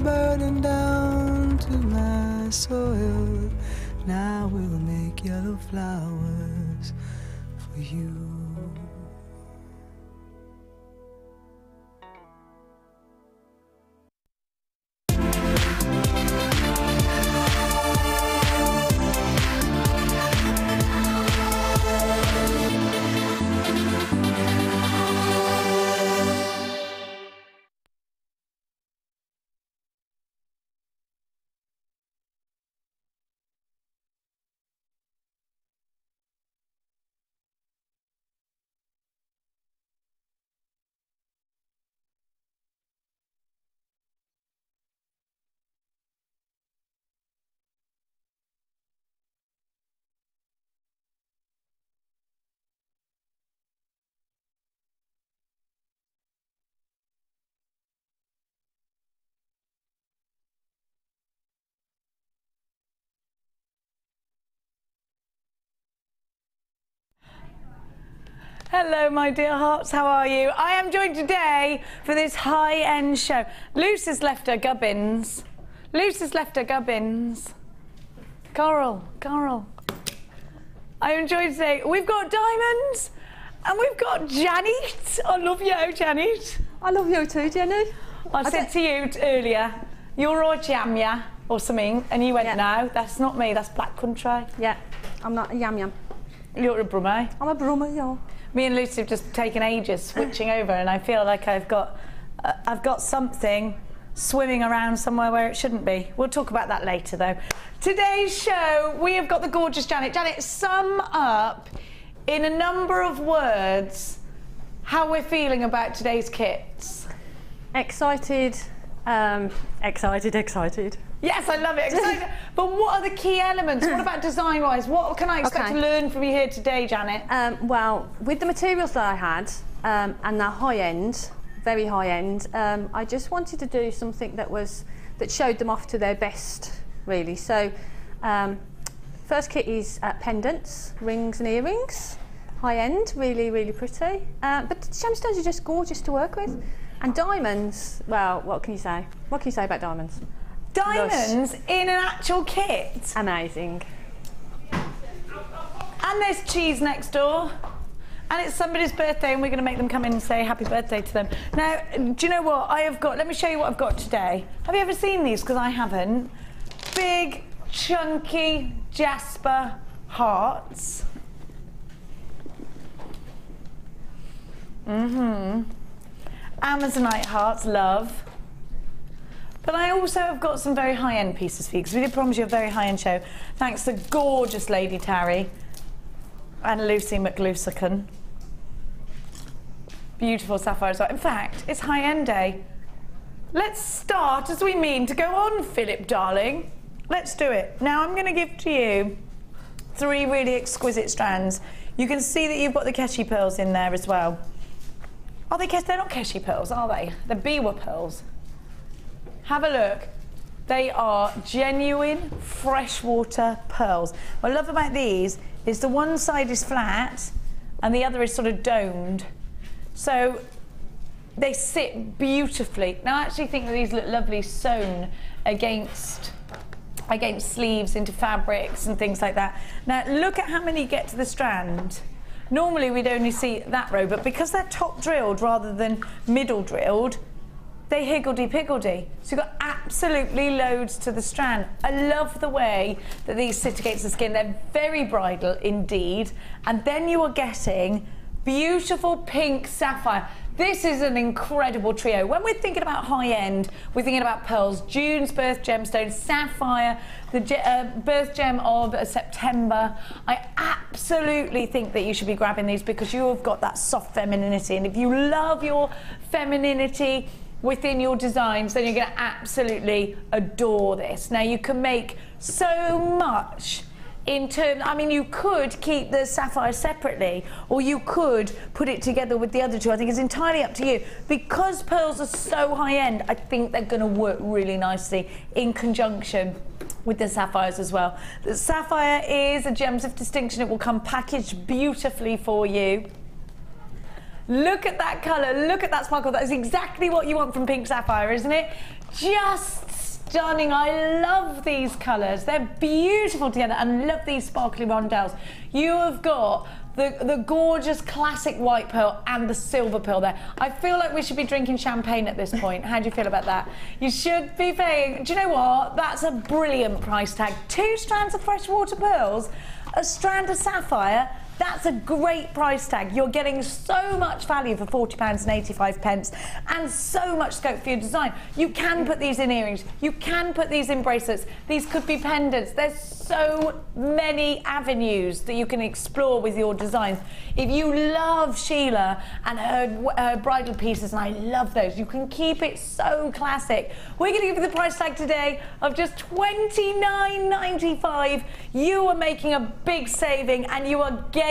burden down to my soil. Now we'll make yellow flowers for you. Hello my dear hearts, how are you? I am joined today for this high-end show. Luce has left her gubbins. Luce has left her gubbins. Coral. I am joined today. We've got diamonds and we've got Janet. I love you, Janet. I love you too, Jenny. I said to you earlier, you're a jamia or something, and you went, no, that's not me, that's Black Country. Yeah, I'm not a yam. You're a Brummie. I'm a Brummie, yeah. Me and Lucy have just taken ages switching over, and I feel like I've got something swimming around somewhere where it shouldn't be. We'll talk about that later, though. Today's show, we have got the gorgeous Janet. Janet, sum up in a number of words how we're feeling about today's kits. Excited, excited. Yes, I love it. Excited. But what are the key elements? What about design-wise? What can I expect to learn from you here today, Janet? Well, with the materials that I had, and they're high-end, very high-end, I just wanted to do something that showed them off to their best, really. So, first kit is pendants, rings and earrings, high-end, really, really pretty. But gemstones are just gorgeous to work with. And diamonds, well, what can you say? What can you say about diamonds? Diamonds in an actual kit. Amazing. And there's cheese next door. And it's somebody's birthday, and we're going to make them come in and say happy birthday to them. Now, do you know what I have got? Let me show you what I've got today. Have you ever seen these? Because I haven't. Big, chunky jasper hearts. Amazonite hearts, love. But I also have got some very high-end pieces for you, because we did promise you a very high-end show. Thanks to gorgeous Lady Tarry and Lucy McLusican. Beautiful sapphires. In fact, it's high-end day. Let's start as we mean to go on, Philip, darling. Let's do it. Now, I'm going to give to you 3 really exquisite strands. You can see that you've got the Keshi pearls in there as well. Are they Keshi? They're not Keshi pearls, are they? They're Biwa pearls. Have a look. They are genuine freshwater pearls. What I love about these is the one side is flat and the other is sort of domed. So they sit beautifully. Now I actually think that these look lovely sewn against sleeves into fabrics and things like that. Now look at how many get to the strand. Normally we'd only see that row, but because they're top drilled rather than middle drilled, they higgledy-piggledy. So you've got absolutely loads to the strand. I love the way that these sit against the skin. They're very bridal indeed. And then you are getting beautiful pink sapphire. This is an incredible trio. When we're thinking about high-end, we're thinking about pearls. June's birth gemstone, sapphire, the birth gem of September. I absolutely think that you should be grabbing these because you have got that soft femininity. And if you love your femininity within your designs, then you're going to absolutely adore this. Now, you can make so much in terms, I mean, you could keep the sapphire separately, or you could put it together with the other two. I think it's entirely up to you. Because pearls are so high-end, I think they're going to work really nicely in conjunction with the sapphires as well. The sapphire is a gems of distinction. It will come packaged beautifully for you. Look at that colour, look at that sparkle. That is exactly what you want from pink sapphire, isn't it? Just stunning. I love these colours. They're beautiful together, and love these sparkly rondelles. You have got the gorgeous classic white pearl and the silver pearl there. I feel like we should be drinking champagne at this point. How do you feel about that? You should be paying, do you know what? That's a brilliant price tag. 2 strands of freshwater pearls, a strand of sapphire. That's a great price tag. You're getting so much value for £40.85 and so much scope for your design. You can put these in earrings. You can put these in bracelets. These could be pendants. There's so many avenues that you can explore with your designs. If you love Sheila and her bridal pieces, and I love those, you can keep it so classic. We're going to give you the price tag today of just £29.95. You are making a big saving, and you are gaining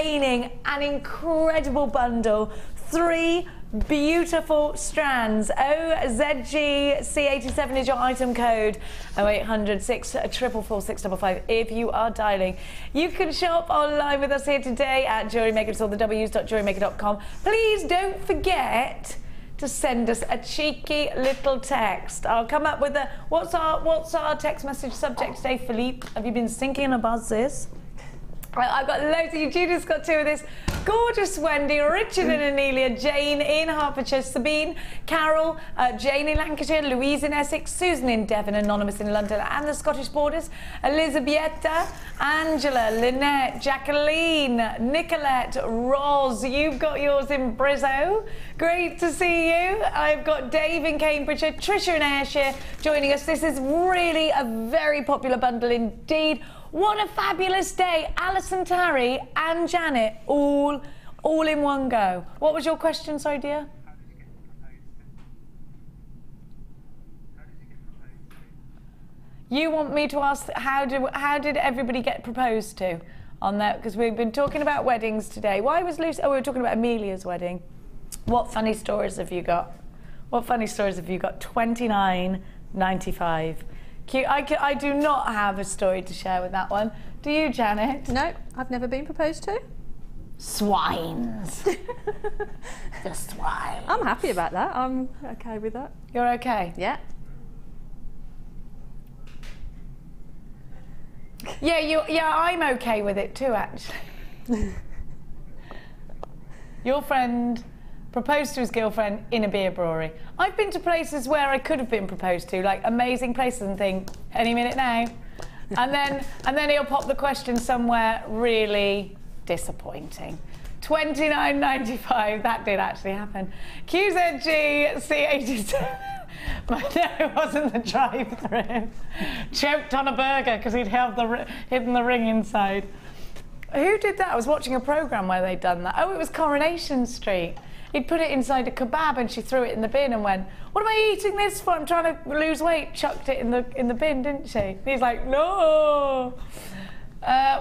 an incredible bundle. 3 beautiful strands. OZGC87 is your item code. 0800 644 655 if you are dialing. You can shop online with us here today at JewelleryMaker. It's all the W's.JewelleryMaker.com. Please don't forget to send us a cheeky little text. I'll come up with a what's our text message subject today, Philippe? Have you been thinking about this? I've got loads of you. Judith's got 2 of this. Gorgeous Wendy, Richard and Anelia, Jane in Hertfordshire, Sabine, Carol, Jane in Lancashire, Louise in Essex, Susan in Devon, Anonymous in London and the Scottish borders, Elisabetta, Angela, Lynette, Jacqueline, Nicolette, Roz. You've got yours in Brizzo. Great to see you. I've got Dave in Cambridgeshire, Tricia in Ayrshire joining us. This is really a very popular bundle indeed. What a fabulous day. Alison, Tarry and Janet all in one go. What was your question, sorry dear? You want me to ask how did everybody get proposed to on that? Because we've been talking about weddings today. Why was Lucy? Oh, we were talking about Amelia's wedding. What funny stories have you got? What funny stories have you got? £29.95. I do not have a story to share with that one. Do you, Janet? No, I've never been proposed to. Swines. The swine. I'm happy about that. I'm okay with that. You're okay? Yeah. Yeah, I'm okay with it too, actually. Your friend proposed to his girlfriend in a beer brewery. I've been to places where I could have been proposed to, like amazing places, and think, any minute now. And then he'll pop the question somewhere really disappointing. £29.95, that did actually happen. QZG C87. But no, it wasn't the drive-through. Choked on a burger because he'd hidden the ring inside. Who did that? I was watching a programme where they'd done that. Oh, it was Coronation Street. He'd put it inside a kebab and she threw it in the bin and went, "What am I eating this for? I'm trying to lose weight." Chucked it in the bin, didn't she? And he's like, "No."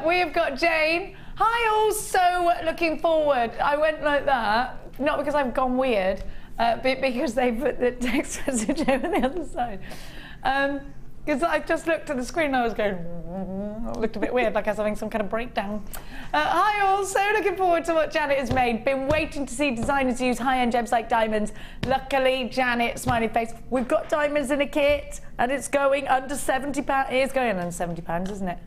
We have got Jane. Hi all, so looking forward. I went like that, not because I've gone weird, but because they put the text message over the other side. Because I just looked at the screen and I was going, it looked a bit weird, like I was having some kind of breakdown. Hi all, so looking forward to what Janet has made. Been waiting to see designers use high-end gems like diamonds. Luckily, Janet, smiley face, we've got diamonds in a kit and it's going under £70. It is going under £70, isn't it?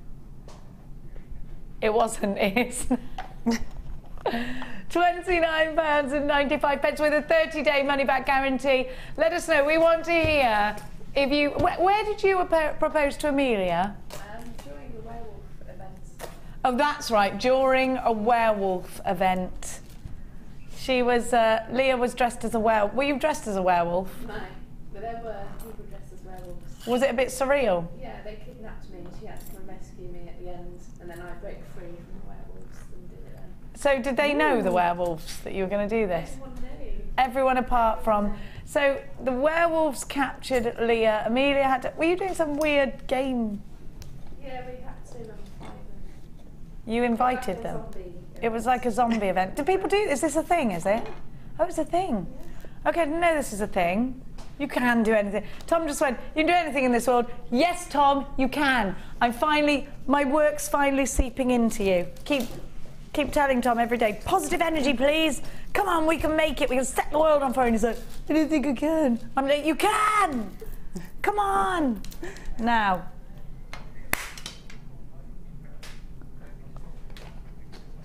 It wasn't, it is. £29.95 with a 30-day money-back guarantee. Let us know. We want to hear if you... Where did you propose to Amelia? During the werewolf event. Oh, that's right. During a werewolf event. She was... Leah was dressed as a werewolf. Were you dressed as a werewolf? No, but there were people dressed as werewolves. Was it a bit surreal? Yeah, they kidnapped me and she had to come and rescue me at the end, and then I broke free from the werewolves and did it then. So did they know, the werewolves, that you were going to do this? Everyone knew. Everyone apart from... So the werewolves captured Leah. Amelia had to... Were you doing some weird game? Yeah, we had to fight them. You invited them? It was like a zombie event. Do people do... Is this a thing, is it? Oh, it's a thing. Okay, I didn't know this is a thing. You can do anything. Tom just went, you can do anything in this world. Yes, Tom, you can. I'm finally... My work's finally seeping into you. Keep Keep telling Tom every day, positive energy, please. Come on, we can make it. We can set the world on fire. And he's like, I don't think I can. I'm like, you can. Come on. Now.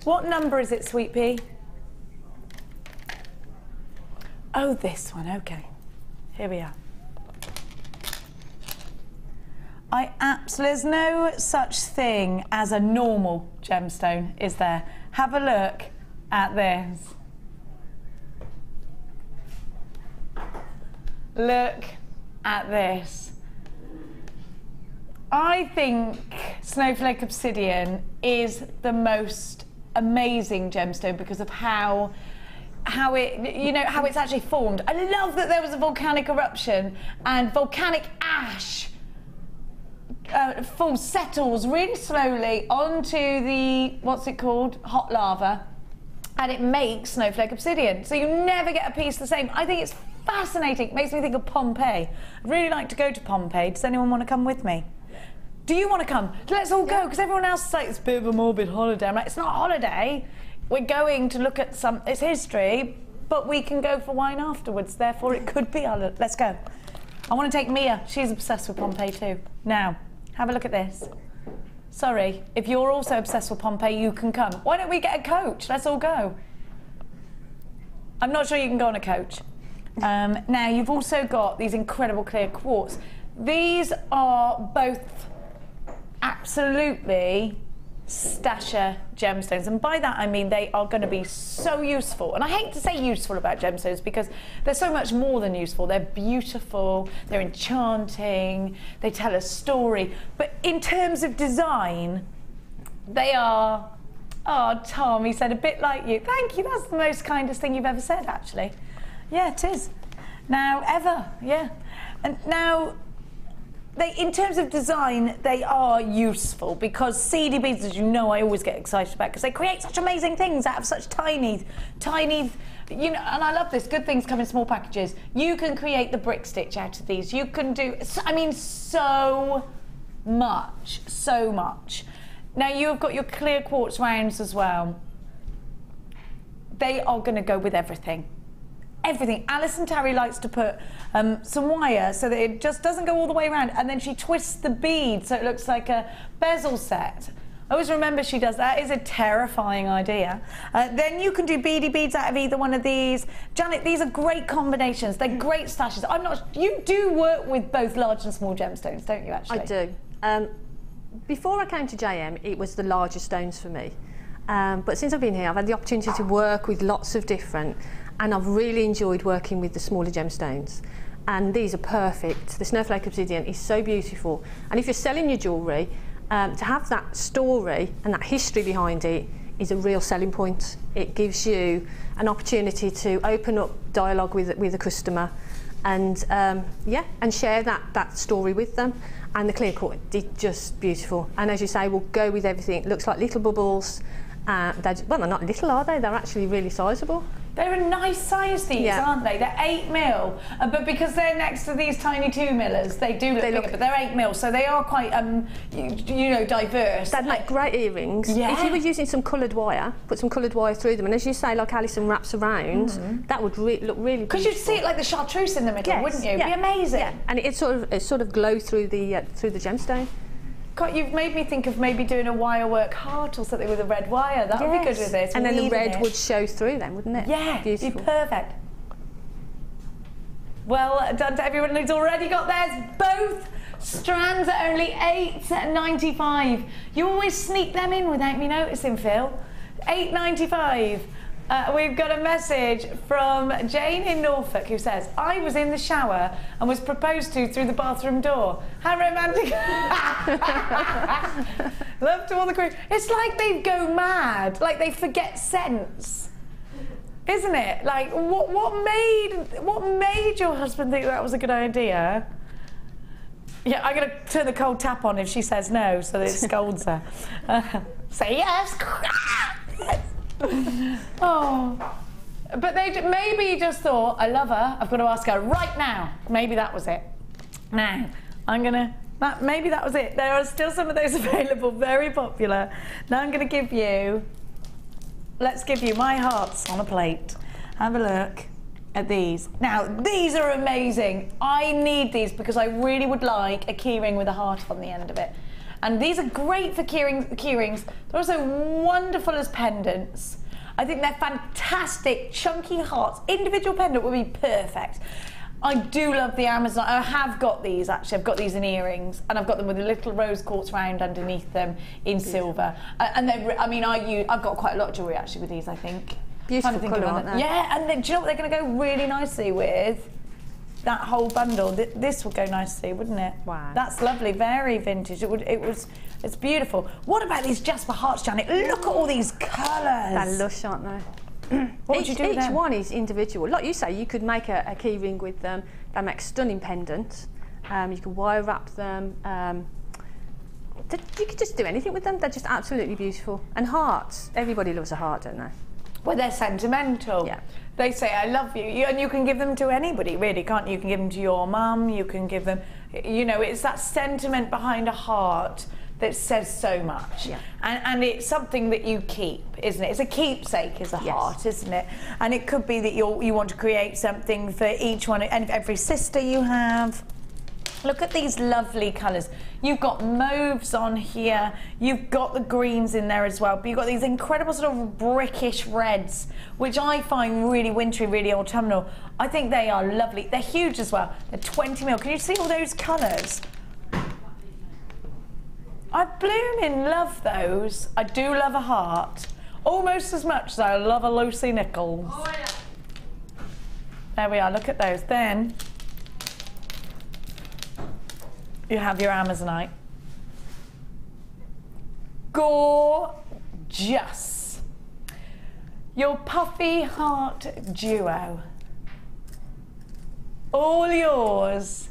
What number is it, Sweet Pea? Oh, this one, okay. Here we are. There's no such thing as a normal gemstone, is there? Have a look at this. Look at this. I think Snowflake Obsidian is the most amazing gemstone because of how it's actually formed. I love that there was a volcanic eruption and volcanic ash settles really slowly onto the, what's it called, hot lava, and it makes Snowflake Obsidian. So you never get a piece the same. I think it's fascinating. It makes me think of Pompeii. I'd really like to go to Pompeii. Does anyone want to come with me? Do you want to come? Let's all go, because everyone else is like, it's a bit of a morbid holiday. I'm like, it's not a holiday. We're going to look at its history, but we can go for wine afterwards. Therefore, it could be our, let's go. I want to take Mia. She's obsessed with Pompeii too. Now, have a look at this. Sorry, if you're also obsessed with Pompeii, you can come. Why don't we get a coach? Let's all go. I'm not sure you can go on a coach. Now, you've also got these incredible clear quartz. These are both absolutely stasher gemstones, and by that I mean they are going to be so useful. And I hate to say useful about gemstones because they're so much more than useful. They're beautiful, they're enchanting, they tell a story, but in terms of design they are, oh Tom, he said, a bit like you. Thank you, that's the most kindest thing you've ever said, actually. Yeah, it is. Now, ever, yeah. And now, in terms of design, they are useful because CD beads, as you know, I always get excited about because they create such amazing things out of such tiny, you know, and I love this, good things come in small packages. You can create the brick stitch out of these. You can do, I mean, so much, so much. Now, you've got your clear quartz rounds as well. They are going to go with everything. Everything. Alison Terry likes to put some wire so that it just doesn't go all the way around, and then she twists the bead so it looks like a bezel set. I always remember she does that. Is a terrifying idea. Then you can do beady beads out of either one of these. Janet, these are great combinations. They're great stashes. You do work with both large and small gemstones, don't you, actually? I do. Before I came to JM, it was the larger stones for me. But since I've been here, I've had the opportunity to work with lots of different, and I've really enjoyed working with the smaller gemstones. And these are perfect. The Snowflake Obsidian is so beautiful. And if you're selling your jewellery, to have that story and that history behind it is a real selling point. It gives you an opportunity to open up dialogue with a customer and and share that story with them. And the clear quartz is just beautiful. And as you say, will go with everything. It looks like little bubbles. Well, they're not little, are they? They're actually really sizable. They're a nice size, these, aren't they? They're 8mm, but because they're next to these tiny 2mm, they do look bigger, but they're 8mm, so they are quite, you know, diverse. They'd make great earrings. Yeah. If you were using some coloured wire, put some coloured wire through them, and as you say, like Alison wraps around, that would look really beautiful. Because you'd see it like the chartreuse in the middle, wouldn't you? It'd be amazing. Yeah. And it sort of glow through the gemstone. God, you've made me think of maybe doing a wirework heart or something with a red wire. That would be good with this. And then the red would show through then, wouldn't it? Yeah, beautiful. It'd be perfect. Well done to everyone who's already got theirs. Both strands are only $8.95. You always sneak them in without me noticing, Phil. $8.95. We've got a message from Jane in Norfolk who says, I was in the shower and was proposed to through the bathroom door. How romantic. Love to all the crew. It's like they go mad, like they forget sense. Isn't it? Like, what made your husband think that was a good idea? Yeah, I'm going to turn the cold tap on if she says no, so that it scolds her. Say yes. Oh, but they maybe just thought, I love her, I've got to ask her right now. Maybe that was it. Now, maybe that was it. There are still some of those available, very popular. Now I'm going to give you let's give you my hearts on a plate. Have a look at these. Now, these are amazing. I need these because I really would like a keyring with a heart on the end of it. And these are great for keyrings. They're also wonderful as pendants. I think they're fantastic, chunky hearts. Individual pendant would be perfect. I do love the Amazon. I have got these actually. I've got these in earrings, and I've got them with a little rose quartz round underneath them in silver. And they're, I mean, I've got quite a lot of jewellery actually with these. I think. Beautiful colour, aren't they? Yeah, and do you know what they're going to go really nicely with? That whole bundle. This would go nicely, wouldn't it? Wow. That's lovely. Very vintage. It's beautiful. What about these Jasper hearts, Janet? Look at all these colours. They're lush, aren't they? What would you do with them? Each one is individual. Like you say, you could make a key ring with them. They make stunning pendants. You can wire wrap them. You could just do anything with them. They're just absolutely beautiful. And hearts. Everybody loves a heart, don't they? Well, they're sentimental. Yeah. They say, I love you. And you can give them to anybody, really, can't you? You can give them to your mum. You can give them, you know, it's that sentiment behind a heart that says so much. Yeah. And it's something that you keep, isn't it? It's a keepsake as a heart, isn't it? And it could be that you want to create something for each one, and every sister you have. Look at these lovely colours. You've got mauves on here, you've got the greens in there as well, but you've got these incredible sort of brickish reds, which I find really wintry, really autumnal. I think they are lovely. They're huge as well. They're 20 mil. Can you see all those colours? I blooming love those. I do love a heart. Almost as much as I love a Lucy Nichols. Oh, yeah. There we are, look at those. Then you have your Amazonite. Gorgeous. Your puffy heart duo. All yours.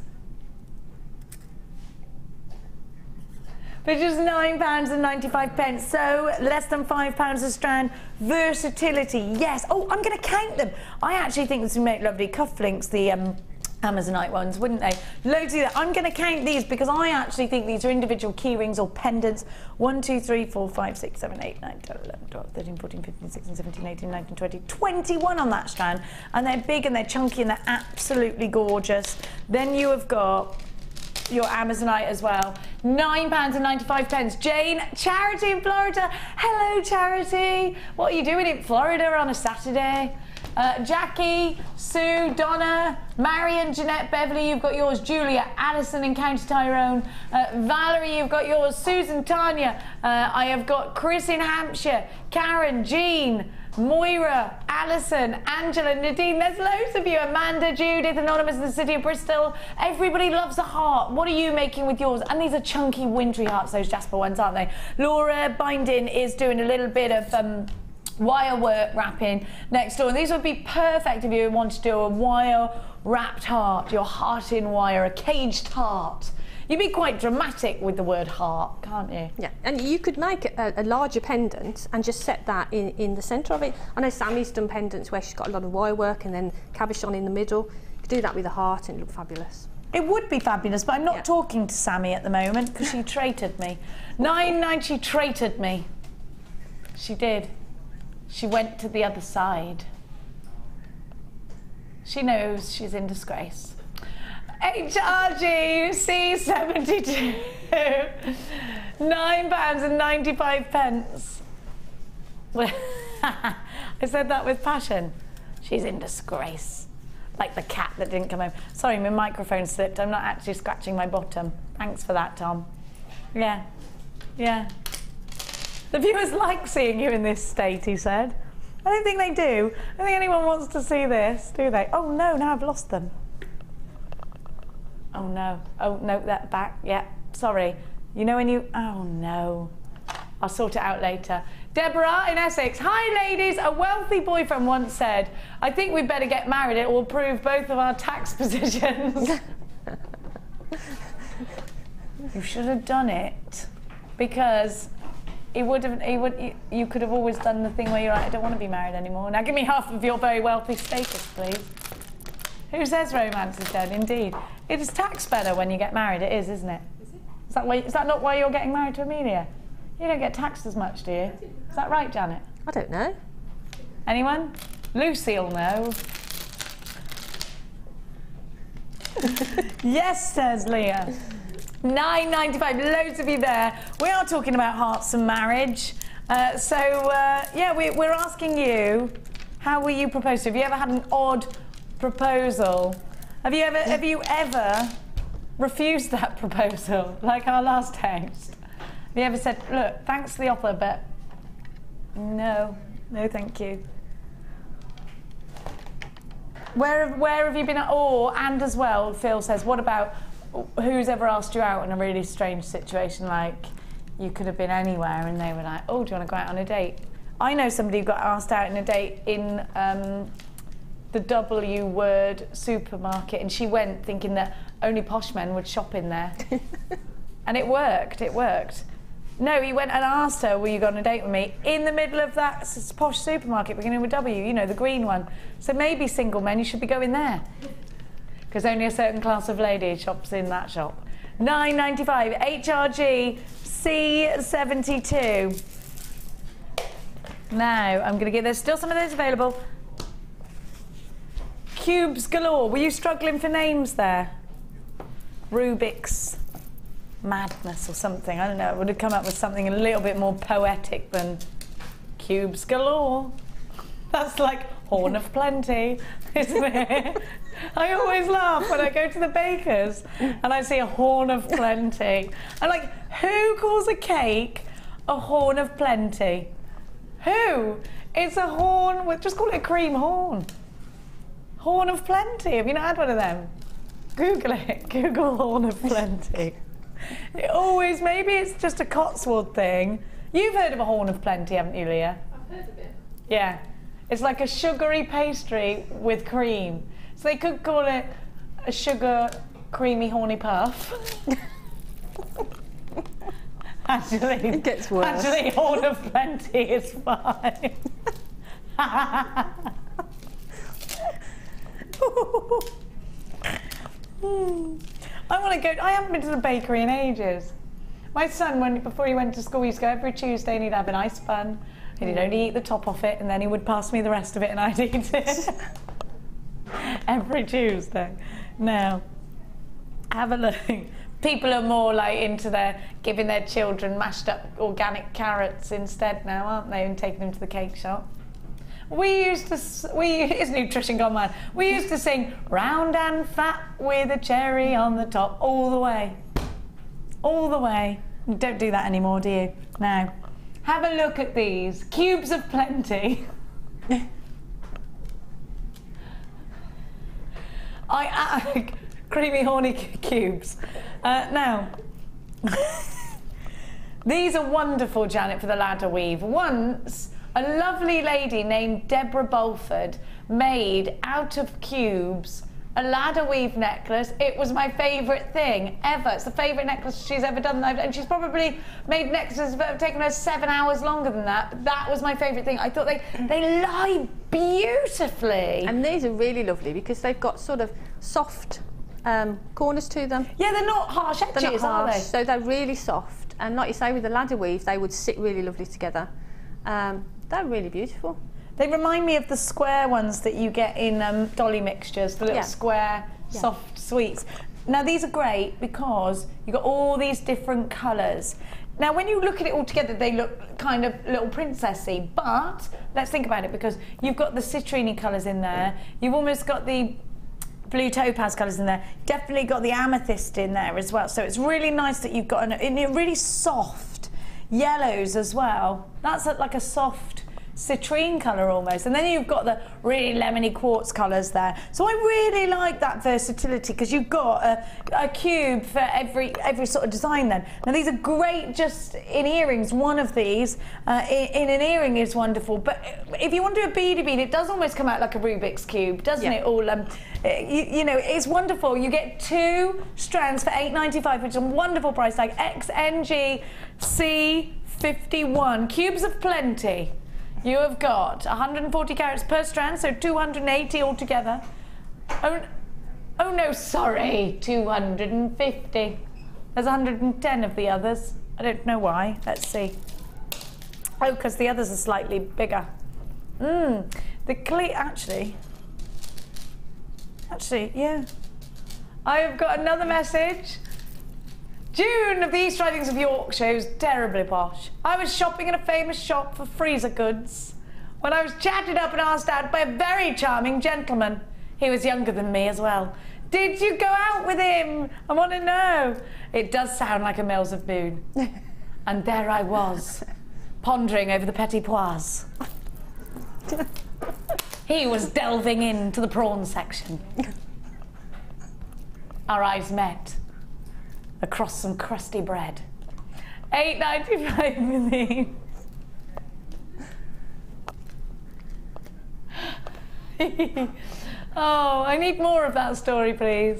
For just £9.95, so less than £5 a strand. Versatility, yes. Oh, I'm going to count them. I actually think this would make lovely cufflinks, the Amazonite ones, wouldn't they? Loads of that. I'm going to count these because I actually think these are individual key rings or pendants. 1, 2, 3, 4, 5, 6, 7, 8, 9, 10, 11, 12, 13, 14, 15, 16, 17, 18, 19, 20, 21 on that strand. And they're big and they're chunky and they're absolutely gorgeous. Then you have got your Amazonite as well. £9.95. Jane, Charity in Florida. Hello, Charity. What are you doing in Florida on a Saturday? Jackie, Sue, Donna, Marion, Jeanette, Beverly, you've got yours. Julia, Alison in County Tyrone. Valerie, you've got yours. Susan, Tanya. I have got Chris in Hampshire. Karen, Jean, Moira, Alison, Angela, Nadine, there's loads of you. Amanda, Judith, Anonymous in the city of Bristol. Everybody loves a heart. What are you making with yours? And these are chunky, wintry hearts, those Jasper ones, aren't they? Laura Binding is doing a little bit of wire work wrapping next door. And these would be perfect if you want to do a wire wrapped heart, your heart in wire, a caged heart. You'd be quite dramatic with the word heart, can't you? Yeah, and you could make a larger pendant and just set that in the centre of it. I know Sammy's done pendants where she's got a lot of wire work and then cabochon in the middle. You could do that with a heart and it look fabulous. It would be fabulous, but I'm not talking to Sammy at the moment because she traitored me. 9 she traitored me. She did. She went to the other side. She knows she's in disgrace. HRG C72, £9.95. I said that with passion. She's in disgrace. Like the cat that didn't come home. Sorry, my microphone slipped. I'm not actually scratching my bottom. Thanks for that, Tom. Yeah, yeah. The viewers like seeing you in this state, he said. I don't think they do. I don't think anyone wants to see this, do they? Oh no, now I've lost them. Oh no, that back, yeah, sorry. You know when you, oh no. I'll sort it out later. Deborah in Essex, hi ladies, a wealthy boyfriend once said, I think we'd better get married, it will prove both of our tax positions. You should have done it, because you could have always done the thing where you're like, I don't want to be married anymore. Now give me half of your very wealthy status, please. Who says romance is dead? Indeed. It is taxed better when you get married. It is, isn't it? Is it? Is that not why you're getting married to Amelia? You don't get taxed as much, do you? Is that right, Janet? I don't know. Anyone? Lucy'll know. Yes, says Leah. £9.95, loads of you there. We are talking about hearts and marriage. Yeah, we're asking you, how will you propose to? Have you ever had an odd proposal? Have you ever refused that proposal, like our last text? Have you ever said, look, thanks for the offer, but no thank you? Where have you been at? And as well, Phil says, what about who's ever asked you out in a really strange situation, like you could have been anywhere and they were like, oh, do you want to go out on a date? I know somebody who got asked out on a date in the W Word supermarket, and she went thinking that only posh men would shop in there. And it worked. No, he went and asked her, will you go on a date with me? In the middle of that posh supermarket beginning with W, you know, the green one. So maybe single men, you should be going there. Because only a certain class of lady shops in that shop. £9.95, HRG C72. Now, I'm going to there's still some of those available. Cubes galore. Were you struggling for names there? Rubik's Madness or something. I don't know. It would have come up with something a little bit more poetic than Cubes galore. That's like Horn of Plenty, isn't it? I always laugh when I go to the baker's and I see a Horn of Plenty. I'm like, who calls a cake a Horn of Plenty? Who? It's a horn with, just call it a cream horn. Horn of Plenty. Have you not had one of them? Google it. Google Horn of Plenty. It always, maybe it's just a Cotswold thing. You've heard of a Horn of Plenty, haven't you, Leah? I've heard of it. Yeah. It's like a sugary pastry with cream. So they could call it a sugar creamy horny puff. Actually, it gets worse. Actually, Horn of Plenty is fine. I want to go. I haven't been to the bakery in ages. My son, before he went to school, he used to go every Tuesday and he'd have an ice bun. And he'd only eat the top off it, and then he would pass me the rest of it, and I'd eat it. Every Tuesday. Now, have a look. People are more like into giving their children mashed up organic carrots instead now, aren't they? And taking them to the cake shop. It's nutrition gone mad. We used to sing round and fat with a cherry on the top all the way. All the way. You don't do that anymore, do you? Now, have a look at these. Cubes of Plenty. Creamy horny cubes. Now, these are wonderful, Janet, for the ladder weave. Once, a lovely lady named Deborah Bulford made out of cubes a ladder weave necklace. It was my favourite thing ever. It's the favourite necklace she's ever done. And she's probably made necklaces that have taken her 7 hours longer than that. But that was my favourite thing. I thought they lie beautifully. And these are really lovely because they've got sort of soft corners to them. Yeah, they're not harsh edges, they're not harsh, are they? so they're really soft. And like you say, with the ladder weave, they would sit really lovely together. They're really beautiful. They remind me of the square ones that you get in dolly mixtures, the little square, soft sweets. Now, these are great because you've got all these different colours. Now, when you look at it all together, they look kind of little princessy, but let's think about it, because you've got the citrine colours in there, you've almost got the blue topaz colours in there, definitely got the amethyst in there as well. So it's really nice that you've got really soft yellows as well. That's like a soft citrine colour almost, and then you've got the really lemony quartz colours there. So I really like that versatility because you've got a cube for every sort of design then. Now these are great just in earrings. One of these in an earring is wonderful, but if you want to do a beady bead, it does almost come out like a Rubik's Cube, doesn't it? All you know, it's wonderful. You get 2 strands for £8.95, which is a wonderful price tag. XNG C51 Cubes of Plenty. You have got 140 carats per strand, so 280 altogether. Oh no, sorry, 250. There's 110 of the others. I don't know why. Let's see. Oh, because the others are slightly bigger. Actually, yeah. I've got another message. June of the East Ridings of Yorkshire was terribly posh. I was shopping in a famous shop for freezer goods when I was chatted up and asked out by a very charming gentleman. He was younger than me as well. Did you go out with him? I want to know. It does sound like a Mills of Boone. And there I was, pondering over the petit pois. He was delving into the prawn section. Our eyes met across some crusty bread. £8.95 with me. Oh, I need more of that story, please.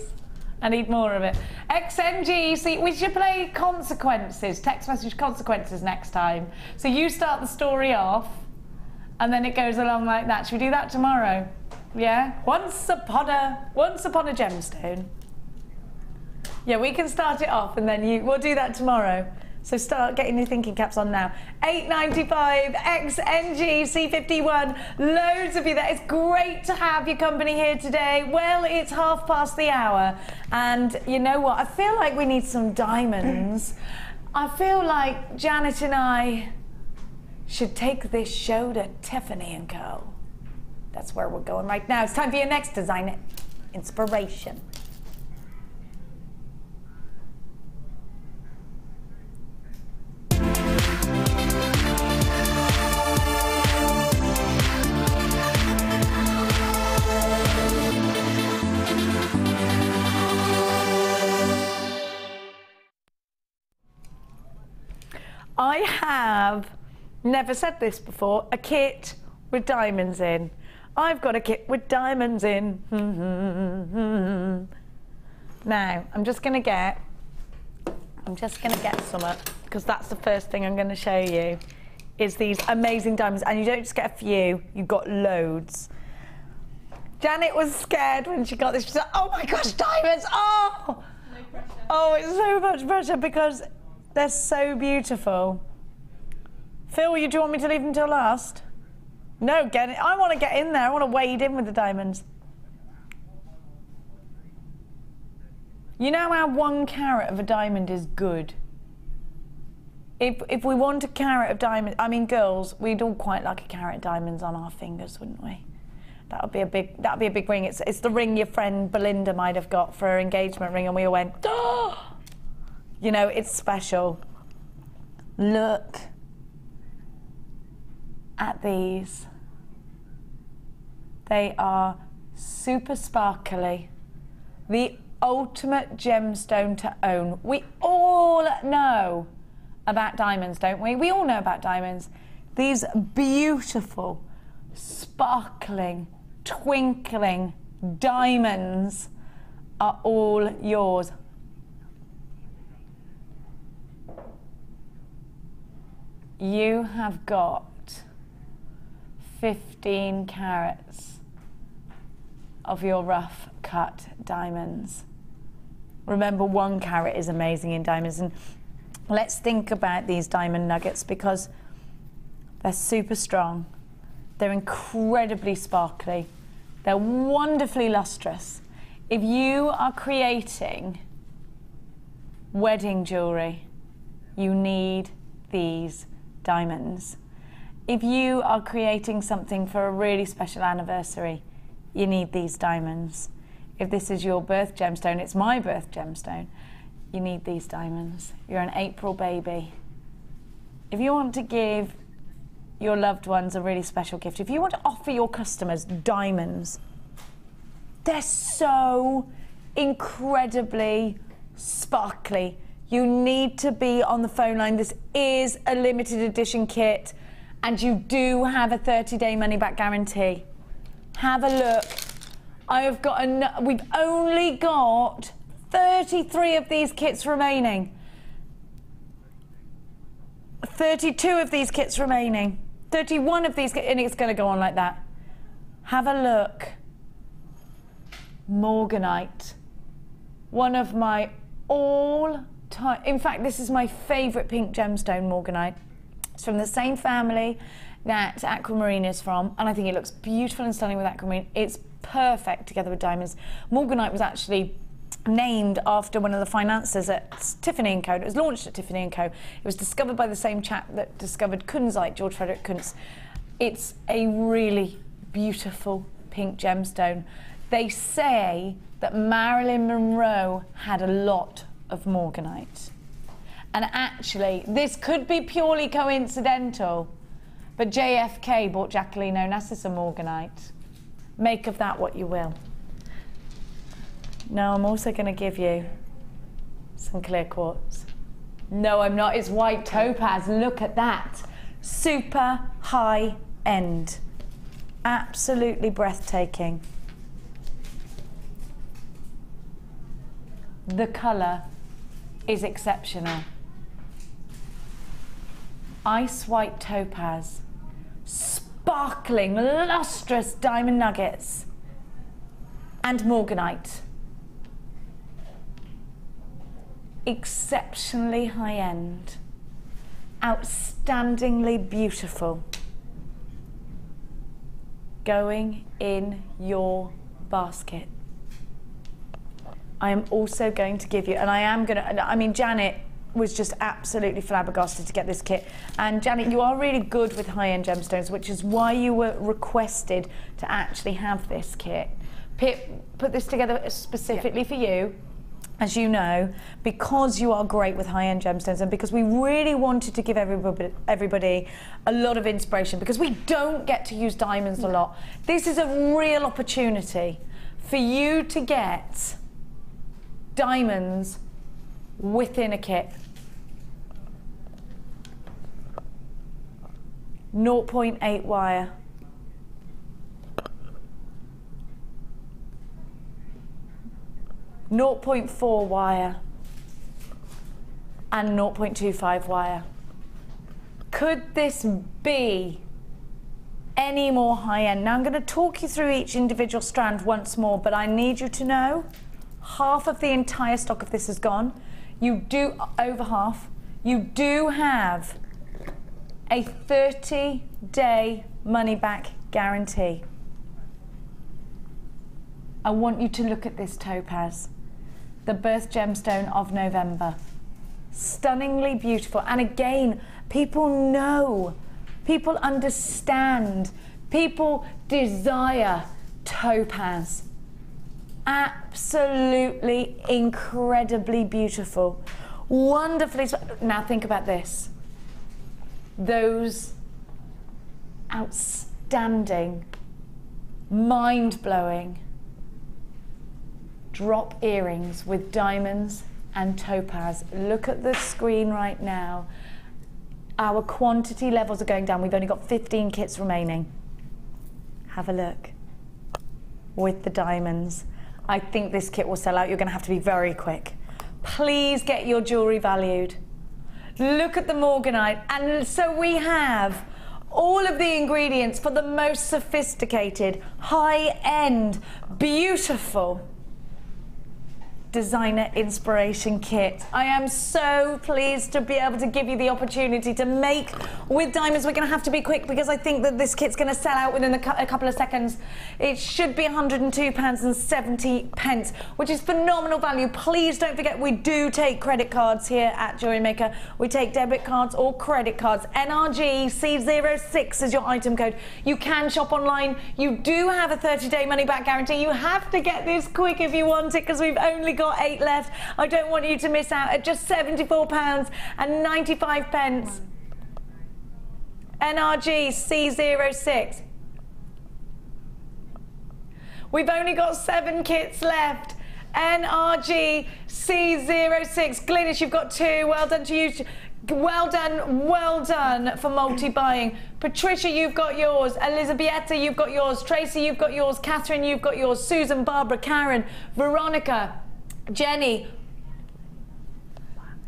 I need more of it. XNG, see, we should play consequences, text message consequences next time. So you start the story off, and then it goes along like that. Should we do that tomorrow? Yeah? Once upon a gemstone. Yeah, we can start it off, and then we'll do that tomorrow. So start getting your thinking caps on now. £8.95, XNG, C51. Loads of you there. It's great to have your company here today. Well, it's 1:30, and you know what? I feel like we need some diamonds. I feel like Janet and I should take this show to Tiffany & Co. That's where we're going right now. It's time for your next design inspiration. I have never said this before, a kit with diamonds in. I've got a kit with diamonds in. Now, I'm just gonna get some, because that's the first thing I'm gonna show you, is these amazing diamonds. And you don't just get a few, you've got loads. Janet was scared when she got this. She said, oh my gosh, diamonds, oh! No pressure. Oh, it's so much pressure because they're so beautiful. Phil, do you want me to leave them till last? No, get it. I want to get in there. I want to wade in with the diamonds. You know how 1 carat of a diamond is good? If we want a carat of diamond, I mean, girls, we'd all quite like a carat of diamonds on our fingers, wouldn't we? That'd be a big ring. It's the ring your friend Belinda might have got for her engagement ring, and we all went, oh! You know, it's special. Look at these. They are super sparkly. The ultimate gemstone to own. We all know about diamonds, don't we? We all know about diamonds. These beautiful, sparkling, twinkling diamonds are all yours. You have got 15 carats of your rough cut diamonds. Remember, 1 carat is amazing in diamonds. And let's think about these diamond nuggets, because they're super strong. They're incredibly sparkly. They're wonderfully lustrous. If you are creating wedding jewellery, you need these diamonds. If you are creating something for a really special anniversary, you need these diamonds. If this is your birth gemstone, it's my birth gemstone, you need these diamonds. You're an April baby. If you want to give your loved ones a really special gift, if you want to offer your customers diamonds, they're so incredibly sparkly. You need to be on the phone line. This is a limited edition kit, and you do have a 30-day money-back guarantee. Have a look. We've only got 33 of these kits remaining. 32 of these kits remaining. 31 of these, and it's going to go on like that. Have a look. Morganite. One of my all-time, in fact, this is my favourite pink gemstone, morganite. It's from the same family, that aquamarine is from, and I think it looks beautiful and stunning with aquamarine. It's perfect together with diamonds. Morganite was actually named after one of the financiers at Tiffany & Co. It was launched at Tiffany & Co. It was discovered by the same chap that discovered kunzite, George Frederick Kunz. It's a really beautiful pink gemstone. They say that Marilyn Monroe had a lot of morganite. And actually, this could be purely coincidental, but JFK bought Jacqueline Onassis a morganite. Make of that what you will. Now I'm also going to give you some clear quartz. No, I'm not. It's white topaz. Look at that. Super high end. Absolutely breathtaking. The colour is exceptional. Ice white topaz. Sparkling, lustrous diamond nuggets. And morganite. Exceptionally high end, outstandingly beautiful, going in your basket. I am also going to give you, and I mean, Janet was just absolutely flabbergasted to get this kit. And Janet, you are really good with high-end gemstones, which is why you were requested to actually have this kit. Pip put this together specifically for you, as you know, because you are great with high-end gemstones, and because we really wanted to give everybody a lot of inspiration, because we don't get to use diamonds a lot. This is a real opportunity for you to get diamonds within a kit. 0.8 wire. .4 wire and 0.25 wire. Could this be any more high-end? Now I'm going to talk you through each individual strand once more, but I need you to know half of the entire stock of this is gone. You do, over half, you do have a 30-day money-back guarantee. I want you to look at this topaz, the birth gemstone of November. Stunningly beautiful. And again, people know, people understand, people desire topaz. Absolutely incredibly beautiful. Wonderfully. Now think about this. Those outstanding, mind-blowing drop earrings with diamonds and topaz. Look at the screen right now. Our quantity levels are going down. We've only got 15 kits remaining. Have a look. With the diamonds. I think this kit will sell out. You're going to have to be very quick. Please get your jewellery valued. Look at the morganite. And so we have all of the ingredients for the most sophisticated, high-end, beautiful designer inspiration kit. I am so pleased to be able to give you the opportunity to make with diamonds. We're going to have to be quick because I think that this kit's going to sell out within a couple of seconds. It should be £102.70, which is phenomenal value. Please don't forget, we do take credit cards here at JewelleryMaker. We take debit cards or credit cards. NRG C06 is your item code. You can shop online. You do have a 30-day money-back guarantee. You have to get this quick if you want it, because we've only got 8 left. I don't want you to miss out at just £74.95. NRG C06. We've only got 7 kits left. NRG C06. Glynis, you've got 2. Well done to you. Well done for multi-buying. Patricia, you've got yours. Elizabetta, you've got yours. Tracy, you've got yours. Catherine, you've got yours. Susan, Barbara, Karen, Veronica, Jenny,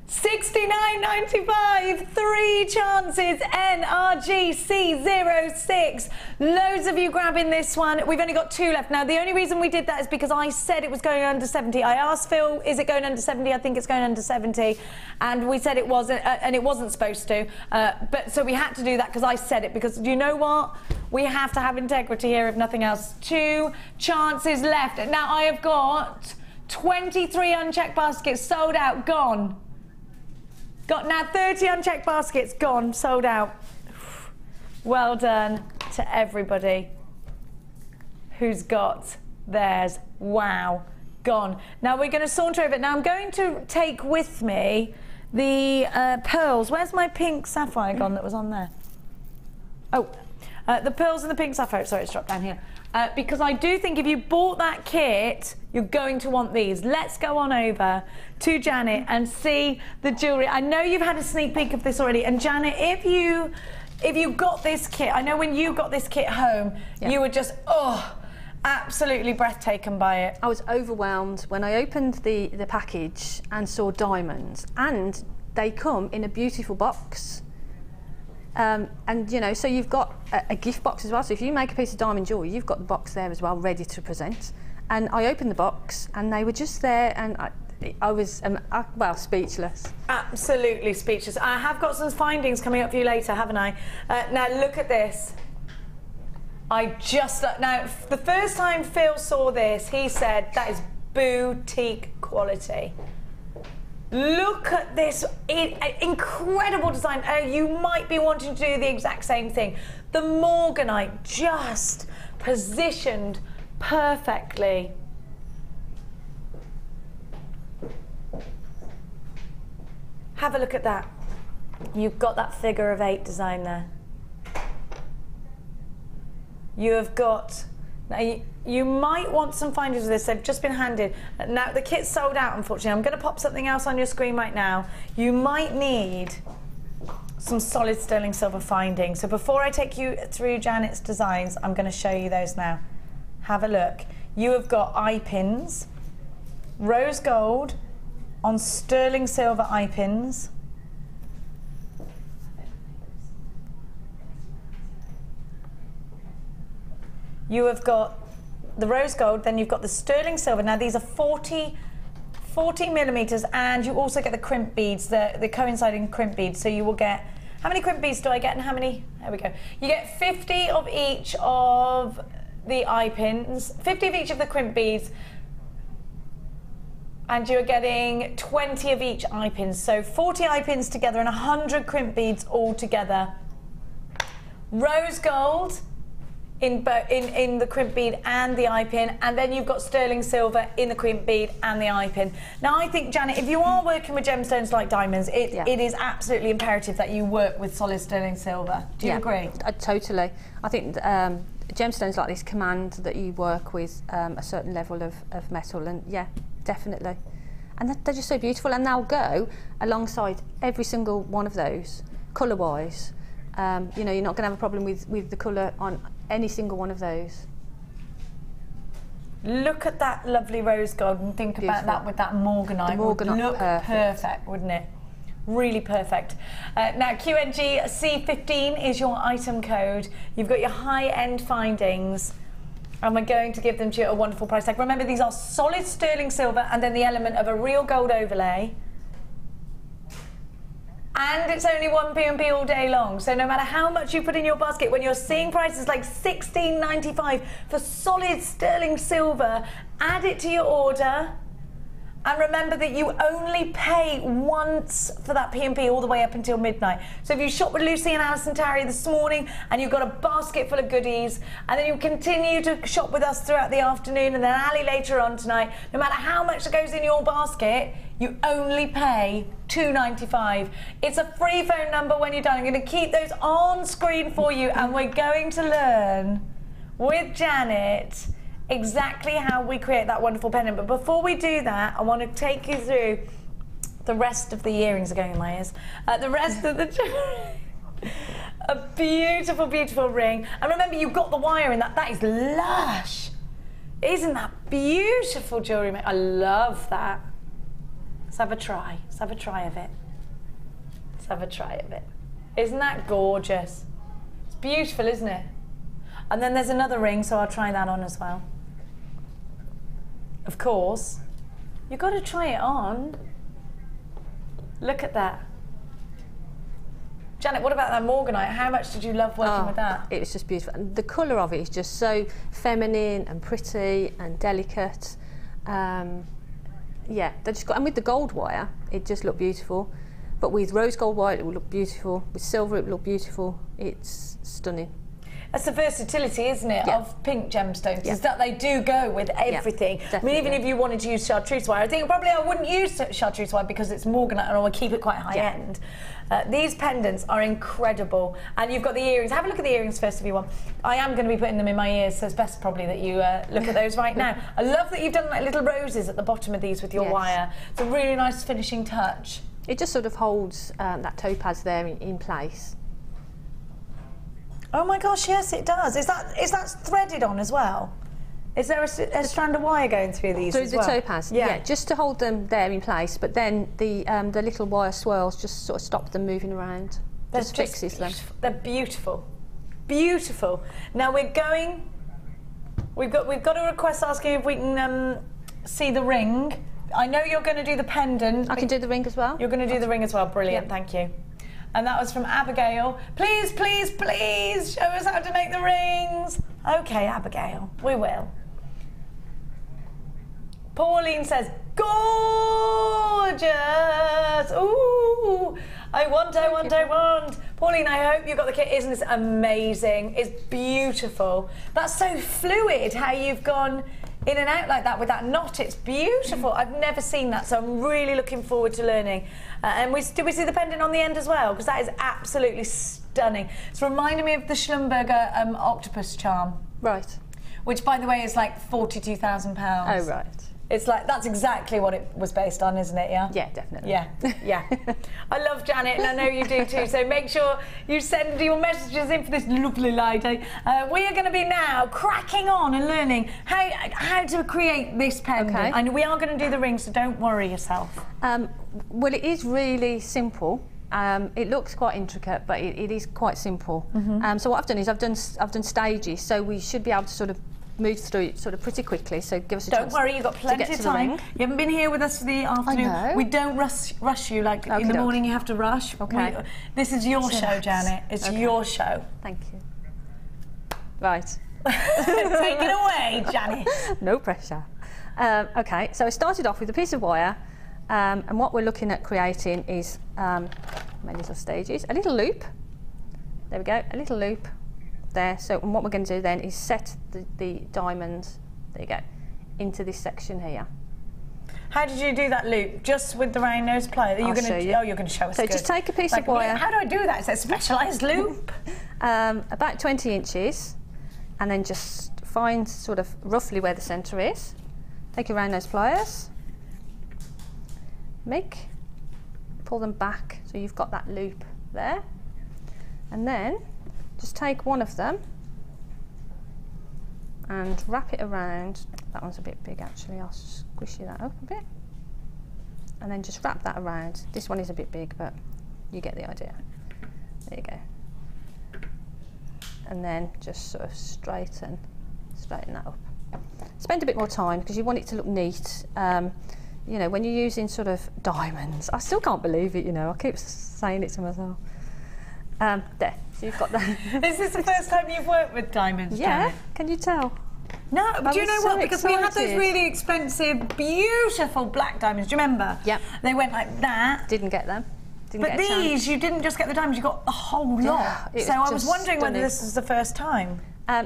69.95, 3 chances, NRGC06. Loads of you grabbing this one. We've only got 2 left. Now, the only reason we did that is because I said it was going under 70. I asked Phil, is it going under 70? I think it's going under 70. And we said it wasn't, and it wasn't supposed to. But so we had to do that because I said it, because you know what? We have to have integrity here, if nothing else. 2 chances left. Now, I have got 23 unchecked baskets, sold out, gone. Got now 30 unchecked baskets, gone, sold out. Well done to everybody who's got theirs. Wow, gone. Now we're going to saunter over. Now I'm going to take with me the pearls. Where's my pink sapphire gone that was on there? Oh, the pearls and the pink sapphire. Sorry, it's dropped down here. Because I do think if you bought that kit, you're going to want these. Let's go on over to Janet and see the jewellery. I know you've had a sneak peek of this already. And Janet, if you got this kit, I know when you got this kit home, you were just, absolutely breathtaking by it. I was overwhelmed when I opened the package and saw diamonds. And they come in a beautiful box. And you know, so you've got a gift box as well. So if you make a piece of diamond jewellery, you've got the box there as well, ready to present. And I opened the box, and they were just there, and I was well, speechless. Absolutely speechless. I have got some findings coming up for you later, haven't I? Now look at this. Now the first time Phil saw this, he said that is boutique quality. Look at this, incredible design. You might be wanting to do the exact same thing. The morganite just positioned perfectly. Have a look at that. You've got that figure of 8 design there. You have got, now you might want some findings of this. They've just been handed. Now the kit's sold out, unfortunately. I'm going to pop something else on your screen right now. You might need some solid sterling silver findings. So before I take you through Janet's designs, I'm going to show you those now. Have a look. You have got eye pins, rose gold on sterling silver eye pins. You have got the rose gold, then you've got the sterling silver. Now these are 40 millimeters, and you also get the crimp beads, the coinciding crimp beads. So you will get, how many crimp beads do I get and how many? There we go. You get 50 of each of the eye pins, 50 of each of the crimp beads, and you're getting 20 of each eye pins. So 40 eye pins together and 100 crimp beads all together. Rose gold in the crimp bead and the eye pin, and then you've got sterling silver in the crimp bead and the eye pin. Now I think, Janet, if you are working with gemstones like diamonds, it is absolutely imperative that you work with solid sterling silver. Do you agree? Totally. I think gemstones like this command that you work with a certain level of metal, and yeah, definitely. And they're just so beautiful, and they'll go alongside every single one of those, colour-wise. You know, you're not going to have a problem with the colour on any single one of those. Look at that lovely rose gold, and think about that with that morganite. The morganite would look perfect, wouldn't it? Really perfect. Now QNG C15 is your item code. You've got your high-end findings, and we're going to give them to you at a wonderful price tag. Remember, these are solid sterling silver and then the element of a real gold overlay. And it's only 1p&p all day long. So no matter how much you put in your basket, when you're seeing prices like $16.95 for solid sterling silver, add it to your order. And remember that you only pay once for that P&P all the way up until midnight. So if you shop with Lucy and Alison Tarry this morning and you've got a basket full of goodies, and then you continue to shop with us throughout the afternoon and then Ali later on tonight, no matter how much goes in your basket, you only pay $2.95. It's a free phone number when you're done. I'm going to keep those on screen for you, and we're going to learn with Janet exactly how we create that wonderful pendant. But before we do that, I want to take you through the rest of the earrings are going in my ears. The rest of the jewellery. A beautiful, beautiful ring. And remember, you've got the wire in that. That is lush. Isn't that beautiful, Jewellery Maker? I love that. Let's have a try. Let's have a try of it. Let's have a try of it. Isn't that gorgeous? It's beautiful, isn't it? And then there's another ring, so I'll try that on as well. Of course, you've got to try it on. Look at that. Janet, what about that morganite? How much did you love working with that? It was just beautiful. And the colour of it is just so feminine and pretty and delicate. Yeah, they just got, and with the gold wire, it just looked beautiful. But with rose gold wire, it would look beautiful. With silver, it would look beautiful. It's stunning. That's the versatility, isn't it, of pink gemstones, is that they do go with everything. Yeah, I mean, even if you wanted to use chartreuse wire, I think probably I wouldn't use chartreuse wire because it's morganite and I would keep it quite high end. These pendants are incredible. And you've got the earrings. Have a look at the earrings first if you want. I am going to be putting them in my ears, so it's best probably that you look at those right now. I love that you've done like little roses at the bottom of these with your wire. It's a really nice finishing touch. It just sort of holds that topaz there in place. Oh my gosh, yes, it does. Is that threaded on as well? Is there a strand of wire going through these as well? Through the topaz, yeah, just to hold them there in place. But then the little wire swirls just sort of stop them moving around. Just fixes them. They're beautiful, beautiful. Now we've got a request asking if we can see the ring. I know you're going to do the pendant. I can do the ring as well. You're going to do the ring as well. Brilliant, thank you. And that was from Abigail. Please, please, please show us how to make the rings. Okay, Abigail, we will. Pauline says, gorgeous. Ooh, I want. Pauline, I hope you got the kit. Isn't this amazing? It's beautiful. That's so fluid, how you've gone in and out like that with that knot. It's beautiful. I've never seen that, so I'm really looking forward to learning. And did we see the pendant on the end as well? Because that is absolutely stunning. It's reminding me of the Schlumberger octopus charm. Right. Which, by the way, is like £42,000. Oh, right. It's like, that's exactly what it was based on, isn't it, yeah? Yeah, definitely. Yeah. I love Janet, and I know you do too, so make sure you send your messages in for this lovely lady. We are going to be now cracking on and learning how to create this pendant. Okay. And we are going to do the ring, so don't worry yourself. Well, it is really simple. It looks quite intricate, but it is quite simple. So what I've done is I've done stages, so we should be able to sort of move through it sort of pretty quickly, so give us a chance. Don't worry, you've got plenty of time. You haven't been here with us for the afternoon. I know. We don't rush you, like in the morning you have to rush. Okay. This is your show, Janet. It's your show. Thank you. Right. Take it away, Janet. No pressure. Okay, so I started off with a piece of wire, and what we're looking at creating is many little stages. A little loop. There we go, a little loop. There. So what we're going to do then is set the diamonds, there you go, into this section here. How did you do that loop? Just with the round nose plier? I'll show you. Oh, you're going to show us. So just take a piece of wire. How do I do that? It's a specialised loop. About 20 inches, and then just find sort of roughly where the centre is. Take your round nose pliers, pull them back so you've got that loop there, and then just take one of them and wrap it around. That one's a bit big actually, I'll squish that up a bit. And then just wrap that around. This one is a bit big, but you get the idea. There you go. And then just sort of straighten that up. Spend a bit more time because you want it to look neat. You know, when you're using sort of diamonds, I still can't believe it, you know, I keep saying it to myself. There, so you've got that. Is this the first time you've worked with diamonds, Yeah, Janet? Can you tell? No, do you know what? Because we had those excited. really expensive, beautiful black diamonds. Do you remember? Yep. They went like that. Didn't get them. But these, you didn't just get the diamonds, you got the whole lot. So I was wondering whether this is the first time.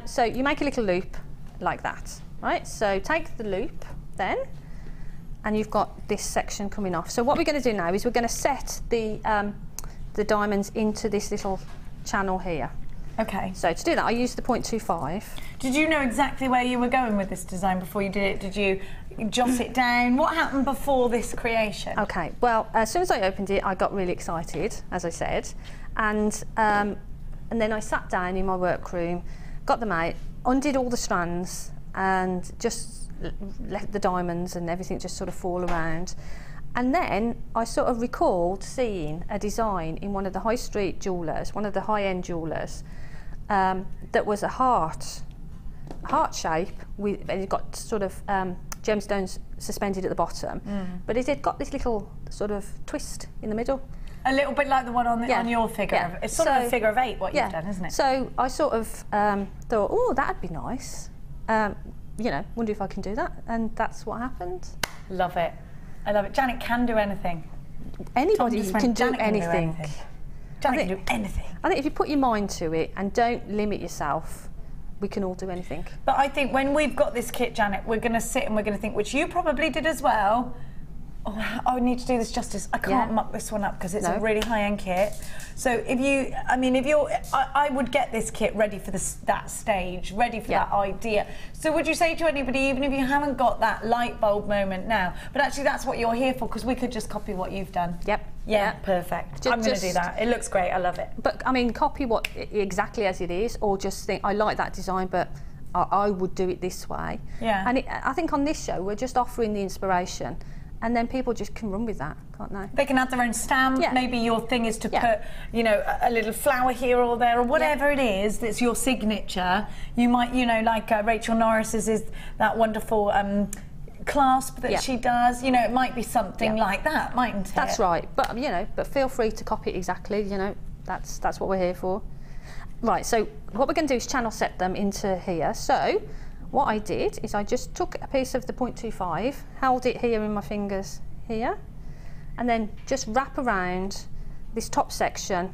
So you make a little loop like that, right? So take the loop then, and you've got this section coming off. So what we're going to do now is we're going to set the diamonds into this little channel here. Okay. So to do that, I used the 0.25. Did you know exactly where you were going with this design before you did it? Did you jot it down? What happened before this creation? Okay, well, as soon as I opened it, I got really excited, as I said, and then I sat down in my workroom, got them out, undid all the strands, and just let the diamonds and everything just sort of fall around. And then I sort of recalled seeing a design in one of the high street jewellers, one of the high-end jewellers, that was a heart shape. It got sort of gemstones suspended at the bottom, but it had got this little sort of twist in the middle. A little bit like the one on, on your figure. Yeah. It's sort of a figure of 8 what you've done, isn't it? So I sort of thought, oh, that'd be nice. You know, wonder if I can do that. And that's what happened. Love it. I love it. Janet can do anything. Anybody can do anything. Janet can do anything. I think if you put your mind to it and don't limit yourself, we can all do anything. But I think when we've got this kit, Janet, we're going to sit and we're going to think, which you probably did as well, oh, I need to do this justice. I can't muck this one up because it's a really high-end kit. So if you, I would get this kit ready for that stage, ready for that idea. So would you say to anybody, even if you haven't got that light bulb moment now, but actually that's what you're here for, because we could just copy what you've done. Yep. Yeah, perfect. I'm going to do that. It looks great. I love it. But I mean, copy what exactly as it is, or just think, I like that design, but I would do it this way. Yeah. And I think on this show, we're just offering the inspiration. And then people just can run with that, can't they? They can add their own stamp. Yeah. Maybe your thing is to put, you know, a little flower here or there, or whatever it is that's your signature. You might, you know, like Rachel Norris's is that wonderful clasp that she does. You know, it might be something like that, mightn't it? That's right. But you know, but feel free to copy it exactly. You know, that's what we're here for. Right. So what we're going to do is channel set them into here. So what I did is I just took a piece of the 0.25, held it here in my fingers here, and then just wrap around this top section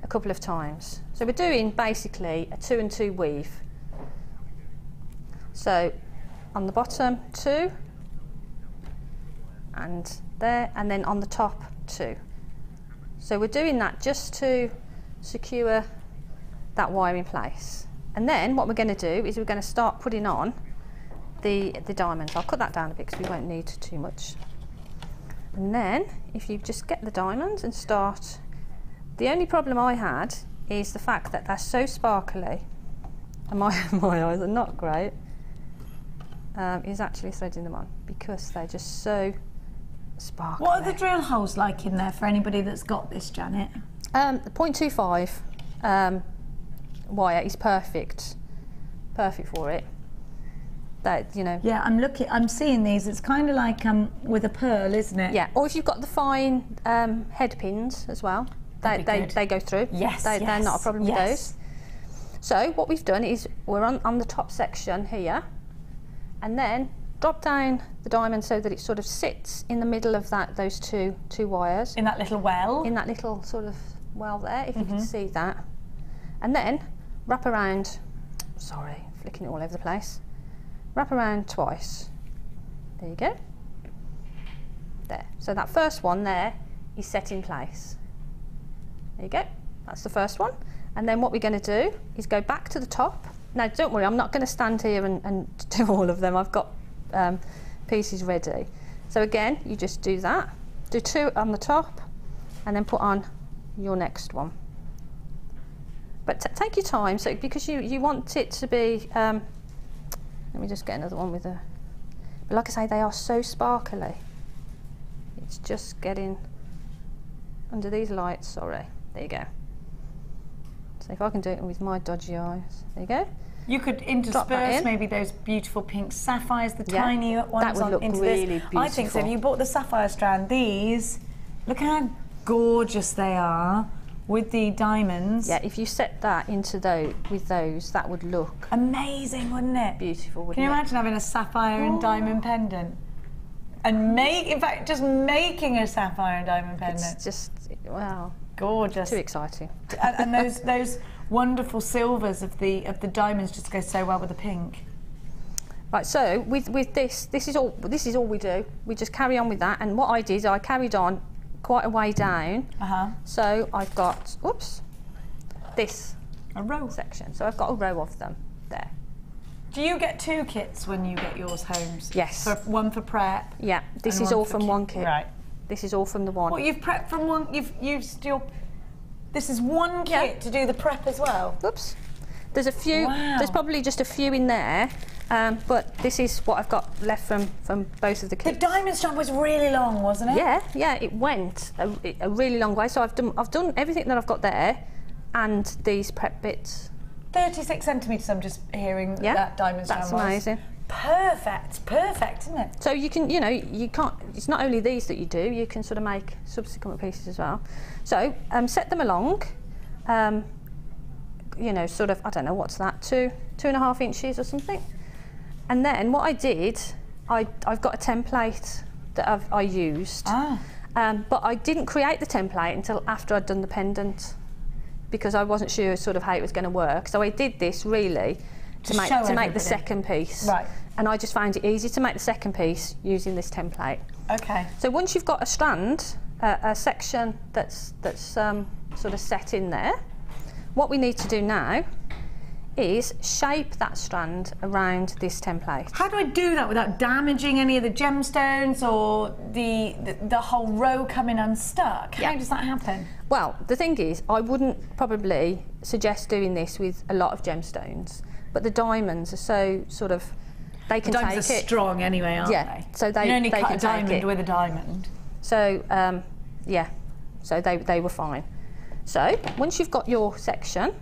a couple of times. So we're doing basically a 2 and 2 weave. So on the bottom 2, and there, and then on the top 2. So we're doing that just to secure that wire in place. And then what we're going to do is we're going to start putting on the diamonds. I'll cut that down a bit because we won't need too much. And then if you just get the diamonds and start, the only problem I had is the fact that they're so sparkly, and my eyes are not great, is actually threading them on because they're just so sparkly. What are the drill holes like in there for anybody that's got this, Janet? The 0.25 wire is perfect for it. That, you know. Yeah, I'm seeing these. It's kind of like with a pearl, isn't it? Yeah. Or if you've got the fine head pins as well, they go through. Yes. They're not a problem with those. So what we've done is we're on the top section here, and then drop down the diamond so that it sort of sits in the middle of those two wires. In that little well. In that little sort of well there, if you can see that. And then wrap around, sorry, flicking it all over the place. Wrap around twice. There you go. There. So that first one there is set in place. There you go. That's the first one. And then what we're going to do is go back to the top. Now, don't worry, I'm not going to stand here and do all of them. I've got pieces ready. So again, you just do that. Do 2 on the top, and then put on your next one. But take your time, so because you want it to be. Let me just get another one with a. But like I say, they are so sparkly. It's just getting under these lights. Sorry, there you go. So if I can do it with my dodgy eyes, there you go. You could intersperse maybe those beautiful pink sapphires, the tiny ones that would look into really this. beautiful. I think so. If you bought the sapphire strand, these, look how gorgeous they are. With the diamonds. Yeah, if you set that into with those, that would look amazing, wouldn't it? Beautiful, wouldn't Can you imagine having a sapphire and diamond pendant? And in fact, just making a sapphire and diamond pendant. It's just, wow. Gorgeous. Too exciting. And those wonderful silvers of the diamonds just go so well with the pink. Right, so with this is all we do. We just carry on with that. And what I did, I carried on quite a way down. So I've got, this a row section. So I've got a row of them there. Do you get 2 kits when you get yours homes? Yes. One for prep. Yeah. This is all from one kit. Right. This is all from the one. Well, you've prepped from one. You've used your. This is one kit to do the prep as well. Oops. There's a few, there's probably just a few in there, but this is what I've got left from both of the kits. The diamond strand was really long, wasn't it? Yeah, it went a really long way. So I've done everything that I've got there, and these prep bits. 36 centimetres, I'm just hearing that diamond strand was. That's amazing. Perfect, isn't it? So you can, you know, you can't, it's not only these that you do, you can sort of make subsequent pieces as well. So set them along, you know, sort of, I don't know, what's that, 2.5 inches or something. And then what I did, I've got a template that I used, but I didn't create the template until after I'd done the pendant, because I wasn't sure sort of how it was going to work. So I did this really to make the second piece. Right. And I just found it easy to make the second piece using this template. Okay. So once you've got a strand, a section that's sort of set in there, what we need to do now is shape that strand around this template. How do I do that without damaging any of the gemstones or the whole row coming unstuck? How does that happen? Well, the thing is, I wouldn't probably suggest doing this with a lot of gemstones, but the diamonds are so sort of, they can take it. Diamonds are strong anyway, aren't they? So they, you only they cut can a diamond take it. with a diamond. So yeah, so they were fine. So once you've got your section,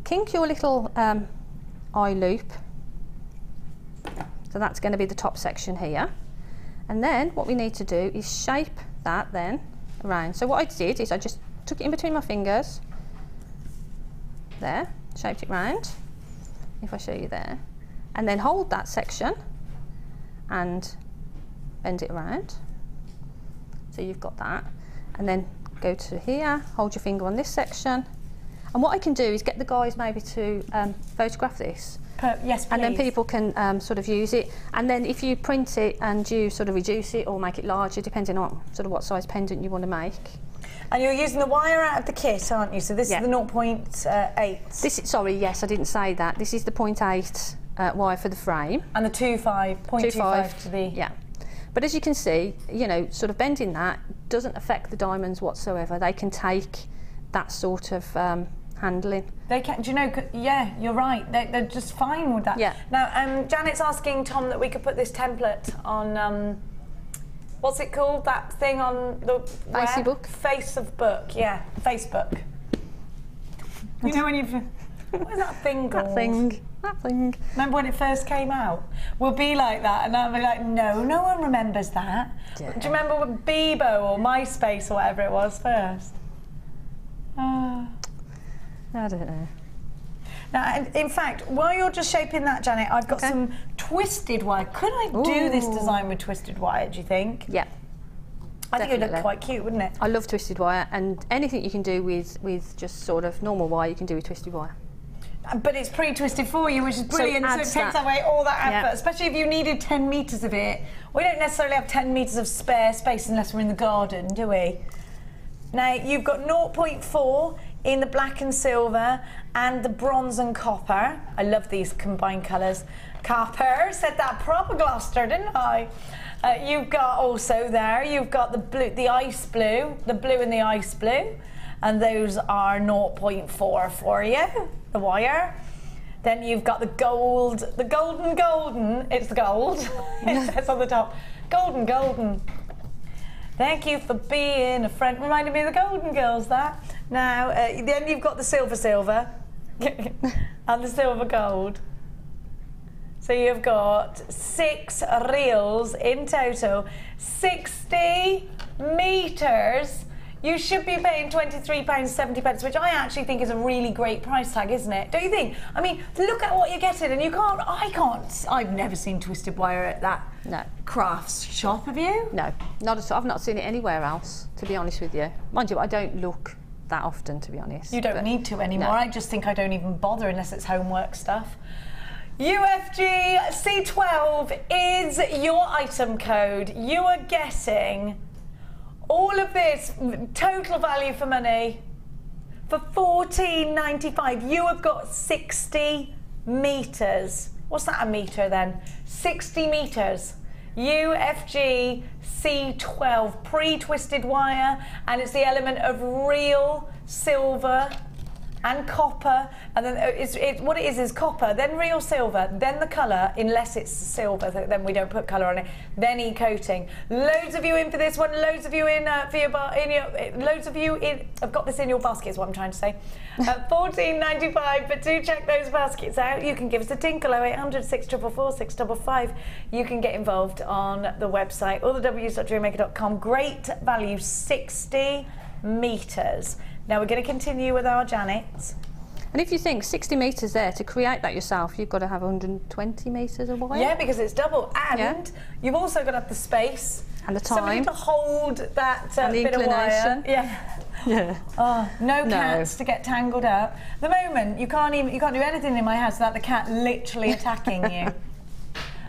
kink your little eye loop. So that's going to be the top section here. And then what we need to do is shape that then around. So what I did is I just took it in between my fingers. There, shaped it round. If I show you there. And then hold that section and bend it around. So you've got that. And then go to here, hold your finger on this section. And what I can do is get the guys maybe to photograph this. Yes, please. And then people can sort of use it. And then if you print it and you sort of reduce it or make it larger, depending on sort of what size pendant you want to make. And you're using the wire out of the kit, aren't you? So this is the 0.8. This is, sorry, yes, I didn't say that. This is the 0.8 wire for the frame. And the 0.25 to the... Yeah. But as you can see, you know, sort of bending that doesn't affect the diamonds whatsoever. They can take that sort of handling. They can, do you know, yeah, you're right. They're just fine with that. Yeah. Now, Janet's asking Tom that we could put this template on, what's it called? That thing on the Facebook? Face of book, yeah, Facebook. You know when you've... What is that thing called? That thing. Remember when it first came out? We'll be like that, and I'll be like, no one remembers that. Yeah. Do you remember with Bebo or MySpace or whatever it was first? I don't know. Now, in fact, while you're just shaping that, Janet, I've got some twisted wire. Could I do this design with twisted wire, do you think? Yeah. I think it would look quite cute, wouldn't it? I love twisted wire, and anything you can do with just sort of normal wire, you can do with twisted wire. But it's pre-twisted for you, which is brilliant, so it takes away all that effort, especially if you needed 10 metres of it. We don't necessarily have 10 metres of spare space unless we're in the garden, do we? Now, you've got 0.4 in the black and silver and the bronze and copper. I love these combined colours. Copper, said that proper Gloucester, didn't I? You've got also there, you've got the blue, the ice blue, the blue and the ice blue, and those are 0.4 for you, the wire. Then you've got the gold, the golden, it's the gold, it says on the top, golden. Thank you for being a friend. Reminded me of the Golden Girls, that. Now, then you've got the silver, and the silver gold. So you've got 6 reels in total, 60 metres. You should be paying £23.70, which I actually think is a really great price tag, isn't it? Don't you think? I mean, look at what you're getting, and I've never seen twisted wire at that crafts shop, have you? No, not at all. I've not seen it anywhere else, to be honest with you. Mind you, I don't look that often, to be honest. You don't need to anymore. No. I just think I don't even bother unless it's homework stuff. UFG C12 is your item code. You are getting all of this total value for money for £14.95. You have got 60 metres. What's that a metre then? 60 metres. UFG C12 pre-twisted wire, and it's the element of real silver and copper, and then what it is copper, then real silver, then the colour, unless it's silver, then we don't put colour on it, then e-coating. Loads of you in for this one, loads of you in for your loads of you in, I've got this in your basket is what I'm trying to say. $14.95, but do check those baskets out. You can give us a tinkle, 0800 644 655. You can get involved on the website, allthews.jewellerymaker.com. Great value, 60 metres. Now we're going to continue with our Janets. And if you think 60 metres there, to create that yourself, you've got to have 120 metres of wire. Yeah, because it's double. And you've also got to have the space. And the time. Somebody to hold that and the bit of wire. Yeah. Yeah. Oh, no cats to get tangled up. The moment, you can't do anything in my house without the cat literally attacking you.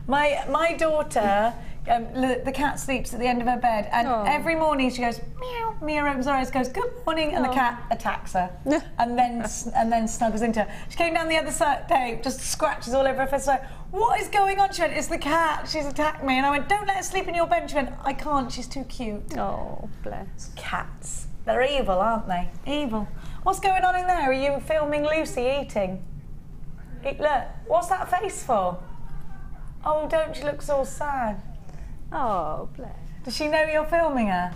My daughter, the cat sleeps at the end of her bed, and every morning she goes meow. Mia opens her eyes, goes good morning, and the cat attacks her, and then snuggles into her. She came down the other side day, just scratches all over her face. Like, what is going on? She went, it's the cat. She's attacked me, and I went, don't let her sleep in your bed. She went, I can't. She's too cute. Oh, bless. Cats. They're evil, aren't they? Evil. What's going on in there? Are you filming Lucy eating? Look, what's that face for? Oh, don't she look so sad? Oh, bless. Does she know you're filming her?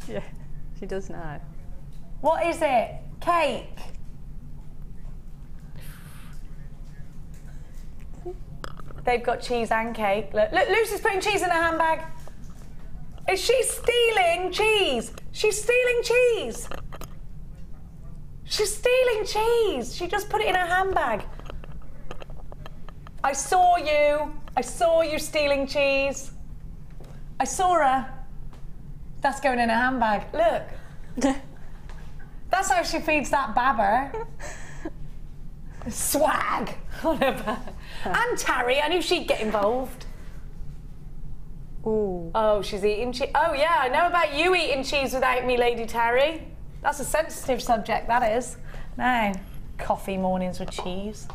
Yeah, she does know. What is it? Cake? They've got cheese and cake. Look, Lucy's putting cheese in her handbag. Is she stealing cheese? She's stealing cheese. She's stealing cheese. She just put it in her handbag. I saw you. I saw you stealing cheese. I saw her. That's going in her handbag. Look. That's how she feeds that babber. Swag on her bag. And Tarry, I knew she'd get involved. Ooh. Oh, she's eating cheese. Oh, yeah, I know about you eating cheese without me, Lady Tarry. That's a sensitive subject, that is. Now, coffee mornings with cheese.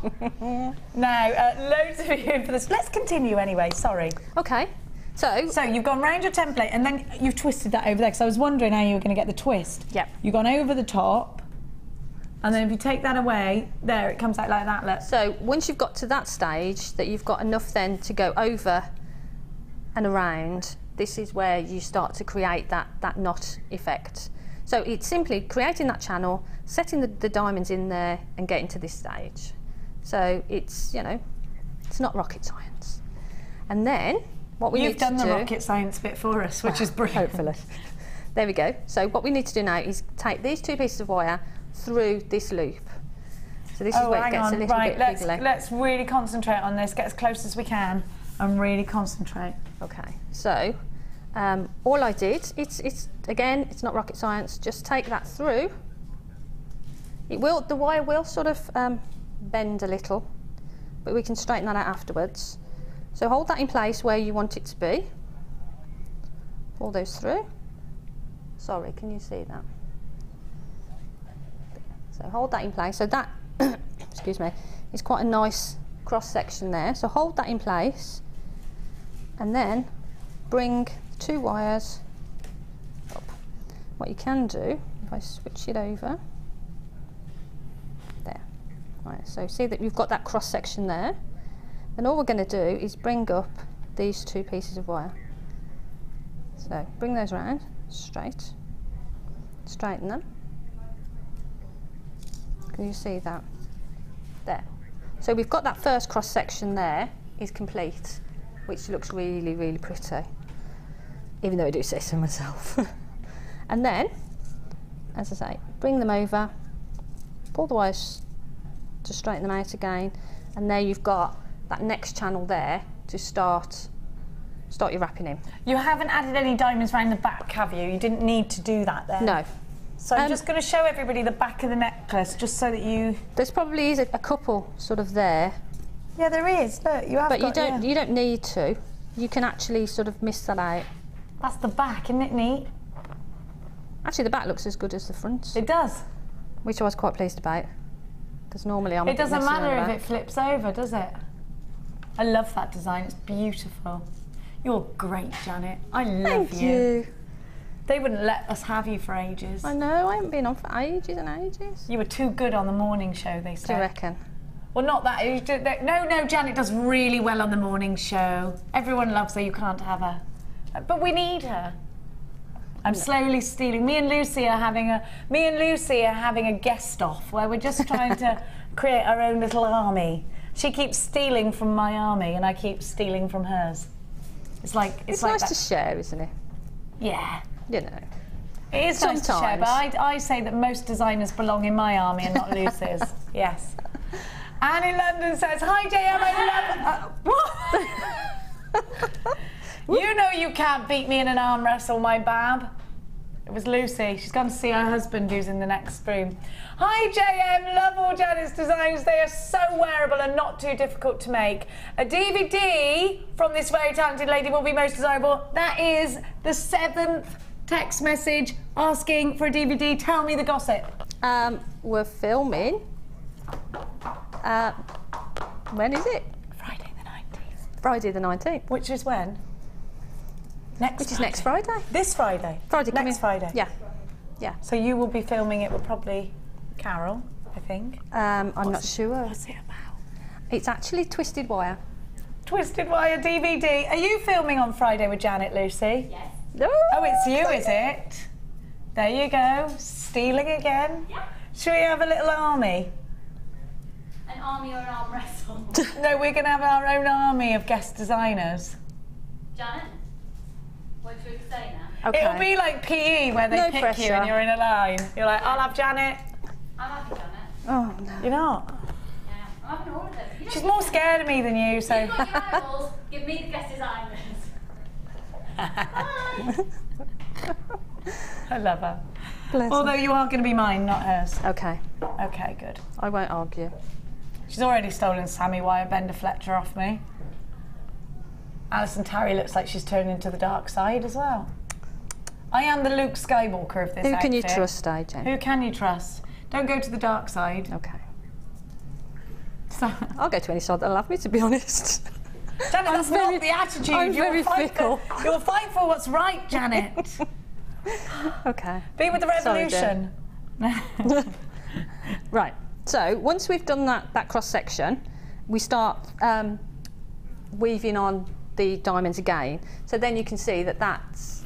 Now, loads of you in for this. Let's continue anyway, sorry. Okay. So you've gone round your template and then you've twisted that over there, because I was wondering how you were going to get the twist. Yep. You've gone over the top, and then if you take that away, there, it comes out like that, look. So once you've got to that stage, that you've got enough then to go over and around, this is where you start to create that knot effect. So it's simply creating that channel, setting the diamonds in there and getting to this stage. So it's, you know, it's not rocket science. And then what we need to do... You've done the rocket science bit for us, which is brilliant. Hopefully. There we go. So what we need to do now is take these two pieces of wire through this loop. So this is where it gets a little bit wiggly. Let's really concentrate on this, get as close as we can and really concentrate. Okay, so all I did, again, it's not rocket science, just take that through. The wire will sort of bend a little, but we can straighten that out afterwards. So hold that in place where you want it to be. Pull those through. Sorry, can you see that? So hold that in place. So that, excuse me, is quite a nice cross section there. So hold that in place, and then bring the two wires up. What you can do, if I switch it over, there. Right, so see that you've got that cross section there. And all we're going to do is bring up these two pieces of wire. So bring those around, straight, straighten them. Can you see that? There. So we've got that first cross section there is complete, which looks really, really pretty, even though I do say so myself. And then, as I say, bring them over, pull the wires to straighten them out again, and there you've got that next channel there to start your wrapping in. You haven't added any diamonds around the back, have you? You didn't need to do that there. No. So I'm just going to show everybody the back of the necklace, just so that you... There's probably is a couple sort of there. Yeah, there is. Look, you have. But you don't need to. You can actually sort of miss that out. That's the back, isn't it neat? Actually, the back looks as good as the front. It does. Which I was quite pleased about, because normally I'm. It doesn't matter if it flips over, does it? I love that design. It's beautiful. You're great, Janet. I love you. Thank you. They wouldn't let us have you for ages. I know, I haven't been on for ages and ages. You were too good on the morning show, they said. Do you reckon? Well, not that. No, Janet does really well on the morning show. Everyone loves her, you can't have her. But we need her. I'm slowly stealing. Me and Lucy are having a guest off where we're just trying to create our own little army. She keeps stealing from my army and I keep stealing from hers. It's like It's like nice that. to share, isn't it? Yeah. You know. It is nice to share, but I say that most designers belong in my army and not Lucy's. Yes. Anne in London says, hi JM, I love... what? You know you can't beat me in an arm wrestle, my bab. It was Lucy. She's gone to see her husband who's in the next room. Hi JM, love all Janet's designs. They are so wearable and not too difficult to make. A DVD from this very talented lady will be most desirable. That is the 7th text message asking for a DVD. Tell me the gossip. We're filming. When is it? Friday the 19th. Friday the 19th. Which is when? Which is next Friday. This Friday? Friday coming. Next Friday? Yeah. Yeah. So you will be filming it with probably Carol, I think. I'm not sure. What's it about? It's actually Twisted Wire. Twisted Wire DVD. Are you filming on Friday with Janet, Lucy? Yes. Oh, it's you, is it? There you go. Stealing again. Yeah. Should we have a little army? An army or an arm wrestle. No, we're going to have our own army of guest designers. Janet, what should we say now? Okay. It'll be like PE where they No pick you pressure. and you're in a line. You're like, I'll have Janet. I'm happy, Janet. Oh no. You're not. Yeah, I'm having all of them. You She's don't- more scared of me than you, so... You've got your eyeballs, give me the guest designers. Bye. I love her. Bless Although you are going to be mine, not hers. Okay. Okay, good. I won't argue. She's already stolen Sammy Wirebender Fletcher off me. Alison Tarry looks like she's turned into the dark side as well. I am the Luke Skywalker of this Who can you outfit. trust, AJ? Who can you trust? Don't go to the dark side. Okay. So, I'll go to any side that'll have me, to be honest. Janet, that's not the attitude. I'm very fickle. You'll fight for what's right, Janet. Okay. Be with the Sorry, revolution. Right. So once we've done that cross section, we start weaving on the diamonds again. So then you can see that's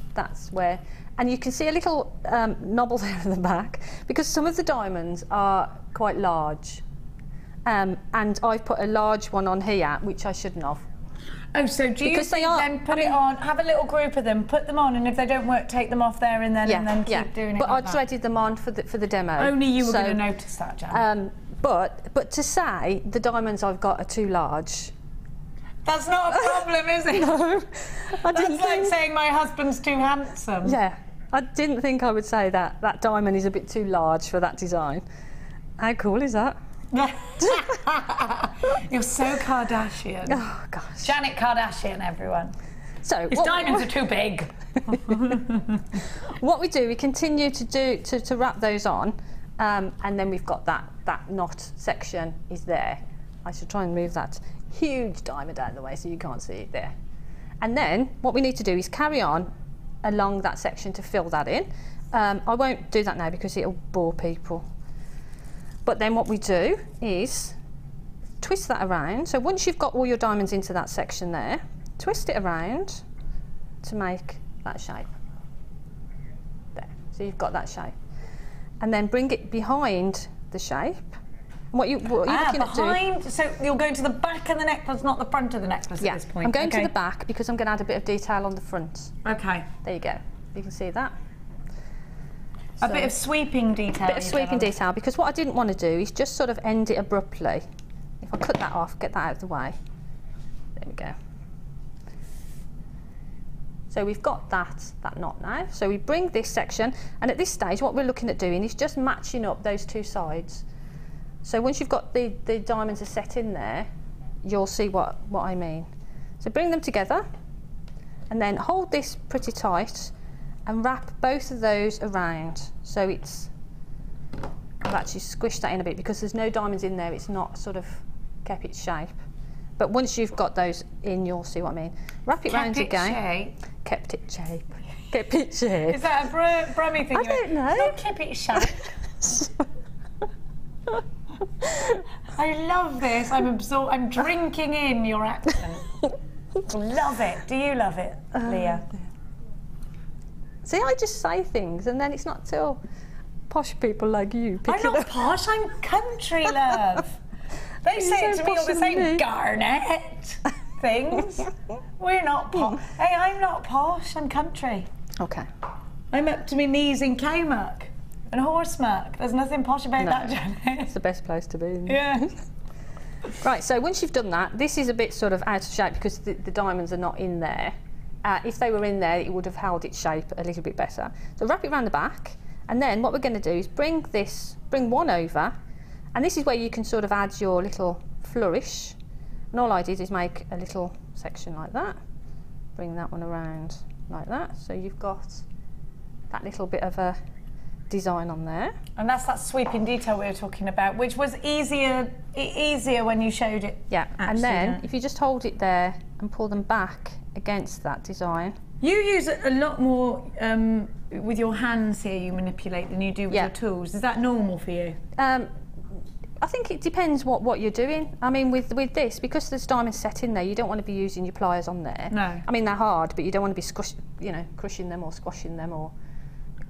where, and you can see a little knobble there in the back because some of the diamonds are quite large, and I've put a large one on here which I shouldn't have. Oh, so do you Because they think are- then put it on, have a little group of them, put them on, and if they don't work, take them off there and then keep doing it But like I that? threaded them on for the demo. Only you were So, going to notice that, Janet. But to say the diamonds I've got are too large. That's not a problem, is it? No, I didn't That's like think. saying my husband's too handsome. Yeah, I didn't think I would say that. That diamond is a bit too large for that design. How cool is that? You're so Kardashian. Oh gosh. Janet Kardashian, everyone. So His diamonds are too big. what we do, we continue to wrap those on, and then we've got that knot section is there. I should try and move that huge diamond out of the way so you can't see it there. And then what we need to do is carry on along that section to fill that in. I won't do that now because it'll bore people. But then what we do is twist that around. So once you've got all your diamonds into that section there, twist it around to make that shape. There. So you've got that shape. And then bring it behind the shape. What are you looking at doing? Behind, so you're going to the back of the necklace, not the front of the necklace Yeah, at this point. I'm going Okay. to the back because I'm going to add a bit of detail on the front. Okay. There you go. You can see that. A bit of sweeping detail. Bit of sweeping detail, because what I didn't want to do is just sort of end it abruptly. If I cut that off, get that out of the way. There we go. So we've got that knot now. So we bring this section, and at this stage what we're looking at doing is just matching up those two sides. So once you've got the diamonds are set in there, you'll see what I mean. So bring them together, and then hold this pretty tight, and wrap both of those around. So it's, I've actually squished that in a bit because there's no diamonds in there, it's not sort of kept its shape. But once you've got those in, you'll see what I mean. Wrap it round again. Shape. Kept it shape. Get a picture here. Is that a Brummy thing? I don't know. Don't keep it shut. I love this. I'm drinking in your accent. Love it. Do you love it, Leah? See, I just say things, and then it's not till posh people like you pick I'm it not up. posh. I'm country, love. They say it to me all the same. Garnet things. We're not posh. Hey, I'm not posh. I'm country. Okay. I'm up to my knees in cow muck and horse muck. There's nothing posh about that, Janet. It's the best place to be. Isn't it? Yeah. Right, so once you've done that, this is a bit sort of out of shape because the diamonds are not in there. If they were in there, it would have held its shape a little bit better. So wrap it around the back, and then what we're going to do is bring one over, and this is where you can sort of add your little flourish. And all I did is make a little section like that, bring that one around like that, so you've got that little bit of a design on there. And that's that sweeping detail we were talking about, which was easier when you showed it. Yeah, actually, and then yeah. if you just hold it there and pull them back against that design. You use it a lot more with your hands here, you manipulate, than you do with your tools. Is that normal for you? I think it depends what you're doing. I mean, with this, because there's diamonds set in there, you don't want to be using your pliers on there. No. I mean, they're hard, but you don't want to be crushing them or squashing them or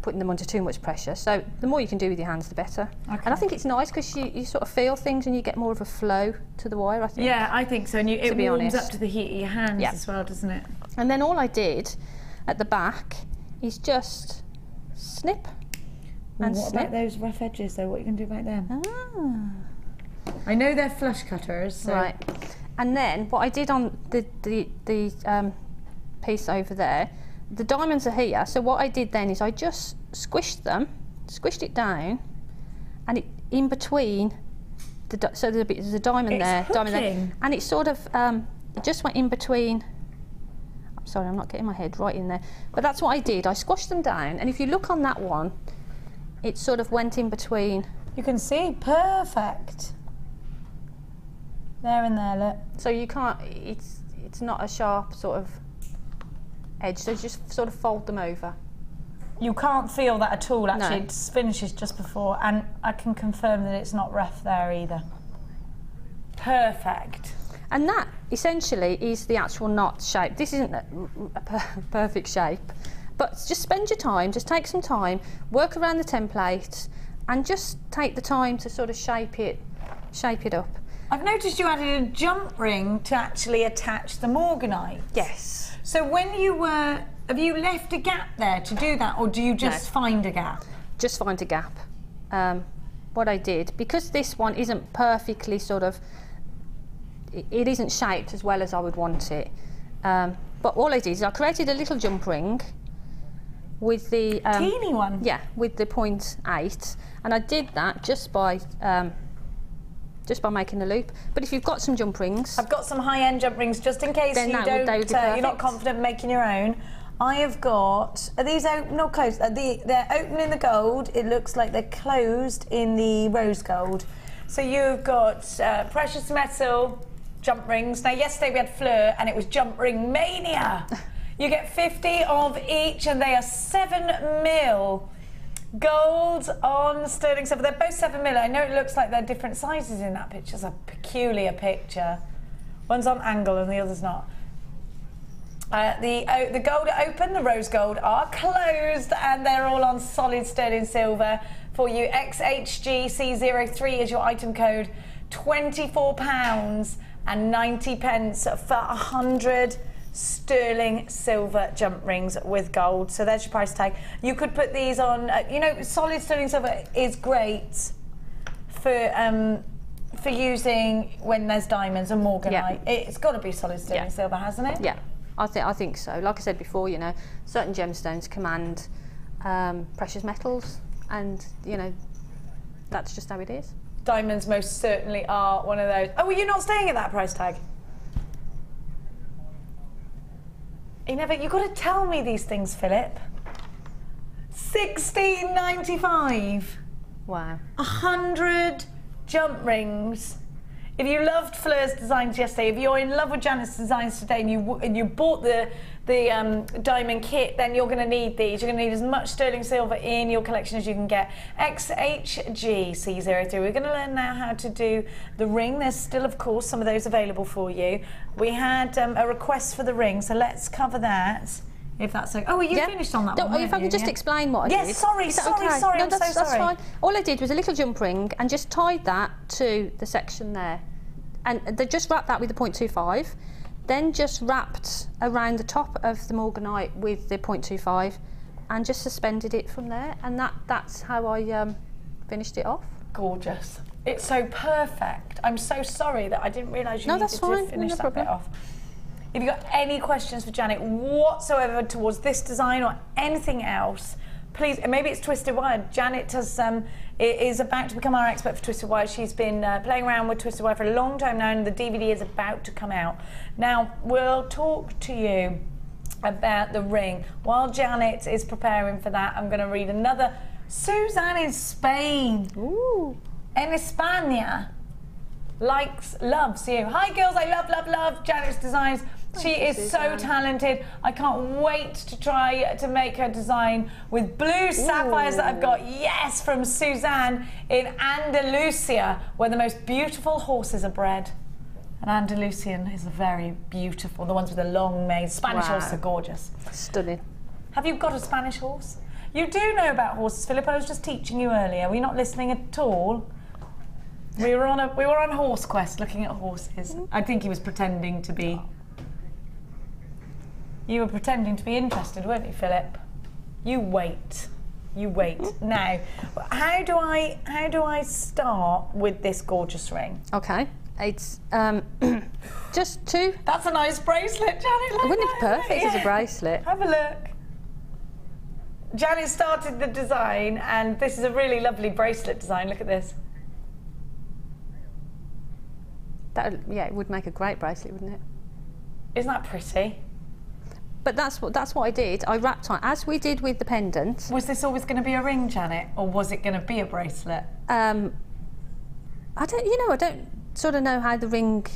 putting them under too much pressure. So the more you can do with your hands, the better. Okay. And I think it's nice because you sort of feel things and you get more of a flow to the wire, I think. Yeah, I think so. And it warms up to the heat of your hands as well, doesn't it? And then all I did at the back is just snip and what snip. about those rough edges, though? What are you going to do about them? Ah. I know they're flush cutters. So. Right. And then what I did on the piece over there, the diamonds are here, so what I did then is I just squished it down, and it in between, so there's a diamond there, and it sort of it just went in between. I'm sorry, I'm not getting my head right in there, but that's what I did. I squashed them down, and if you look on that one, it sort of went in between. You can see, perfect. There and there, look. So you can't. It's not a sharp sort of edge, so just sort of fold them over. You can't feel that at all, actually. No. It finishes just before, and I can confirm that it's not rough there either. Perfect. And that essentially is the actual knot shape. This isn't a perfect shape, but just spend your time, just take some time, work around the template, and just take the time to sort of shape it up. I've noticed you added a jump ring to actually attach the morganite. Yes. So when you were, have you left a gap there to do that, or do you just find a gap? Just find a gap. What I did, because this one isn't perfectly sort of, it isn't shaped as well as I would want it, but all I did is I created a little jump ring with the... teeny one? Yeah, with the 0.8, and I did that just by making a loop. But if you've got some jump rings, I've got some high-end jump rings just in case you're not confident making your own. I have got, are these open or closed? They're open in the gold. It looks like they're closed in the rose gold. So you've got precious metal jump rings. Now yesterday we had Fleur and it was jump ring mania. You get 50 of each and they are 7mm. Gold on sterling silver. They're both 7mm. I know it looks like they're different sizes in that picture. It's a peculiar picture. One's on angle and the other's not. The gold are open, the rose gold are closed, and they're all on solid sterling silver for you. XHGC03 is your item code. £24 and 90 pence for 100 sterling silver jump rings with gold. So there's your price tag. You could put these on, solid sterling silver is great for using when there's diamonds and morganite. Yeah. It's got to be solid sterling silver, hasn't it? Yeah, I think so. Like I said before, certain gemstones command precious metals, and that's just how it is. Diamonds most certainly are one of those. Oh, well, you're not staying at that price tag? You've got to tell me these things, Philip. $16.95. Wow. 100 jump rings. If you loved Fleur's designs yesterday, if you're in love with Janet's designs today, and you bought the diamond kit, then you're going to need these. You're going to need as much sterling silver in your collection as you can get. XHGC03. We're going to learn now how to do the ring. There's still, of course, some of those available for you. We had a request for the ring, so let's cover that. If that's okay. Oh, well, you finished on that one. If I can just explain what I did. Yes, sorry, Okay? sorry, no, I'm so sorry. That's fine. All I did was a little jump ring and just tied that to the section there. And they just wrapped that with the 0.25, then just wrapped around the top of the morganite with the 0.25 and just suspended it from there. And that's how I finished it off. Gorgeous. It's so perfect. I'm so sorry that I didn't realise you needed to finish that bit off. If you've got any questions for Janet whatsoever towards this design or anything else, please, maybe it's Twisted Wire. Janet is about to become our expert for Twisted Wire. She's been playing around with Twisted Wire for a long time now, and the DVD is about to come out. Now, we'll talk to you about the ring. While Janet is preparing for that, I'm going to read another. Suzanne in Spain. Ooh. En España. Loves you. Hi girls, I love Janet's designs. She is so talented. I can't wait to try to make her design with blue sapphires that I've got. Yes, from Suzanne in Andalusia, where the most beautiful horses are bred. And Andalusian is very beautiful. The ones with the long manes. Spanish horses are gorgeous. Stunning. Have you got a Spanish horse? You do know about horses, Philip. I was just teaching you earlier. Were you not listening at all? We were on Horse Quest looking at horses. I think he was pretending to be. You were pretending to be interested, weren't you, Philip? You wait. You wait. Now, how do I start with this gorgeous ring? Okay. It's just two. That's a nice bracelet, Janet. Wouldn't it be perfect as a bracelet? Have a look. Janet started the design, and this is a really lovely bracelet design. Look at this. Yeah, it would make a great bracelet, wouldn't it? Isn't that pretty? But that's what I did. I wrapped on, as we did with the pendant. Was this always going to be a ring, Janet, or was it going to be a bracelet? I don't sort of know how the ring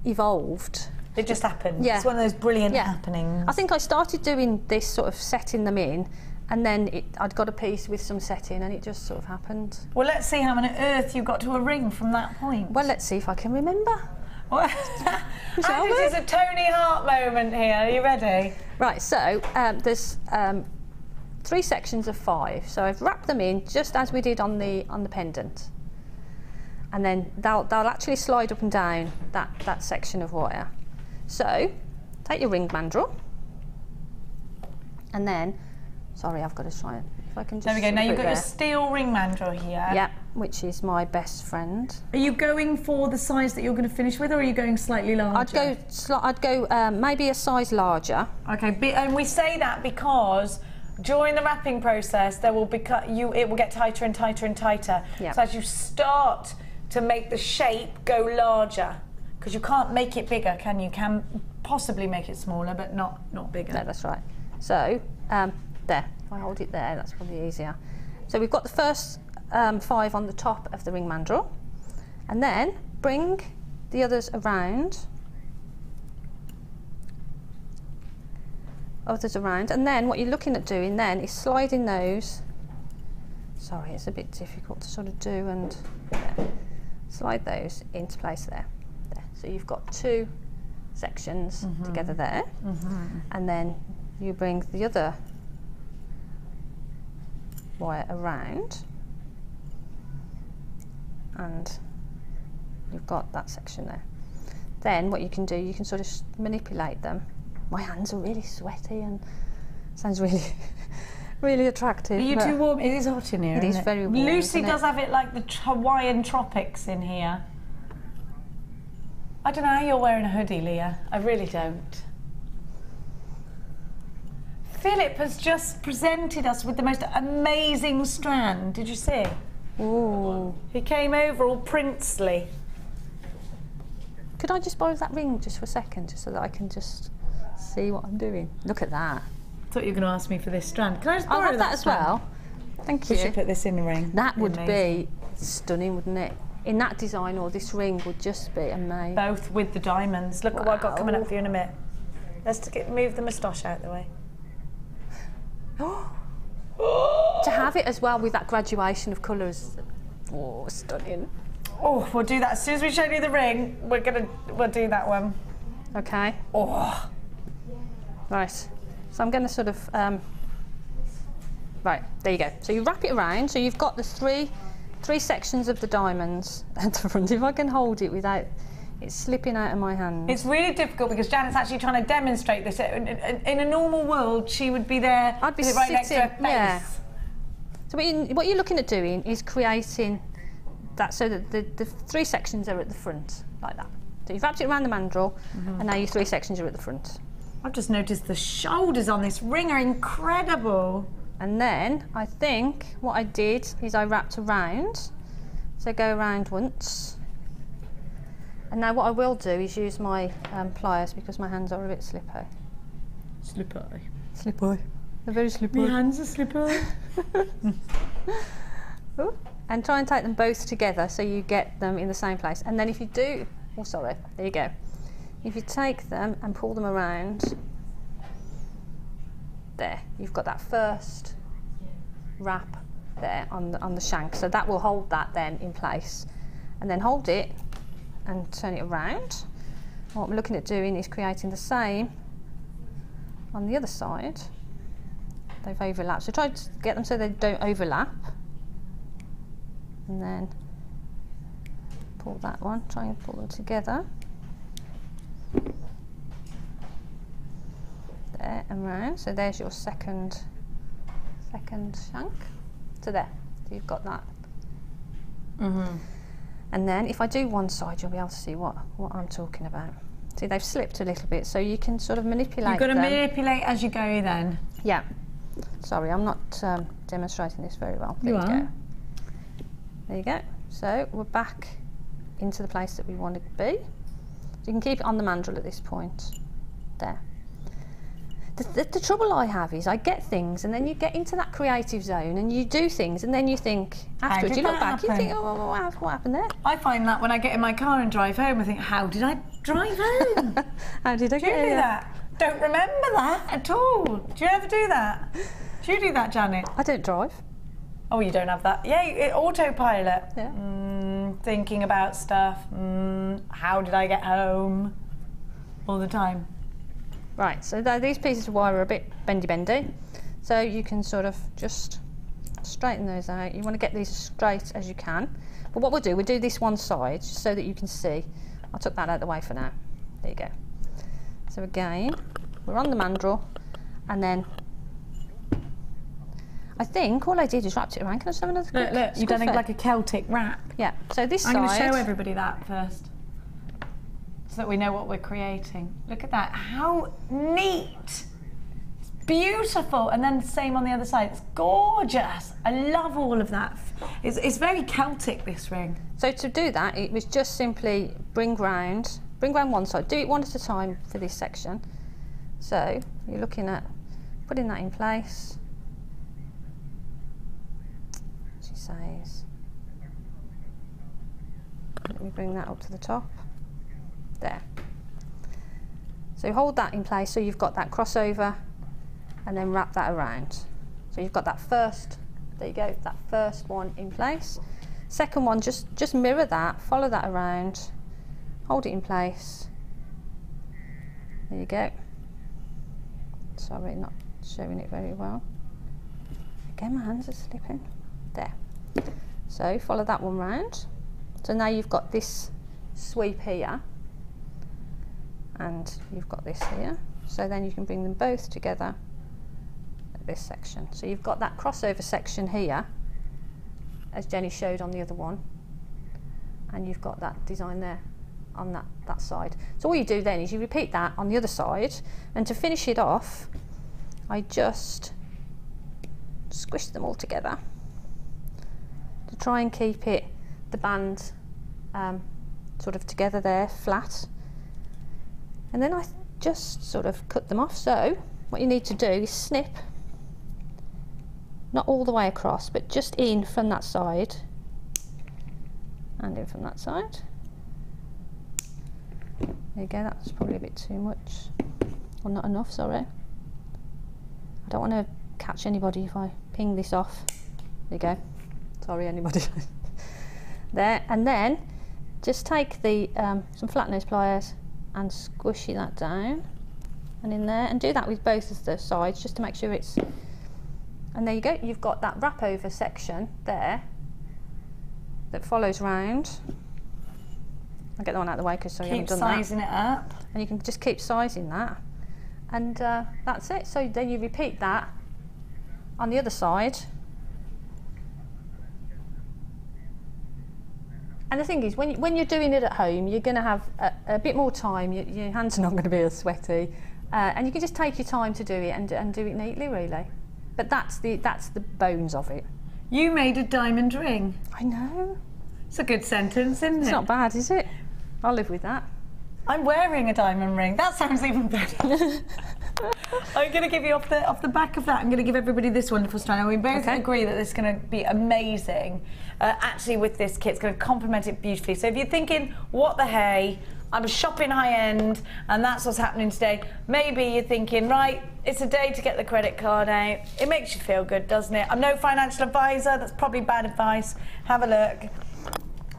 evolved. It just happened. Yeah. It's one of those brilliant happenings. I think I started doing this sort of setting them in, and then I'd got a piece with some setting, and it just sort of happened. Well, let's see how on earth you got to a ring from that point. Well, let's see if I can remember. This is a Tony Hart moment here. Are you ready? Right, so there's 3 sections of 5. So I've wrapped them in just as we did on the pendant, and then they'll actually slide up and down that section of wire. So take your ring mandrel, and then I've got to try it. If I can just. There we go. Now you've got a steel ring mandrel here. Yeah, which is my best friend. Are you going for the size that you're going to finish with, or are you going slightly larger? I'd go maybe a size larger. Okay, and we say that because during the wrapping process, it will get tighter and tighter and tighter. Yep. So as you start to make the shape go larger, because you can't make it bigger, can you? Can possibly make it smaller, but not bigger. No, that's right. So there, if I hold it there, that's probably easier. So we've got the first 5 on the top of the ring mandrel, and then bring the others around. And then what you're looking at doing then is sliding those. Sorry, it's a bit difficult to sort of do, and slide those into place there. So you've got 2 sections together there, and then you bring the other wire around, and you've got that section there. Then what you can do, you can sort of manipulate them. My hands are really sweaty and sounds really really attractive. Are you too warm? It is hot in here. It is very warm. Lucy does have it like the Hawaiian tropics in here. I don't know how you're wearing a hoodie, Leah. I really don't. Philip has just presented us with the most amazing strand. Did you see? Ooh. He came over all princely. Could I just borrow that ring just for a second, just so that I can just see what I'm doing? Look at that. I thought you were going to ask me for this strand. Can I just I'll borrow have that as well. Thank you. We should put this in the ring. That would be stunning, wouldn't it? In that design, or this ring would just be amazing. Both with the diamonds. Look at what I've got coming up for you in a minute. Let's move the moustache out of the way. To have it as well with that graduation of colours. Oh, stunning. Oh, we'll do that as soon as we show you the ring. We'll do that one. Okay. Oh. Right. So I'm going to sort of. Right. There you go. So you wrap it around. So you've got the three sections of the diamonds at the front. If I can hold it without it slipping out of my hand. It's really difficult because Janet's actually trying to demonstrate this. In a normal world, she would be there. I'd be right next to her face. Yeah. So what you're looking at doing is creating that so that the three sections are at the front, like that. So you've wrapped it around the mandrel, and now your three sections are at the front. I've just noticed the shoulders on this ring are incredible. And then I think what I did is I wrapped around. So go around once. And now what I will do is use my pliers because my hands are a bit slippery. Slippery. Slippery. They're very slippery. My hands are slippery. Ooh. And try and take them both together so you get them in the same place. And then if you do, oh sorry, there you go. If you take them and pull them around, there, you've got that first wrap there on the shank. So that will hold that then in place. And then hold it and turn it around. What we're looking at doing is creating the same on the other side. They've overlapped. So try to get them so they don't overlap. And then pull that one, try and pull them together. There and round. So there's your second shank. So there, so you've got that. And then if I do one side, you'll be able to see what I'm talking about. See, they've slipped a little bit, so you can sort of manipulate them. You've got to manipulate as you go then. Yeah. Sorry, I'm not demonstrating this very well. There you are. There you go. So we're back into the place that we wanted to be. So you can keep it on the mandrel at this point. There. The trouble I have is I get things and then you get into that creative zone and you do things and then you think, afterwards you look back, you think, oh, what happened there? I find that when I get in my car and drive home, I think, how did I drive home? How did I get here? Do you do that? Don't remember that at all. Do you ever do that? Do you do that, Janet? I don't drive. Oh, you don't have that? Yeah, autopilot. Yeah. Thinking about stuff. How did I get home? All the time. Right, so these pieces of wire are a bit bendy, so you can sort of just straighten those out. You want to get these as straight as you can. But what we'll do this one side just so that you can see. I took that out of the way for now. There you go. So again, we're on the mandrel, and then I think all I did is wrapped it around. Can I just have another quick Look, you've done it like a Celtic wrap. Yeah, so this side... I'm going to show everybody that first, so that we know what we're creating. Look at that, how neat. It's beautiful, and then the same on the other side. It's gorgeous. I love all of that. It's very Celtic, this ring. So to do that, it was just simply bring round one side. Do it one at a time for this section. So you're looking at putting that in place. She says, let me bring that up to the top. There. So hold that in place so you've got that crossover, and then wrap that around. So you've got that first, there you go, that first one in place. Second one, just mirror that, follow that around, hold it in place. There you go. Sorry, not showing it very well. Again, my hands are slipping. There. So follow that one round. So now you've got this sweep here, and you've got this here. So then you can bring them both together at this section. So you've got that crossover section here, as Jenny showed on the other one, and you've got that design there on that side. So all you do then is you repeat that on the other side, and to finish it off, I just squish them all together to try and keep it, the band sort of together there, flat. And then I just sort of cut them off. So what you need to do is snip, not all the way across, but just in from that side and in from that side. There you go, that's probably a bit too much. Well, not enough, sorry. I don't want to catch anybody if I ping this off. There you go. Sorry, anybody. There, and then just take the some flat nose pliers and squishy that down and in there, and do that with both of the sides just to make sure it's. And there you go. You've got that wrap over section there that follows round. I'll get that one out of the way because so you haven't done that. Keep sizing it up. And you can just keep sizing that, and that's it. So then you repeat that on the other side. And the thing is, when you're doing it at home, you're going to have a bit more time. Your hands are not going to be as sweaty, and you can just take your time to do it and do it neatly, really. But that's the bones of it. You made a diamond ring. I know. It's a good sentence, isn't it? It's not bad, is it? I'll live with that. I'm wearing a diamond ring. That sounds even better. I'm going to give you off the back of that. I'm going to give everybody this wonderful strand. We both agree that this is going to be amazing. Actually, with this kit, it's going to complement it beautifully. So if you're thinking, what the hey, I'm shopping high end, and that's what's happening today. Maybe you're thinking, right, it's a day to get the credit card out. It makes you feel good, doesn't it? I'm no financial advisor. That's probably bad advice. Have a look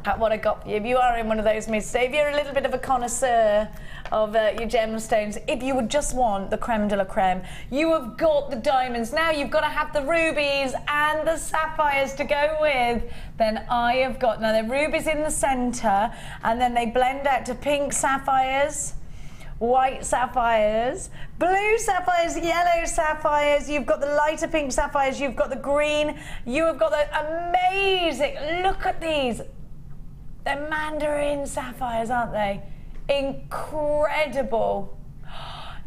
at what I got for you. If you are in one of those moods today, if you're a little bit of a connoisseur of your gemstones, if you would just want the creme de la creme, you have got the diamonds. Now you've got to have the rubies and the sapphires to go with. Then I have got, now the rubies in the centre, and then they blend out to pink sapphires, white sapphires, blue sapphires, yellow sapphires, you've got the lighter pink sapphires, you've got the green, you have got the amazing, look at these. They're mandarin sapphires, aren't they? Incredible.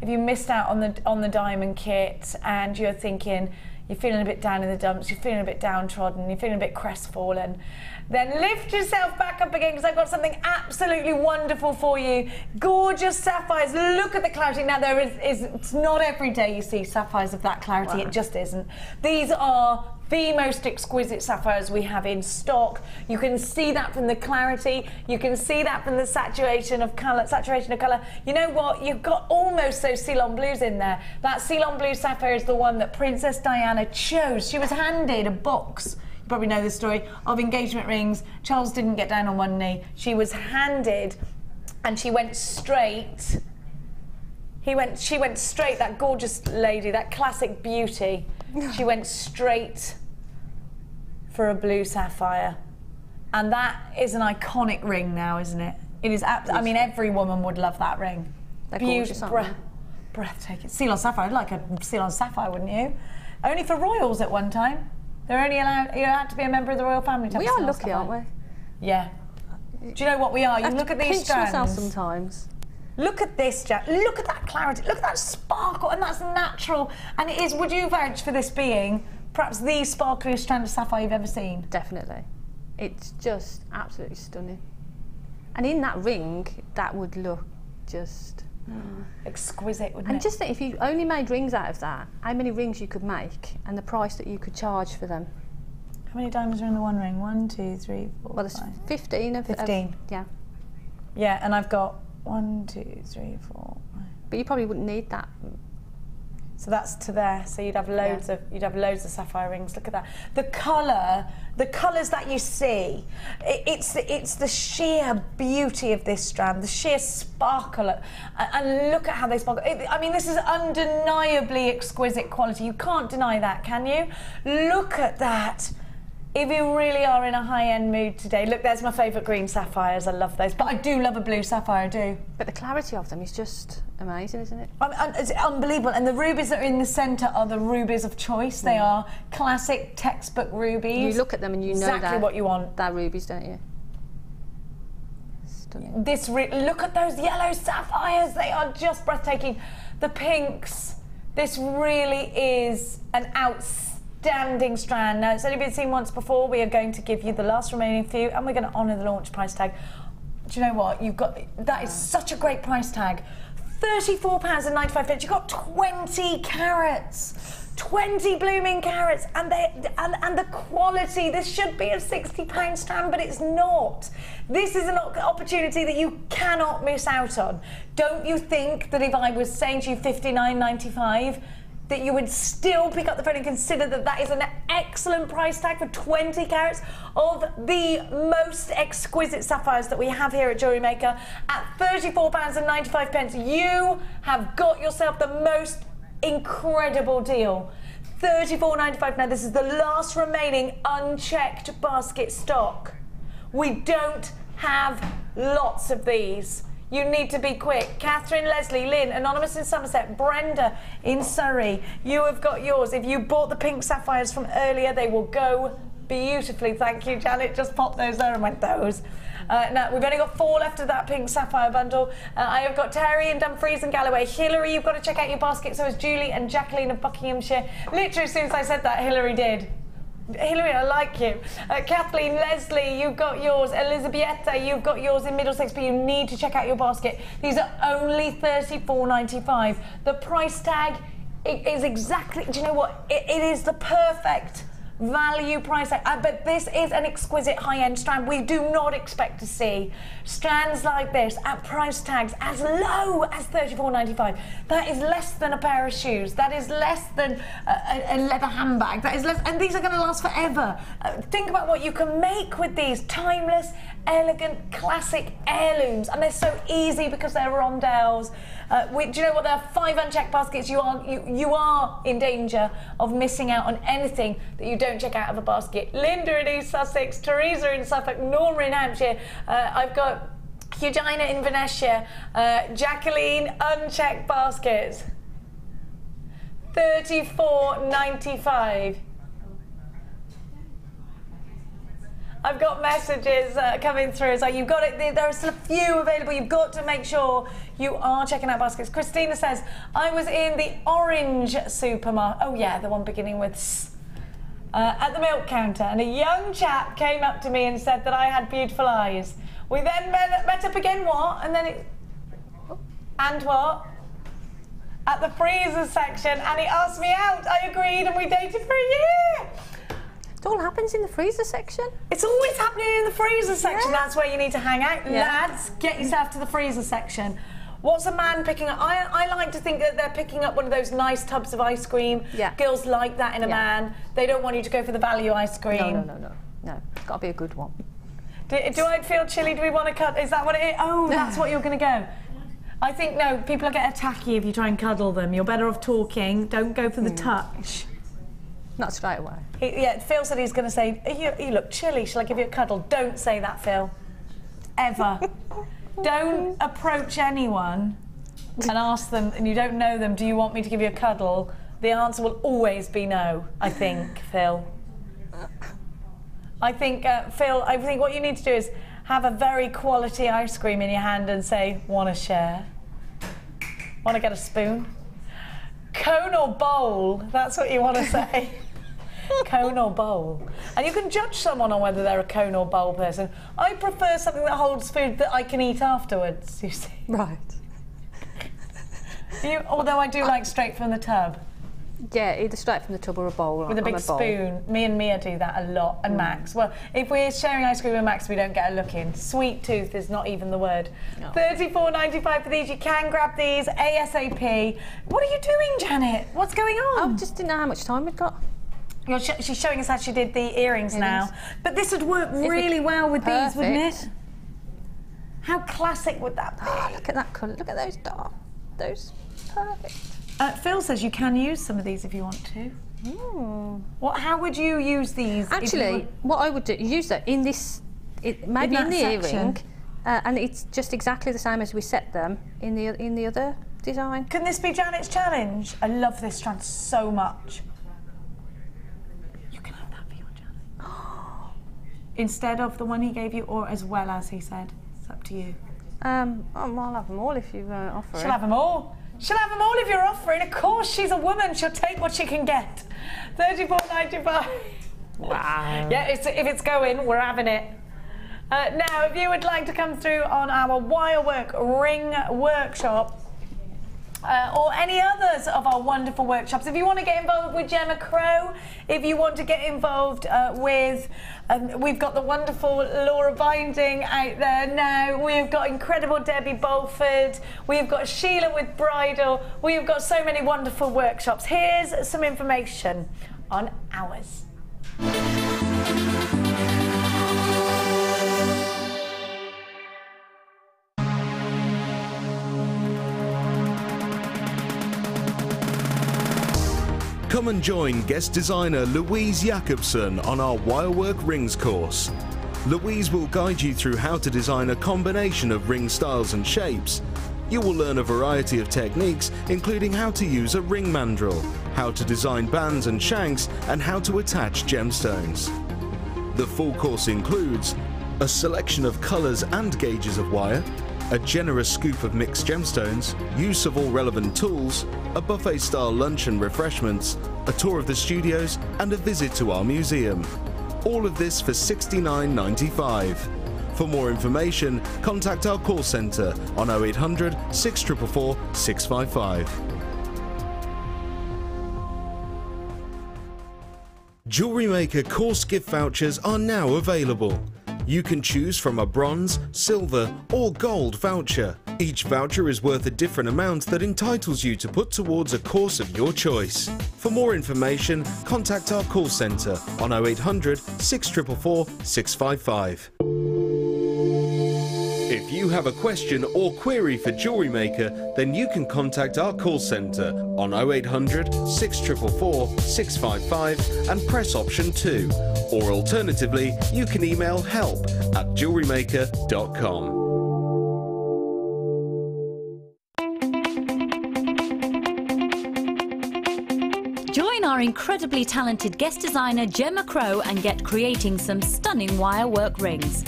If you missed out on the diamond kit and you're thinking you're feeling a bit down in the dumps, you're feeling a bit downtrodden, you're feeling a bit crestfallen, then lift yourself back up again, because I've got something absolutely wonderful for you. Gorgeous sapphires. Look at the clarity. Now it's not every day you see sapphires of that clarity. Wow. It just isn't. These are the most exquisite sapphires we have in stock. You can see that from the clarity. You can see that from the saturation of colour. You know what? You've got almost those Ceylon blues in there. That Ceylon blue sapphire is the one that Princess Diana chose. She was handed a box. You probably know this story, of engagement rings. Charles didn't get down on one knee. She was handed, and she went straight. She went straight, that gorgeous lady, that classic beauty. She went straight for a blue sapphire. And that is an iconic ring now, isn't it? It is, I mean, every woman would love that ring. They're gorgeous, aren't they? Breathtaking. Ceylon sapphire, I'd like a Ceylon sapphire, wouldn't you? Only for royals at one time. They're only allowed, you had to be a member of the royal family to have We are lucky, aren't we? Yeah. Do you know what we are? You look at these strands. Myself sometimes. Look at this, Jack. Look at that clarity. Look at that sparkle, and that's natural. And it is, would you vouch for this being perhaps the sparkliest strand of sapphire you've ever seen? Definitely. It's just absolutely stunning. And in that ring, that would look just... exquisite, wouldn't it? And just think, if you only made rings out of that, how many rings you could make and the price that you could charge for them. How many diamonds are in the one ring? 1, 2, 3, 4, well, there's 5. 15 of 15. Yeah. Yeah, and I've got 1, 2, 3, 4. But you probably wouldn't need that. So that's to there. So you'd have loads of sapphire rings. Look at that. The colours that you see. It's the sheer beauty of this strand, the sheer sparkle, and look at how they sparkle. I mean, this is undeniably exquisite quality. You can't deny that, can you? Look at that. If you really are in a high-end mood today, look, there's my favourite green sapphires. I love those, but I do love a blue sapphire, I do. But the clarity of them is just amazing, isn't it? It's unbelievable, and the rubies that are in the centre are the rubies of choice. They are classic textbook rubies. You look at them and you know exactly what you want. They're rubies, don't you? Stunning. Look at those yellow sapphires. They are just breathtaking. The pinks. This really is an outstanding strand. Now, it's only been seen once before. We are going to give you the last remaining few, and we're going to honour the launch price tag. Do you know what? That is such a great price tag. £34.95. You've got 20 carats. 20 blooming carats, and the quality. This should be a £60 strand, but it's not. This is an opportunity that you cannot miss out on. Don't you think that if I was saying to you £59.95, that you would still pick up the phone and consider that that is an excellent price tag for 20 carats of the most exquisite sapphires that we have here at JewelleryMaker at £34.95. You have got yourself the most incredible deal. £34.95. Now this is the last remaining unchecked basket stock. We don't have lots of these. You need to be quick. Catherine, Leslie, Lynn, Anonymous in Somerset, Brenda in Surrey. You have got yours. If you bought the pink sapphires from earlier, they will go beautifully. Thank you, Janet. Just popped those there and went, those. Now, we've only got 4 left of that pink sapphire bundle. I have got Terry and Dumfries and Galloway. Hillary, you've got to check out your basket. So has Julie and Jacqueline of Buckinghamshire. Literally, as soon as I said that, Hillary did. Hillary, I like you. Kathleen, Leslie, you've got yours. Elizabetta, you've got yours in Middlesex, but you need to check out your basket. These are only £34.95. The price tag is exactly, do you know what? It is the perfect value price tag. But this is an exquisite high-end strand. We do not expect to see strands like this at price tags as low as £34.95. That is less than a pair of shoes. That is less than a leather handbag. That is less, and these are going to last forever. Think about what you can make with these timeless, elegant, classic heirlooms, and they're so easy because they're rondelles. Do you know what? There are 5 unchecked baskets. You are in danger of missing out on anything that you don't check out of a basket. Linda in East Sussex, Teresa in Suffolk, Norma in Hampshire. I've got Eugenia in Venetia, Jacqueline, unchecked baskets. £34.95. I've got messages coming through. It's like, you've got it. There are still a few available. You've got to make sure you are checking out baskets. Christina says, I was in the orange supermarket. Oh yeah, the one beginning with S. At the milk counter, and a young chap came up to me and said that I had beautiful eyes. We then met up again, what? And then and what? At the freezer section, and he asked me out. I agreed, and we dated for a year. It all happens in the freezer section. It's always happening in the freezer section. Yeah. That's where you need to hang out. Yeah. Lads, get yourself to the freezer section. What's a man picking up? I like to think that they're picking up one of those nice tubs of ice cream. Yeah. Girls like that in a man. They don't want you to go for the value ice cream. No. It's got to be a good one. Do I feel chilly? Do we want to cut? Is that what it is? Oh, that's what you're going to go. I think, no, people get attacky if you try and cuddle them. You're better off talking. Don't go for the touch. Not straight away. Phil said he's going to say, you look chilly. Shall I give you a cuddle? Don't say that, Phil. Ever. Don't approach anyone and ask them, and you don't know them, do you want me to give you a cuddle? The answer will always be no, I think, Phil. I think, Phil, I think what you need to do is have a very quality ice cream in your hand and say, want to share? Want to get a spoon? Cone or bowl, that's what you want to say. Cone or bowl. And you can judge someone on whether they're a cone or bowl person. I prefer something that holds food that I can eat afterwards, you see. Right. Although I do like straight from the tub. Yeah, either straight from the tub or a bowl. With a big spoon. Me and Mia do that a lot, and Max. Well, if we're sharing ice cream with Max, we don't get a look in. Sweet tooth is not even the word. No. £34.95 for these. You can grab these ASAP. What are you doing, Janet? What's going on? I just didn't know how much time we'd got. She's showing us how she did the earrings now. But this would work really well with these, wouldn't it? How classic would that be? Oh, look at that colour. Look at those dark. Those perfect. Phil says you can use some of these if you want to. How would you use these? Actually, what I would do, use that in this, maybe in the earring, and it's just exactly the same as we set them in the other design. Can this be Janet's challenge? I love this strand so much. You can have that for your Janet. Instead of the one he gave you, or as well as he said. It's up to you. I'll have them all if you offer it. She'll have them all. She'll have them all if you're offering. Of course, she's a woman. She'll take what she can get. £34.95. Wow. Yeah, if it's going, we're having it. Now, if you would like to come through on our Wirework ring workshop, or any others of our wonderful workshops. If you want to get involved with Gemma Crow, if you want to get involved with, we've got the wonderful Laura Binding out there now, we've got incredible Debbie Bolford, we've got Sheila with Bridal, we've got so many wonderful workshops. Here's some information on ours. Come and join guest designer Louise Jacobson on our Wirework Rings course. Louise will guide you through how to design a combination of ring styles and shapes. You will learn a variety of techniques, including how to use a ring mandrel, how to design bands and shanks, and how to attach gemstones. The full course includes a selection of colours and gauges of wire, a generous scoop of mixed gemstones, use of all relevant tools, a buffet-style lunch and refreshments, a tour of the studios, and a visit to our museum. All of this for $69.95. For more information, contact our call centre on 0800 644 655. JewelleryMaker course gift vouchers are now available. You can choose from a bronze, silver or gold voucher. Each voucher is worth a different amount that entitles you to put towards a course of your choice. For more information, contact our call centre on 0800 644 655. If you have a question or query for JewelleryMaker, then you can contact our call centre on 0800 644 655 and press option 2. Or alternatively, you can email help@jewellerymaker.com. Join our incredibly talented guest designer Gemma Crow and get creating some stunning wirework rings.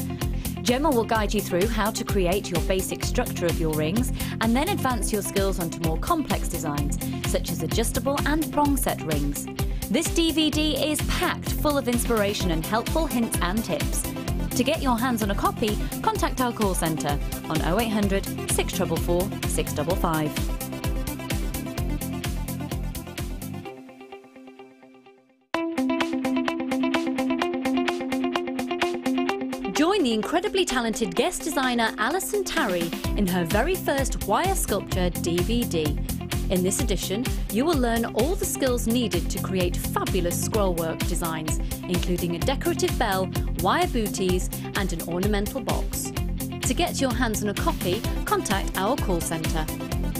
Gemma will guide you through how to create your basic structure of your rings and then advance your skills onto more complex designs, such as adjustable and prong set rings. This DVD is packed full of inspiration and helpful hints and tips. To get your hands on a copy, contact our call centre on 0800 644 655. Join the incredibly talented guest designer Alison Tarry in her very first wire sculpture DVD. In this edition, you will learn all the skills needed to create fabulous scrollwork designs, including a decorative bell, wire booties and an ornamental box. To get your hands on a copy, contact our call centre.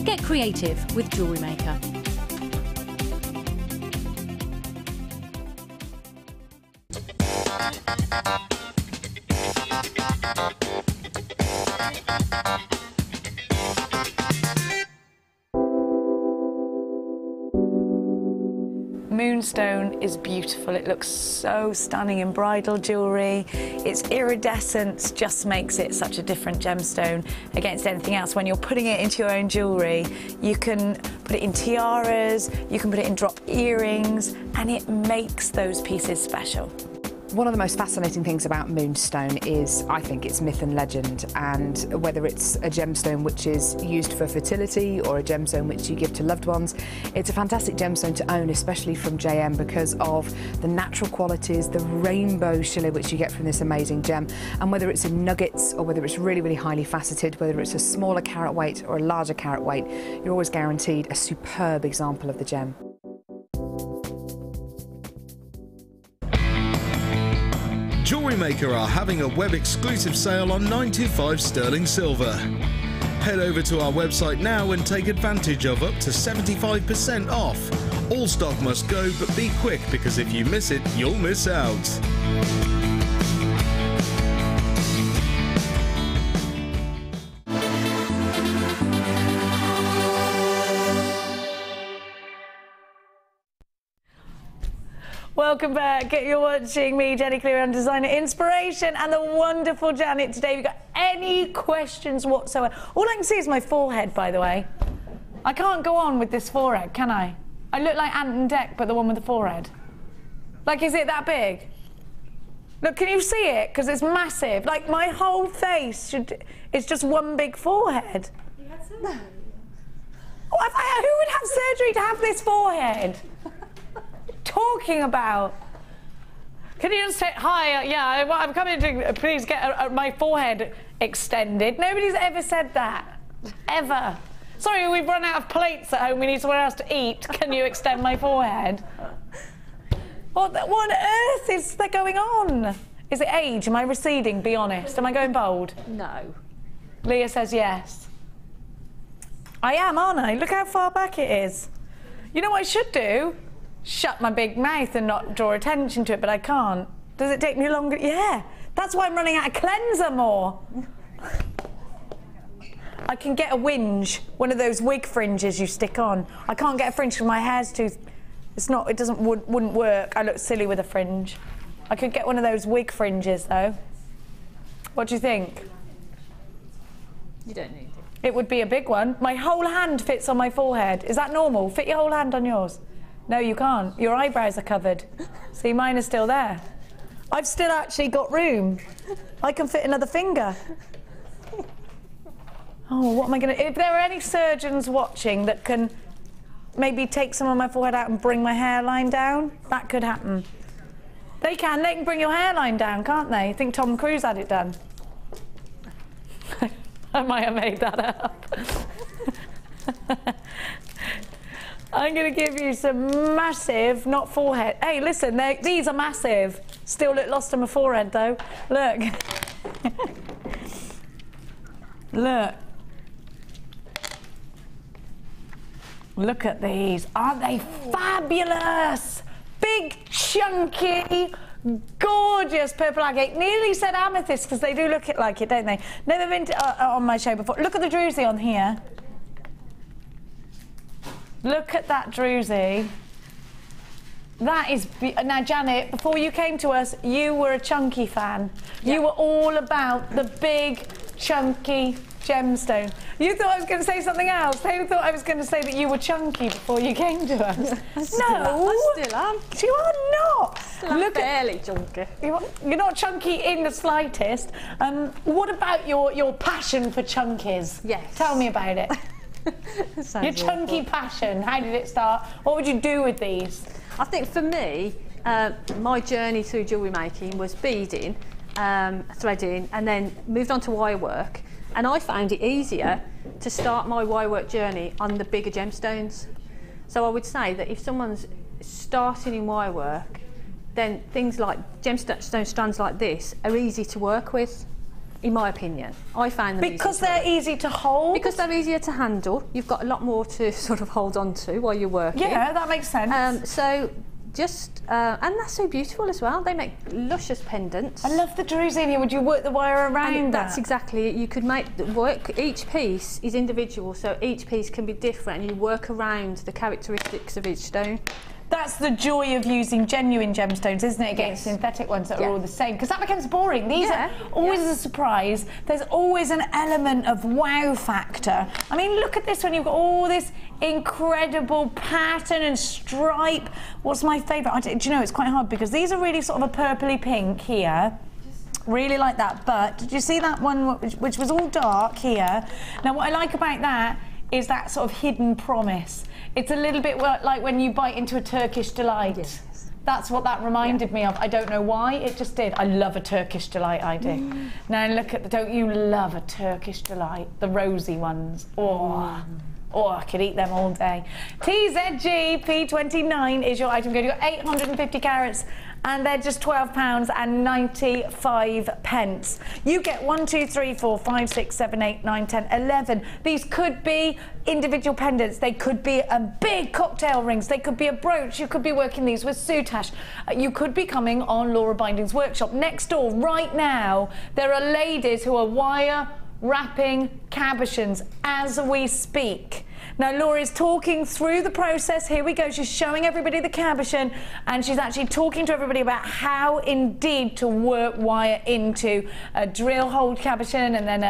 Get creative with JewelleryMaker. Moonstone is beautiful. It looks so stunning in bridal jewellery. Its iridescence just makes it such a different gemstone against anything else. When you're putting it into your own jewellery, you can put it in tiaras, you can put it in drop earrings, and it makes those pieces special. One of the most fascinating things about Moonstone is, I think, its myth and legend, and whether it's a gemstone which is used for fertility or a gemstone which you give to loved ones, it's a fantastic gemstone to own, especially from JM, because of the natural qualities, the rainbow shimmer which you get from this amazing gem. And whether it's in nuggets or whether it's really, really highly faceted, whether it's a smaller carat weight or a larger carat weight, you're always guaranteed a superb example of the gem. JewelleryMaker are having a web-exclusive sale on 925 sterling silver. Head over to our website now and take advantage of up to 75% off. All stock must go, but be quick, because if you miss it, you'll miss out. Welcome back. You're watching me, Jenny Cleary, on Designer Inspiration, and the wonderful Janet today. If you've got any questions whatsoever, all I can see is my forehead, by the way. I can't go on with this forehead, can I? I look like Ant and Dec, but the one with the forehead. Like, is it that big? Look, can you see it? Because it's massive. Like, my whole face is just one big forehead. You had surgery? Who would have surgery to have this forehead? Talking about. Can you just say, hi, yeah, I'm coming to please get my forehead extended. Nobody's ever said that. Ever. Sorry, we've run out of plates at home. We need somewhere else to eat. Can you extend my forehead? What on earth is there going on? Is it age? Am I receding? Be honest. Am I going bald? No. Leah says yes. I am, aren't I? Look how far back it is. You know what I should do? Shut my big mouth and not draw attention to it, but I can't. Does it take me longer? Yeah. That's why I'm running out of cleanser more. I can get a whinge, one of those wig fringes you stick on. I can't get a fringe because my hair's too... wouldn't work. I look silly with a fringe. I could get one of those wig fringes though. What do you think? You don't need it. It would be a big one. My whole hand fits on my forehead. Is that normal? Fit your whole hand on yours? No, you can't. Your eyebrows are covered. See, mine are still there. I've still actually got room. I can fit another finger. Oh, what am I going to... If there are any surgeons watching that can maybe take some of my forehead out and bring my hairline down, that could happen. They can bring your hairline down, can't they? I think Tom Cruise had it done. I might have made that up. I'm going to give you some massive, not forehead. Hey, listen, these are massive. Still look lost on my forehead, though. Look. Look. Look at these. Aren't they fabulous? Big, chunky, gorgeous purple agate. Nearly said amethyst because they do look like it, don't they? Never been on my show before. Look at the druzy on here. Look at that druzy. That is... Now, Janet, before you came to us, you were a chunky fan. Yeah. You were all about the big, chunky gemstone. You thought I was going to say something else. Who thought I was going to say that you were chunky before you came to us? I still am. You are not. I'm fairly chunky. You're not chunky in the slightest. What about your passion for chunkies? Yes. Tell me about it. Your chunky passion. How did it start? What would you do with these? I think for me, my journey through jewellery making was beading, threading, and then moved on to wirework. And I found it easier to start my wirework journey on the bigger gemstones. So I would say that if someone's starting in wirework, then things like gemstone strands like this are easy to work with, in my opinion. I found them because they're easy to hold? Because they're easier to handle. You've got a lot more to sort of hold on to while you're working. Yeah, that makes sense. So just, and that's so beautiful as well. They make luscious pendants. I love the druzy in here. Would you work the wire around That's exactly it. You could make the work, each piece is individual, so each piece can be different and you work around the characteristics of each stone. That's the joy of using genuine gemstones, isn't it, against synthetic ones that are all the same? Because that becomes boring. These are always a surprise. There's always an element of wow factor. I mean, look at this one. You've got all this incredible pattern and stripe. What's my favourite? Do you know, it's quite hard because these are really sort of a purpley pink here. Really like that. But did you see that one which was all dark here? Now, what I like about that is that sort of hidden promise. It's a little bit like when you bite into a Turkish delight. Yes. That's what that reminded me of. I don't know why, it just did. I love a Turkish delight, I do. Now look at don't you love a Turkish delight? The rosy ones. Oh, I could eat them all day. TZG P29 is your item code. You've got 850 carats and they're just £12.95. You get 1, 2, 3, 4, 5, 6, 7, 8, 9, 10, 11. These could be individual pendants. They could be big cocktail rings. They could be a brooch. You could be working these with soutache. You could be coming on Laura Binding's workshop. Next door, right now, there are ladies who are wire wrapping cabochons as we speak. Now Laura's talking through the process. Here we go. She's showing everybody the cabochon and she's actually talking to everybody about how indeed to work wire into a drill hold cabochon and then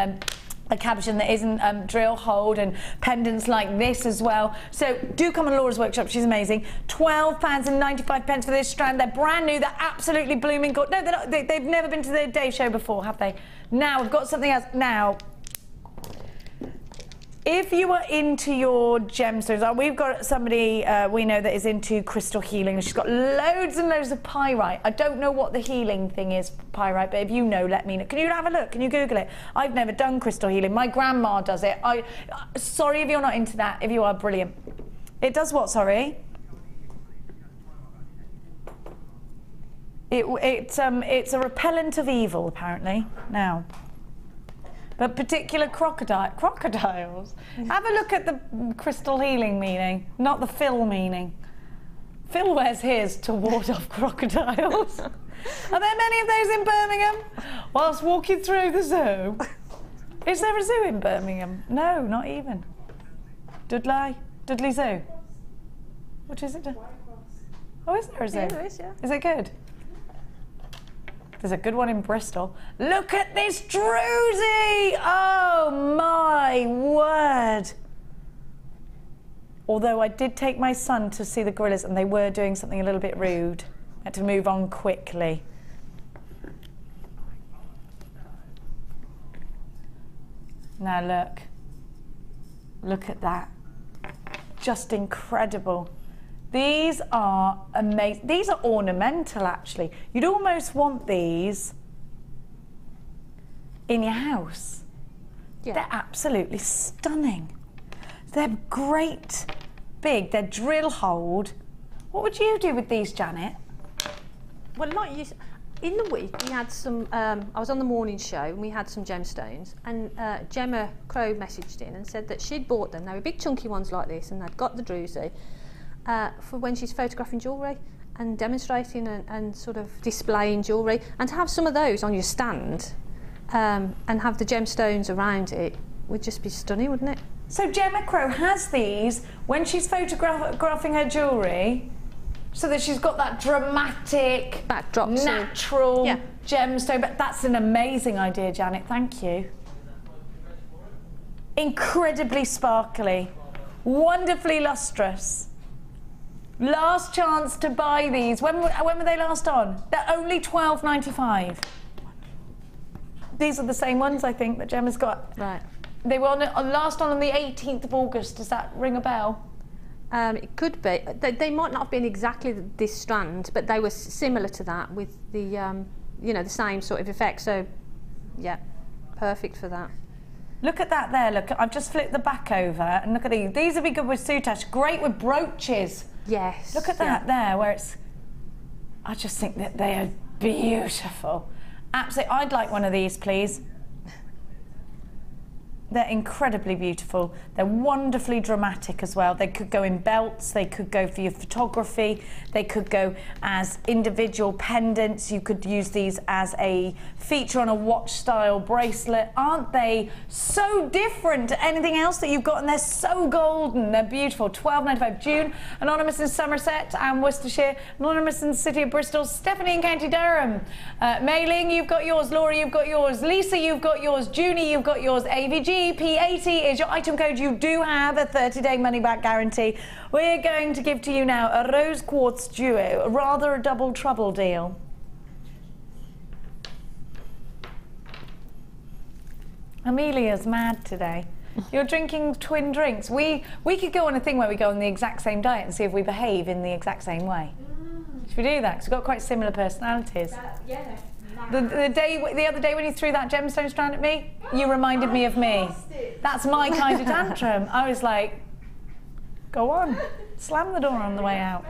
a cabochon that isn't drill hold and pendants like this as well. So do come on Laura's workshop, she's amazing. £12.95 for this strand. They're brand new, they're absolutely blooming good. No, they're not, they've never been to the day show before, have they? Now, we've got something else. Now, If you are into your gemstones, we've got somebody we know that is into crystal healing. She's got loads and loads of pyrite. I don't know what the healing thing is, pyrite, but if you know, let me know. Can you have a look? Can you Google it? I've never done crystal healing. My grandma does it. Sorry if you're not into that. If you are, brilliant. It does what, sorry? It's a repellent of evil, apparently, now. But particular crocodiles. Have a look at the crystal healing meaning, not the Phil meaning. Phil wears his to ward off crocodiles. Are there many of those in Birmingham? Whilst walking through the zoo. Is there a zoo in Birmingham? No, not even. Dudley Zoo. What is it? Oh, is there a zoo? Yeah, there is, yeah. Is it good? There's a good one in Bristol. Look at this druzy! Oh my word! Although I did take my son to see the gorillas and they were doing something a little bit rude. I had to move on quickly. Now look. Look at that. Just incredible. These are amazing. These are ornamental, actually. You'd almost want these in your house. Yeah. They're absolutely stunning. They're great big. They're drill holed. What would you do with these, Janet? Well, like you, in the week we had some. I was on the morning show and we had some gemstones. And Gemma Crow messaged in and said that she'd bought them. They were big chunky ones like this, and they'd got the druzy. For when she's photographing jewellery and demonstrating and sort of displaying jewellery, and to have some of those on your stand and have the gemstones around it would just be stunning, wouldn't it? So Gemma Crow has these when she's photographing her jewellery, so that she's got that dramatic, backdrops, natural gemstone. But that's an amazing idea, Janet. Thank you. Incredibly sparkly, wonderfully lustrous. Last chance to buy these. When were they last on? They're only £12.95. These are the same ones, I think, that Gemma's got. Right. They were last on the 18th of August. Does that ring a bell? It could be. They might not have been exactly this strand, but they were similar to that with the, you know, the same sort of effect. So, yeah, perfect for that. Look at that there. Look, I've just flipped the back over, and look at these. These would be good with soutache. Great with brooches. Yes. Look at that there, where it's. I just think that they are beautiful. Absolutely. I'd like one of these, please. They're incredibly beautiful. They're wonderfully dramatic as well. They could go in belts, they could go for your photography, they could go as individual pendants. You could use these as a feature on a watch style bracelet. Aren't they so different to anything else that you've got? And they're so golden. They're beautiful. £12.95. June, anonymous in Somerset and Worcestershire, anonymous in the city of Bristol, Stephanie in County Durham. Mailing, you've got yours. Laura, you've got yours. Lisa, you've got yours. Junie, you've got yours. AVG, P80 is your item code. You do have a 30-day money-back guarantee. We're going to give to you now a rose quartz duo, rather a double trouble deal. Amelia's mad today. You're drinking twin drinks. We could go on a thing where we go on the exact same diet and see if we behave in the exact same way. Should we do that? Because we've got quite similar personalities. Yeah. The other day when you threw that gemstone strand at me, you reminded me of me. That's my kind of tantrum. I was like, go on, slam the door on the way out.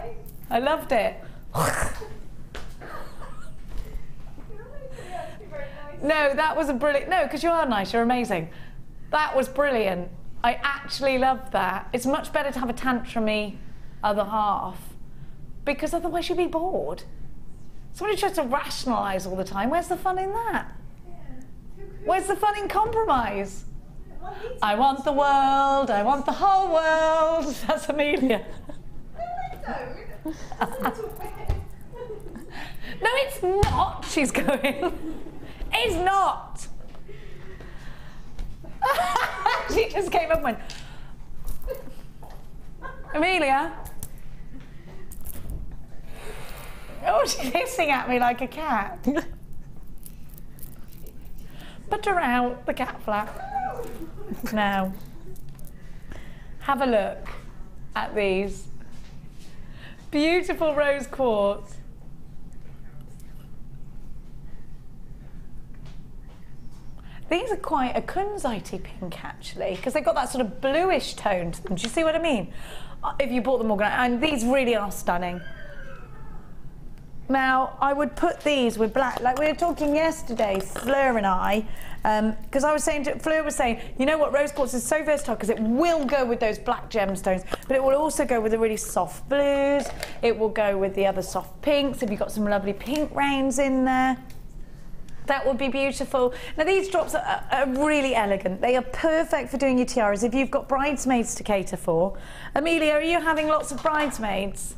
I loved it. No, that was a brilliant, no, because you are nice, you're amazing. That was brilliant. I actually loved that. It's much better to have a tantrumy other half, because otherwise you'd be bored. Somebody tries to rationalise all the time. Where's the fun in that? Where's the fun in compromise? I want the world, I want the whole world. That's Amelia. No, I don't. No, it's not, she's going. It's not. She just came up and went, Amelia. Oh, she's hissing at me like a cat. Put her out, the cat flap. No. Have a look at these. Beautiful rose quartz. These are quite a kunzite pink actually, because they've got that sort of bluish tone to them. Do you see what I mean? If you bought them morganite, and these really are stunning. Now, I would put these with black, like we were talking yesterday, Fleur and I, because I was saying, Fleur was saying, you know what, rose quartz is so versatile because it will go with those black gemstones, but it will also go with the really soft blues, it will go with the other soft pinks, if you've got some lovely pink rains in there. That would be beautiful. Now these drops are really elegant. They are perfect for doing your tiaras if you've got bridesmaids to cater for. Amelia, are you having lots of bridesmaids?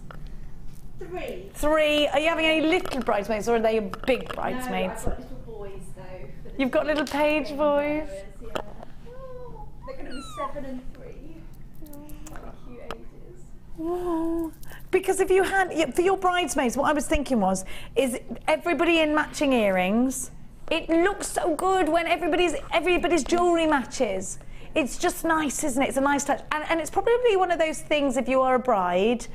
3. 3. Are you having any little bridesmaids or are they big bridesmaids? No, I've got little boys though. You've got little page boys? Yeah. Oh, they're going to be 7 and 3. Cute ages. Oh. Because if you had, for your bridesmaids, what I was thinking was, is everybody in matching earrings. It looks so good when everybody's jewellery matches. It's just nice, isn't it? It's a nice touch. And it's probably one of those things, if you are a bride,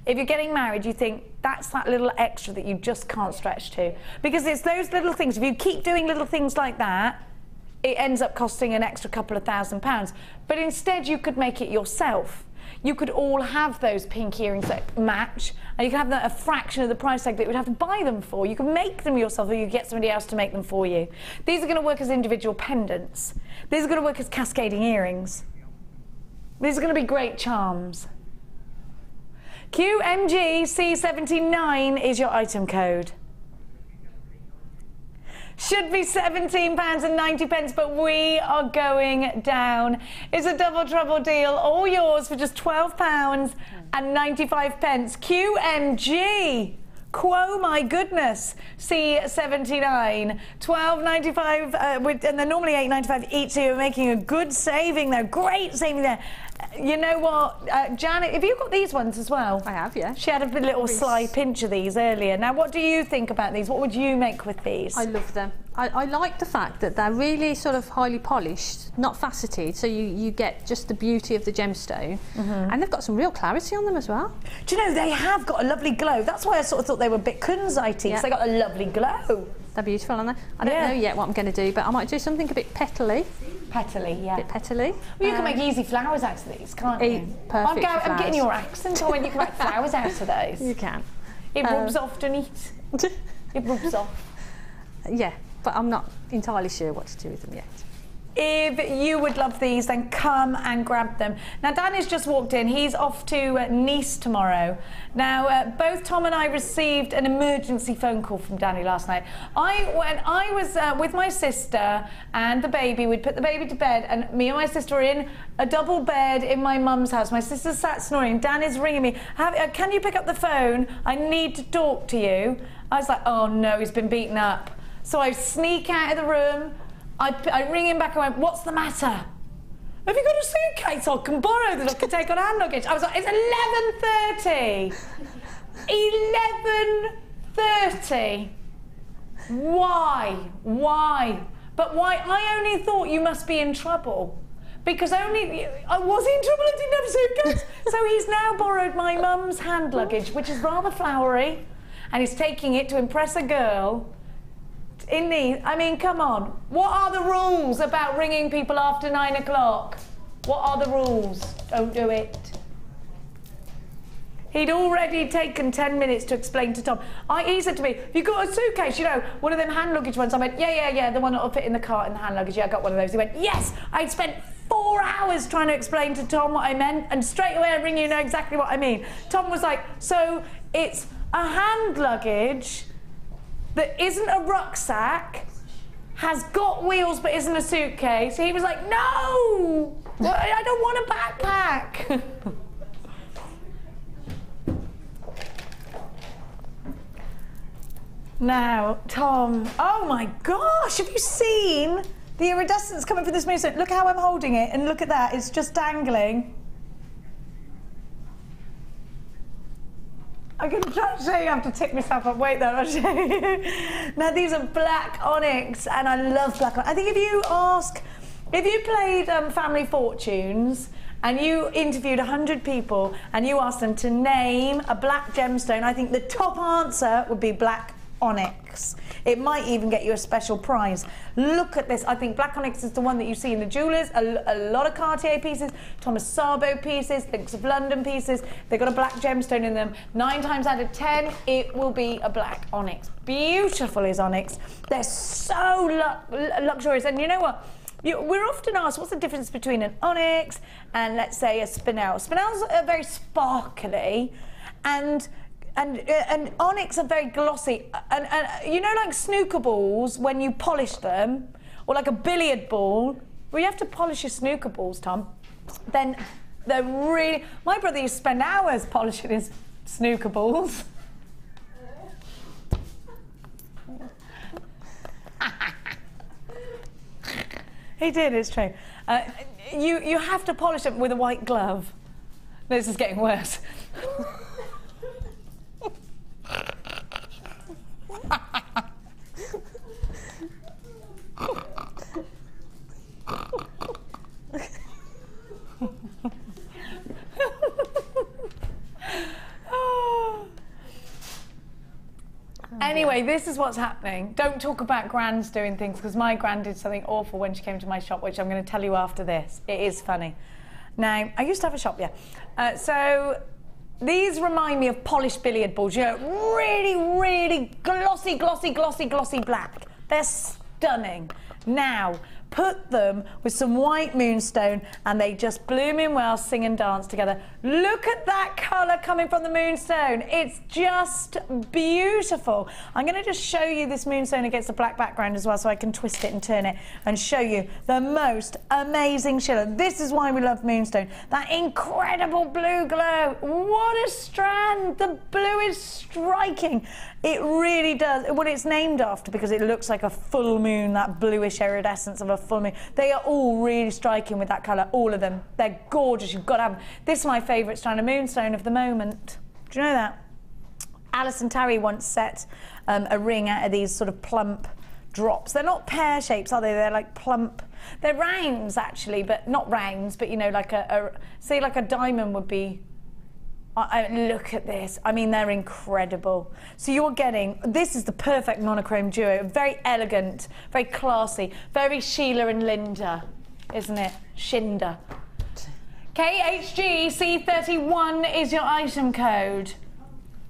if you're getting married, you think that's that little extra that you just can't stretch to. Because it's those little things, if you keep doing little things like that, it ends up costing an extra couple of £1,000. But instead you could make it yourself. You could all have those pink earrings that match, and you could have a fraction of the price tag that you would have to buy them for. You can make them yourself, or you get somebody else to make them for you. These are going to work as individual pendants. These are going to work as cascading earrings. These are going to be great charms. QMGC79 is your item code. Should be £17.90, but we are going down. It's a double trouble deal, all yours for just £12.95. QMG. Quo, my goodness. C79, £12.95, and they're normally £8.95 each, so you're making a good saving there. Great saving there. You know what, Janet, have you got these ones as well? I have, yeah. She had a little sly pinch of these earlier. Now, what do you think about these? What would you make with these? I love them. I like the fact that they're really sort of highly polished, not faceted, so you get just the beauty of the gemstone. And they've got some real clarity on them as well. Do you know, they have got a lovely glow. That's why I sort of thought they were a bit kunzite-y, because they got a lovely glow. They're beautiful, aren't they? I don't know yet what I'm going to do, but I might do something a bit petally. Petally, yeah. A bit petally. Well, you can make easy flowers out of these, can't you? Perfect for I'm getting your accent on when you can make flowers out of those. You can. It rubs off, doesn't it? It rubs off. Yeah, but I'm not entirely sure what to do with them yet. If you would love these, then come and grab them. Now, Dan has just walked in. He's off to Nice tomorrow. Now, both Tom and I received an emergency phone call from Danny last night. When I was with my sister and the baby, we'd put the baby to bed, and me and my sister were in a double bed in my mum's house. My sister sat snoring. Dan is ringing me. Can you pick up the phone? I need to talk to you. I was like, oh no, he's been beaten up. So I sneak out of the room. I ring him back and went, what's the matter? Have you got a suitcase I can borrow that I can take on hand luggage? I was like, it's 11:30. 11:30. Why? But why? I only thought you must be in trouble. Because I was in trouble, I didn't have a suitcase. So he's now borrowed my mum's hand luggage, which is rather flowery, and he's taking it to impress a girl. I mean, come on. What are the rules about ringing people after 9 o'clock? What are the rules? Don't do it. He'd already taken 10 minutes to explain to Tom. He said to me, have you got a suitcase? You know, one of them hand luggage ones. I went, yeah, the one that'll fit in the cart in the hand luggage. Yeah, I got one of those. He went, yes. I'd spent 4 hours trying to explain to Tom what I meant, and straight away I ring you know exactly what I mean. Tom was like, so it's a hand luggage that isn't a rucksack, has got wheels but isn't a suitcase. He was like, no, I don't want a backpack. Now, Tom, oh my gosh, have you seen the iridescence coming from this moonstone? Look how I'm holding it, and look at that, it's just dangling. I'm going to try to show you. I have to tip myself up. Wait, though, I'll show you. Now, these are black onyx, and I love black onyx. I think if you played Family Fortunes, and you interviewed 100 people and you asked them to name a black gemstone, I think the top answer would be black onyx. It might even get you a special prize. Look at this. I think black onyx is the one that you see in the jewellers. A lot of Cartier pieces, Thomas Sabo pieces, Thinks of London pieces. They've got a black gemstone in them. 9 times out of 10, it will be a black onyx. Beautiful is onyx. They're so luxurious. And you know what? We're often asked, what's the difference between an onyx and, let's say, a spinel? Spinels are very sparkly, and onyx are very glossy. And you know, like snooker balls, when you polish them, or like a billiard ball, well, you have to polish your snooker balls, Tom. Then they're really... My brother used to spend hours polishing his snooker balls. He did, it's true. You have to polish them with a white glove. This is getting worse. Anyway, this is what's happening. Don't talk about grands doing things, because my gran did something awful when she came to my shop, which I'm going to tell you after this. It is funny. Now, I used to have a shop, yeah. So these remind me of polished billiard balls. You know, really, really glossy, glossy, glossy, glossy black. They're stunning. Now, put them with some white moonstone and they just bloom in well, sing and dance together. Look at that colour coming from the moonstone. It's just beautiful. I'm going to just show you this moonstone against a black background as well, so I can twist it and turn it and show you the most amazing shimmer. This is why we love moonstone. That incredible blue glow. What a strand. The blue is striking. It really does. Well, it's named after because it looks like a full moon, that bluish iridescence of a full moon. They are all really striking with that colour, all of them. They're gorgeous. You've got to have them. This is my favourite strand of moonstone of the moment. Do you know that? Alison Tarry once set a ring out of these sort of plump drops. They're not pear shapes, are they? They're like plump. They're rounds, actually, but not rounds, but, you know, like say like a diamond would be. Look at this. I mean, they're incredible. So you're getting, this is the perfect monochrome duo. Very elegant, very classy, very Sheila and Linda, isn't it? Shinda. KHG C31 is your item code.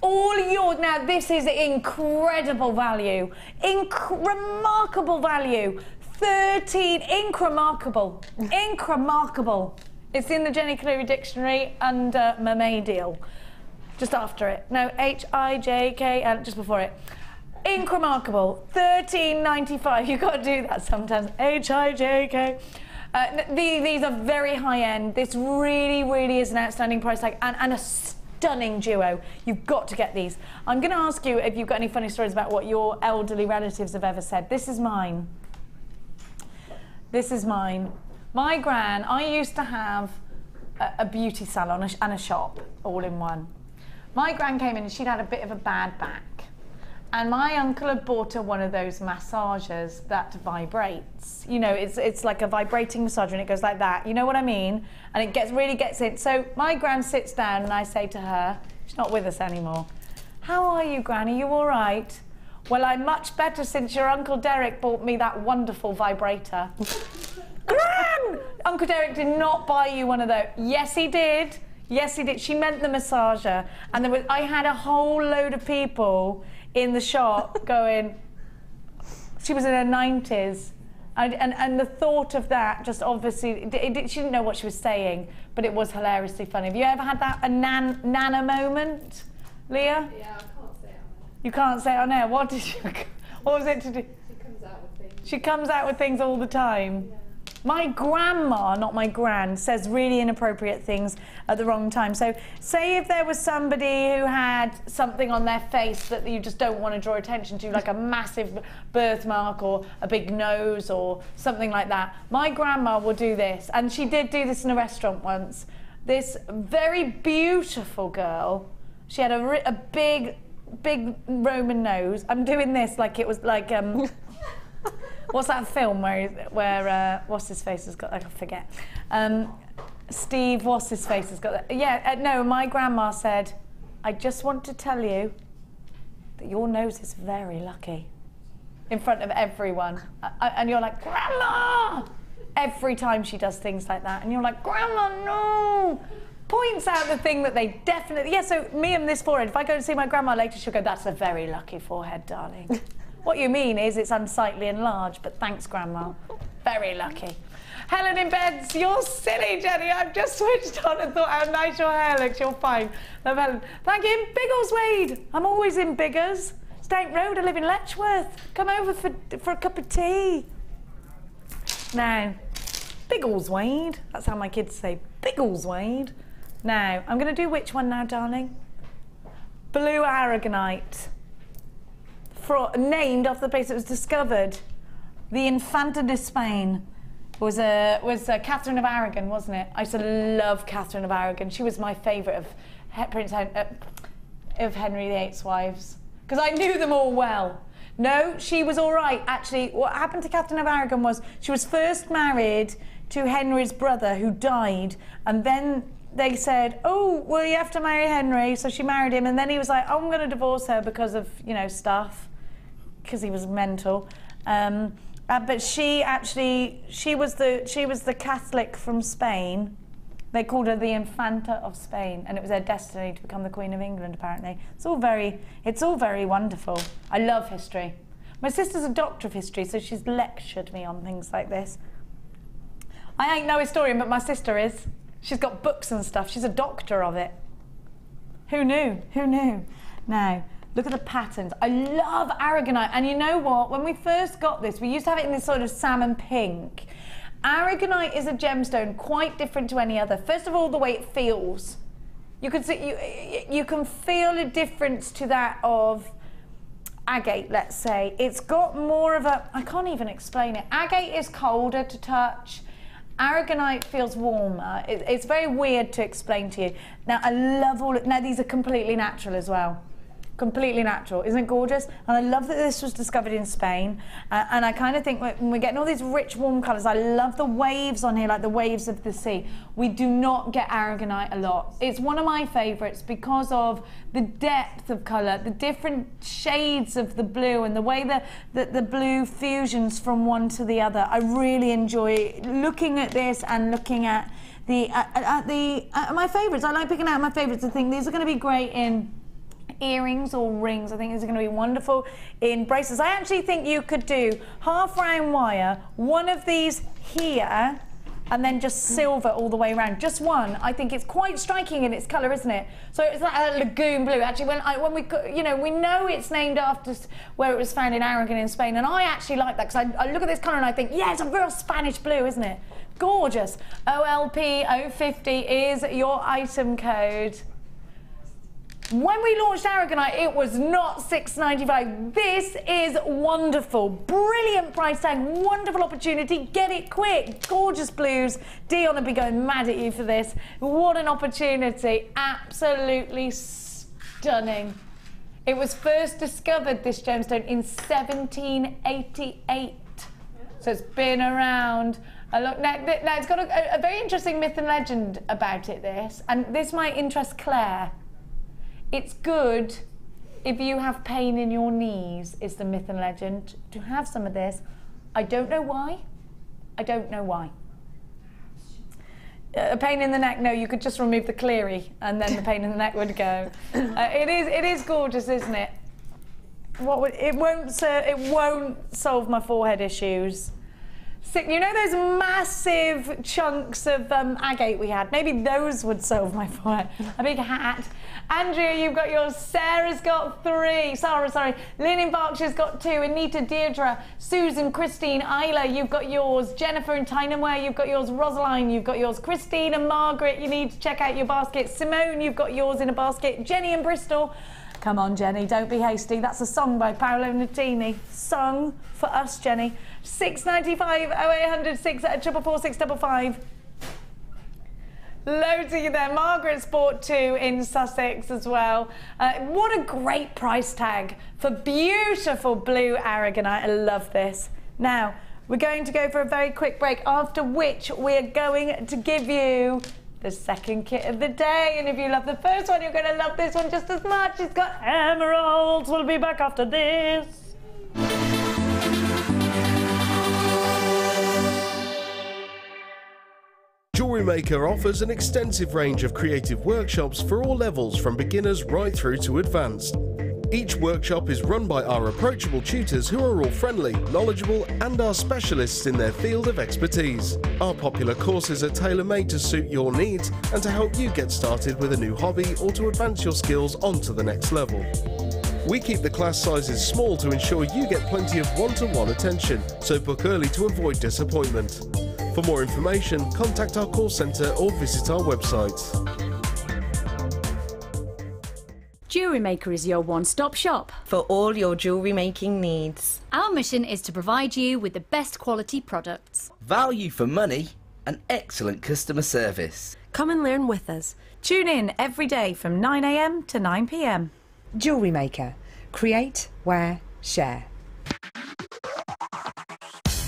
All yours. Now, this is incredible value. Remarkable value. 13, incremarkable. Incremarkable. It's in the Jenny Cleary dictionary under Mermaidial. Just after it. No, H-I-J-K, and just before it. Incremarkable. $13.95. You've got to do that sometimes. H-I-J-K. These are very high end. This really, really is an outstanding price tag and a stunning duo. You've got to get these. I'm going to ask you if you've got any funny stories about what your elderly relatives have ever said. This is mine. This is mine. My gran, I used to have a beauty salon and a shop all in one. My gran came in and she'd had a bit of a bad back. And my uncle had bought her one of those massagers that vibrates. You know, it's like a vibrating massager and it goes like that. You know what I mean? And it really gets in. So my gran sits down and I say to her, she's not with us anymore, "How are you, Gran? Are you all right?" "Well, I'm much better since your Uncle Derek bought me that wonderful vibrator." Gran! Uncle Derek did not buy you one of those. Yes, he did. Yes, he did. She meant the massager. And I had a whole load of people in the shop going, she was in her 90s. And the thought of that just obviously, she didn't know what she was saying, but it was hilariously funny. Have you ever had that, a nana moment, Leah? Yeah, I can't say it on air. You can't say it on air. What was it to do? She comes out with things. She comes out with things all the time. Yeah. My grandma, not my gran, says really inappropriate things at the wrong time. So say if there was somebody who had something on their face that you just don't want to draw attention to, like a massive birthmark or a big nose or something like that, my grandma will do this. And she did do this in a restaurant once. This very beautiful girl, she had a big Roman nose. I'm doing this like it was like... what's that film where what's his face has got? I forget. Steve, what's his face, has got that. Yeah, no, my grandma said, I just want to tell you that your nose is very lucky. In front of everyone. And you're like, Grandma! Every time she does things like that. And you're like, Grandma, no! Points out the thing that they definitely... Yeah, so me and this forehead, if I go and see my grandma later, she'll go, that's a very lucky forehead, darling. What you mean is it's unsightly and large, but thanks, Grandma. Very lucky. Helen in beds, you're silly, Jenny. I've just switched on and thought how nice your hair looks. You're fine. Love Helen. Thank you, Biggles Wade. I'm always in Biggers. Stank Road, I live in Letchworth. Come over for a cup of tea. Now, Biggles Wade. That's how my kids say, Biggles Wade. Now, I'm going to do which one now, darling? Blue Aragonite. Named after the place it was discovered. The Infanta de Spain was Catherine of Aragon, wasn't it? I used to love Catherine of Aragon. She was my favourite of Henry VIII's wives. Because I knew them all well. No, she was all right. Actually, what happened to Catherine of Aragon was she was first married to Henry's brother who died, and then they said, oh, well, you have to marry Henry, so she married him, and then he was like, oh, I'm going to divorce her because of, you know, stuff, because he was mental. But she was the Catholic from Spain. They called her the Infanta of Spain, and it was their destiny to become the Queen of England, apparently. It's all very wonderful. I love history. My sister's a doctor of history, so she's lectured me on things like this. I ain't no historian, but my sister is. She's got books and stuff. She's a doctor of it. Who knew? Who knew? Now, look at the patterns. I love Aragonite, and you know what? When we first got this, we used to have it in this sort of salmon pink. Aragonite is a gemstone quite different to any other. First of all, the way it feels. You can see, you can feel a difference to that of agate, let's say. It's got more of a, I can't even explain it. Agate is colder to touch. Aragonite feels warmer. It's very weird to explain to you. Now, I love now these are completely natural as well. Completely natural. Isn't it gorgeous? And I love that this was discovered in Spain. And I kind of think when we're getting all these rich, warm colours, I love the waves on here, like the waves of the sea. We do not get Aragonite a lot. It's one of my favourites because of the depth of colour, the different shades of the blue, and the way the blue fusions from one to the other. I really enjoy looking at this and looking at my favourites. I like picking out my favourites. I think these are going to be great in earrings or rings. I think these are going to be wonderful in bracelets. I actually think you could do half round wire, one of these here, and then just silver all the way around. Just one. I think it's quite striking in its colour, isn't it? So it's like a lagoon blue. Actually, when we you know, we know it's named after where it was found in Aragon in Spain, and I actually like that because I look at this colour and I think, yeah, it's a real Spanish blue, isn't it? Gorgeous. OLP 050 is your item code. When we launched Aragonite, it was not $6.95. This is wonderful. Brilliant price tag, wonderful opportunity. Get it quick. Gorgeous blues. Dion will be going mad at you for this. What an opportunity. Absolutely stunning. It was first discovered, this gemstone, in 1788. So it's been around a lot. Now it's got a very interesting myth and legend about it, this. And this might interest Claire. It's good if you have pain in your knees, is the myth and legend, to have some of this. I don't know why. I don't know why. A pain in the neck, no, you could just remove the Cleary and then the pain in the neck would go. It is gorgeous, isn't it? It won't solve my forehead issues. You know those massive chunks of agate we had? Maybe those would solve my forehead. A big hat. Andrea, you've got yours. Sarah's got 3. Sarah, sorry. Lynn in Berkshire's got 2. Anita, Deirdre, Susan, Christine, Isla, you've got yours. Jennifer and Tynamware, you've got yours. Rosaline, you've got yours. Christine and Margaret, you need to check out your basket. Simone, you've got yours in a basket. Jenny in Bristol. Come on, Jenny, don't be hasty. That's a song by Paolo Nutini. Sung for us, Jenny. $6.95, 0800 644 655. Loads of you there. Margaret's bought 2 in Sussex as well. What a great price tag for beautiful blue Aragonite. I love this. Now, We're going to go for a very quick break, after which we're going to give you the second kit of the day. And if you love the first one, you're going to love this one just as much. It's got emeralds. We'll be back after this. JewelleryMaker offers an extensive range of creative workshops for all levels, from beginners right through to advanced. Each workshop is run by our approachable tutors who are all friendly, knowledgeable and are specialists in their field of expertise. Our popular courses are tailor-made to suit your needs and to help you get started with a new hobby or to advance your skills onto the next level. We keep the class sizes small to ensure you get plenty of one-to-one attention, so book early to avoid disappointment. For more information, contact our call centre or visit our website. JewelleryMaker is your one-stop shop for all your jewellery making needs. Our mission is to provide you with the best quality products, value for money and excellent customer service. Come and learn with us. Tune in every day from 9 AM to 9 PM. JewelleryMaker. Create, wear, share.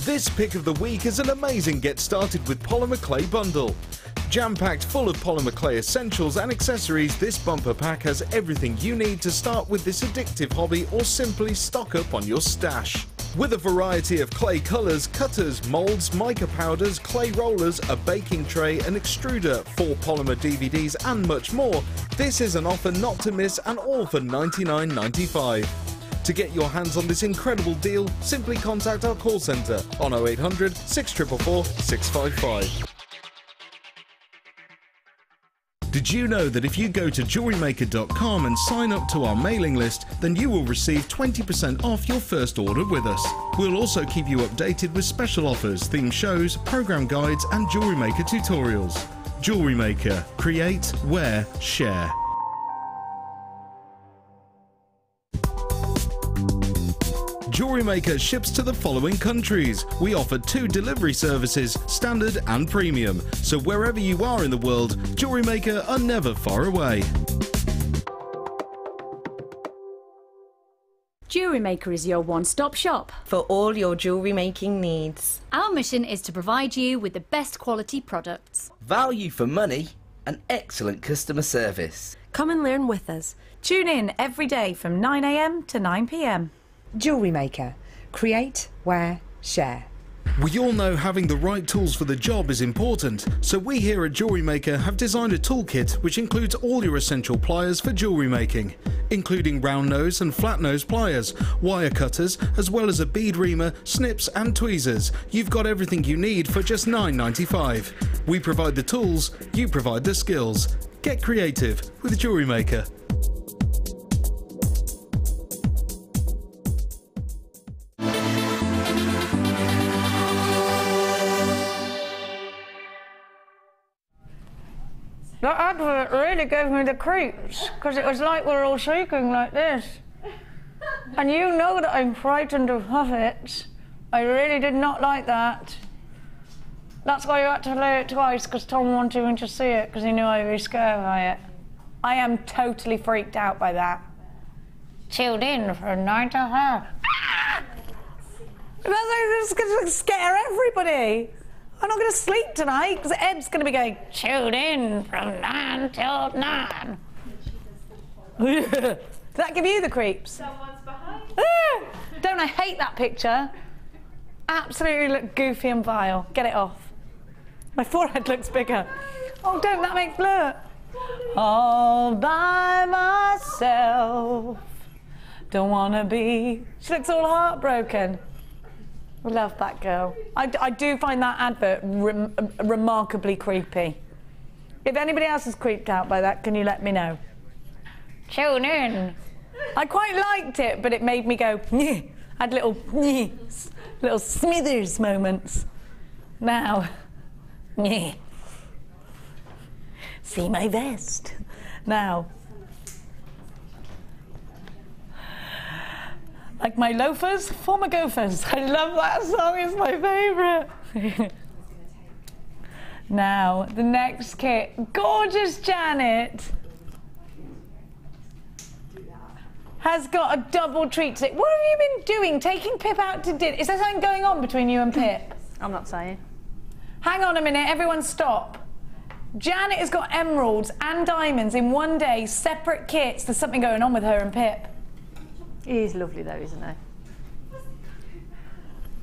This pick of the week is an amazing get started with polymer clay bundle. Jam-packed full of polymer clay essentials and accessories, this bumper pack has everything you need to start with this addictive hobby or simply stock up on your stash. With a variety of clay colours, cutters, moulds, mica powders, clay rollers, a baking tray, an extruder, 4 polymer DVDs and much more, this is an offer not to miss and all for $99.95. To get your hands on this incredible deal, simply contact our call centre on 0800 644 655. Did you know that if you go to JewelleryMaker.com and sign up to our mailing list, then you will receive 20% off your first order with us? We'll also keep you updated with special offers, theme shows, program guides and Jewellery Maker tutorials. Jewellery Maker. Create, wear, share. JewelleryMaker ships to the following countries. We offer 2 delivery services, standard and premium. So wherever you are in the world, JewelleryMaker are never far away. JewelleryMaker is your one-stop shop for all your jewellery making needs. Our mission is to provide you with the best quality products, value for money and excellent customer service. Come and learn with us. Tune in every day from 9 AM to 9 PM. JewelleryMaker. Create, wear, share. We all know having the right tools for the job is important, so we here at JewelleryMaker have designed a toolkit which includes all your essential pliers for jewellery making, including round nose and flat nose pliers, wire cutters, as well as a bead reamer, snips and tweezers. You've got everything you need for just $9.95. We provide the tools, you provide the skills. Get creative with JewelleryMaker. That advert really gave me the creeps, because it was like we're all shaking like this. And you know that I'm frightened of puppets. I really did not like that. That's why you had to play it twice, because Tom wanted me to see it, because he knew I'd be scared by it. I am totally freaked out by that. Chilled in for 9 to 5. That's going to scare everybody. I'm not going to sleep tonight because Ed's going to be going, chilled in from 9 till 9. Does that give you the creeps? Someone's behind. Don't I hate that picture? Absolutely look goofy and vile. Get it off. My forehead looks bigger. Oh, don't, that makes blur. All by myself. Don't want to be. She looks all heartbroken. I love that girl. I do find that advert remarkably creepy. If anybody else is creeped out by that, can you let me know? Tune in. I quite liked it, but it made me go, nyeh. I had little nyehs, little Smithers moments. Now, nyeh. See my vest. Now. Like my loafers for my gophers. I love that song, it's my favourite. Now, the next kit. Gorgeous Janet. has got a double treat today. What have you been doing? Taking Pip out to dinner? Is there something going on between you and Pip? I'm not saying. Hang on a minute, everyone stop. Janet has got emeralds and diamonds in one day, separate kits. There's something going on with her and Pip. He is lovely though, isn't he?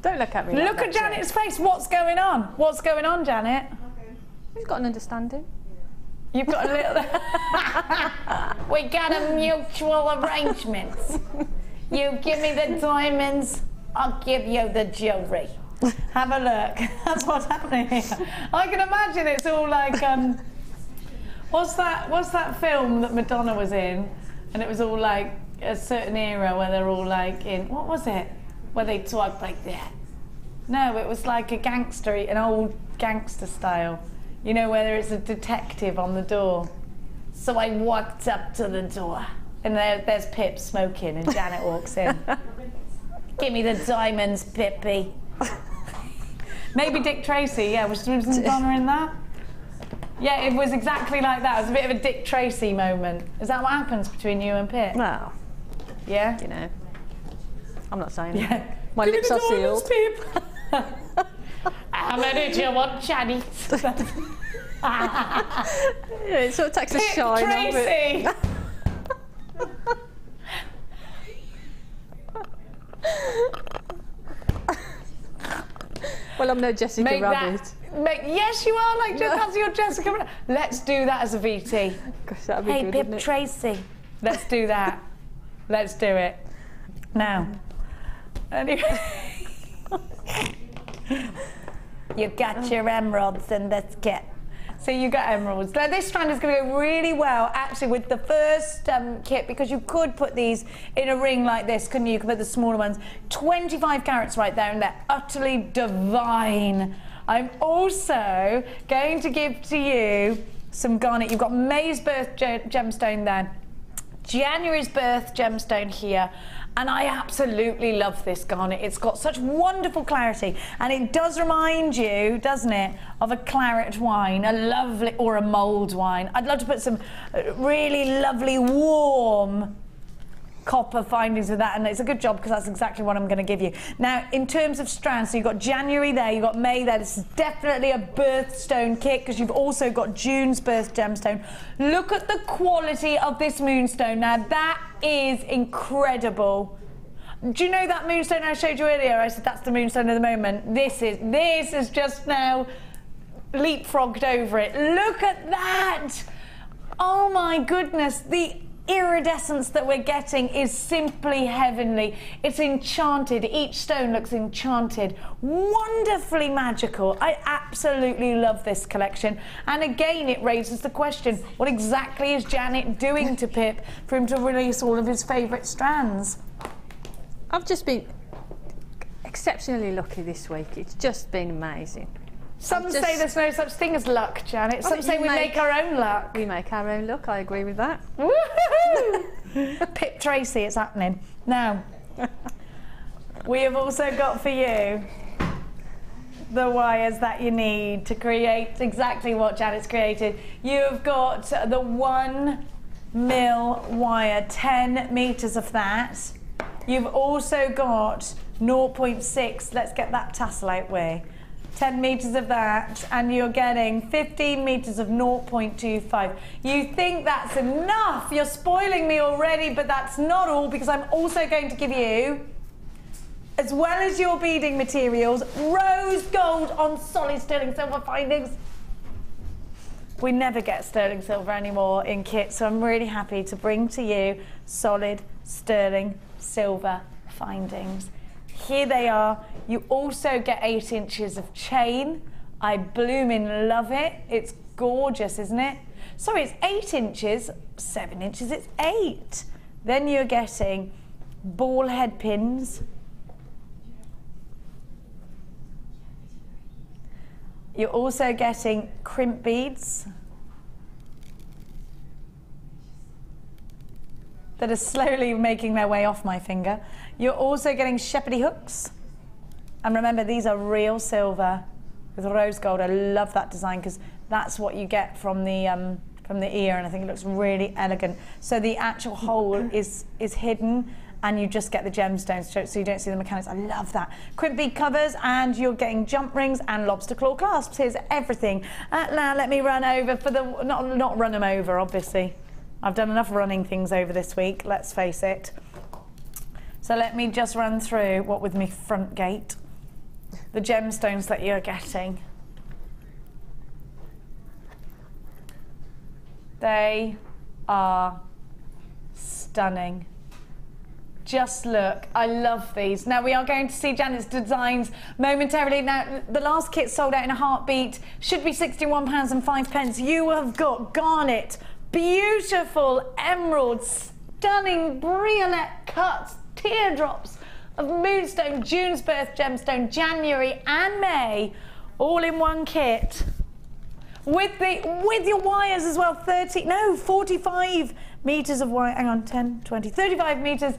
Don't look at me. Look at Janet's face. What's going on? What's going on, Janet? He's got an understanding. You've got a little... We got a mutual arrangement. You give me the diamonds, I'll give you the jewellery. Have a look. That's what's happening here. I can imagine it's all like... what's that film that Madonna was in? And it was all like a certain era where they're all like in... What was it? Where they talk like that. No, it was like a gangster, an old gangster style. You know, where there's a detective on the door. So I walked up to the door, and there's Pip smoking, and Janet walks in. Give me the diamonds, Pippy. Maybe Dick Tracy, yeah, was Madonna in that? Yeah, it was exactly like that. It was a bit of a Dick Tracy moment. Is that what happens between you and Pip? Well, yeah? You know, I'm not saying yeah. It. My lips are sealed. Pip. How many do you want, Janet? Yeah, it sort of takes a shine off it. Well, I'm no Jessica Rabbit. Yes, you are. Like, that's your Jessica Rabbit. Let's do that as a VT. Gosh, that'd be good, Pip Tracy. Let's do that. Let's do it. Now. Anyway. You got your emeralds, and let's get. So you got emeralds. Now this strand is going to go really well, actually, with the first kit, because you could put these in a ring like this, couldn't you? You could put the smaller ones. 25 carats right there, and they're utterly divine. I'm also going to give to you some garnet. You've got May's birth gemstone there, January's birth gemstone here. And I absolutely love this garnet. It's got such wonderful clarity, and it does remind you, doesn't it, of a claret wine, a lovely, or a mulled wine. I'd love to put some really lovely, warm copper findings with that, and it's a good job because that's exactly what I'm going to give you. Now, in terms of strands, so you've got January there, you've got May there. This is definitely a birthstone kit because you've also got June's birth gemstone. Look at the quality of this moonstone. Now, that is incredible. Do you know that moonstone I showed you earlier? I said that's the moonstone of the moment. This is just now leapfrogged over it. Look at that! Oh my goodness, the iridescence that we're getting is simply heavenly. It's enchanted. Each stone looks enchanted. Wonderfully magical. I absolutely love this collection. And again, it raises the question, what exactly is Janet doing to Pip for him to release all of his favourite strands? I've just been exceptionally lucky this week. It's just been amazing. Some say there's no such thing as luck, Janet. Some say we make our own luck. We make our own luck, I agree with that. Woohoo! Pip Tracy, it's happening. Now, we have also got for you the wires that you need to create exactly what Janet's created. You've got the 1 mil wire, 10 metres of that. You've also got 0.6, let's get that tassel out way. 10 metres of that, and you're getting 15 metres of 0.25. You think that's enough? You're spoiling me already, but that's not all, because I'm also going to give you, as well as your beading materials, rose gold on solid sterling silver findings. We never get sterling silver anymore in kits, so I'm really happy to bring to you solid sterling silver findings. Here they are. You also get 8 inches of chain. I bloomin' love it. It's gorgeous, isn't it? Sorry, it's 8 inches, 7 inches, it's 8. Then you're getting ball head pins. You're also getting crimp beads that are slowly making their way off my finger. You're also getting shepherdy hooks. And remember, these are real silver with rose gold. I love that design because that's what you get from the from the ear, and I think it looks really elegant. So the actual hole is hidden, and you just get the gemstones, so you don't see the mechanics. I love that. Crimp bead covers, and you're getting jump rings and lobster claw clasps. Here's everything. Now let me run over for the, not run them over, obviously. I've done enough running things over this week, let's face it. So let me just run through what with me front gate, the gemstones that you're getting. They are stunning. Just look, I love these. Now we are going to see Janet's designs momentarily. Now the last kit sold out in a heartbeat, should be £61.05. You have got garnet, beautiful emeralds, stunning briolette cuts, teardrops of Moonstone, June's birth gemstone, January and May, all in one kit. With your wires as well, 45 metres of wire, hang on, 10, 20, 35 metres,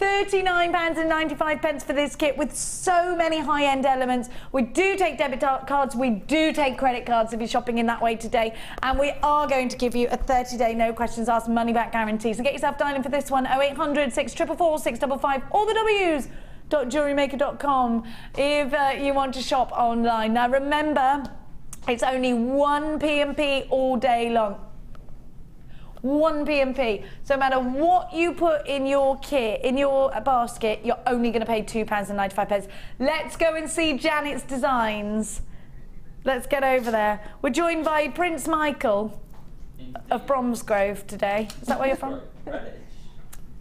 £39.95 for this kit with so many high-end elements. We do take debit cards, we do take credit cards if you're shopping in that way today, and we are going to give you a 30-day no questions asked money back guarantee. So get yourself dialing for this one, 0800 644 655, or the w's.jewellerymaker.com if you want to shop online. Now remember, it's only 1 P&P all day long. 1 P&P. So no matter what you put in your kit, in your basket, you're only going to pay £2.95. Let's go and see Janet's designs. Let's get over there. We're joined by Prince Michael of Bromsgrove today. Is that where you're from?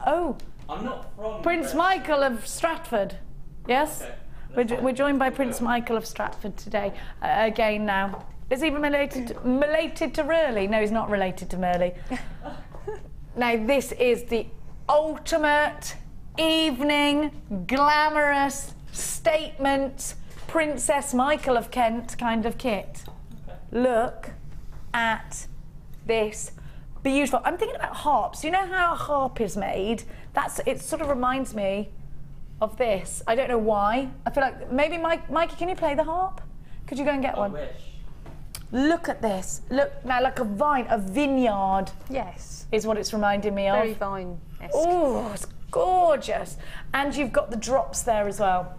Oh. I'm not from Prince Michael of Stratford. Yes? Okay. We're joined by Prince Michael of Stratford today, again now. Is he related to Rurley? No, he's not related to Merley. Now, this is the ultimate evening, glamorous statement, Princess Michael of Kent kind of kit. Look at this. Beautiful. I'm thinking about harps. You know how a harp is made? It sort of reminds me of this. I don't know why. I feel like maybe Mikey, can you play the harp? Could you go and get one? I wish. Look at this. Look now, like a vine, a vineyard. Yes. Is what it's reminding me of. Very vine-esque. Oh, it's gorgeous. And you've got the drops there as well.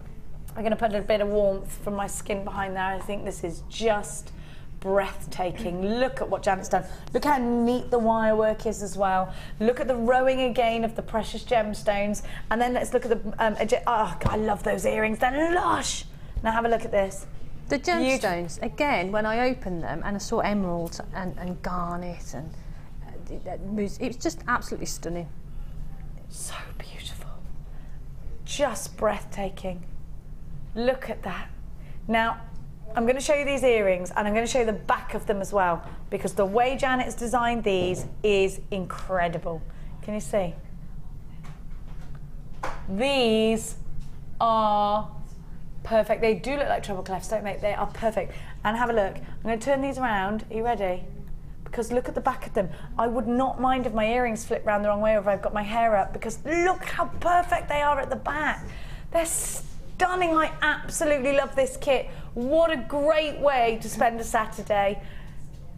I'm going to put a bit of warmth from my skin behind there. I think this is just breathtaking. Look at what Janet's done. Look how neat the wire work is as well. Look at the rowing again of the precious gemstones. And then let's look at the, oh, God, I love those earrings. They're lush. Now have a look at this. The gemstones, again, when I opened them and I saw emeralds and garnet and it was just absolutely stunning. So beautiful. Just breathtaking. Look at that. Now, I'm going to show you these earrings and I'm going to show you the back of them as well, because the way Janet's designed these is incredible. Can you see? These are perfect. They do look like treble clefs, don't they? They are perfect. And have a look. I'm going to turn these around. Are you ready? Because look at the back of them. I would not mind if my earrings flip round the wrong way or if I've got my hair up, because look how perfect they are at the back. They're stunning. I absolutely love this kit. What a great way to spend a Saturday.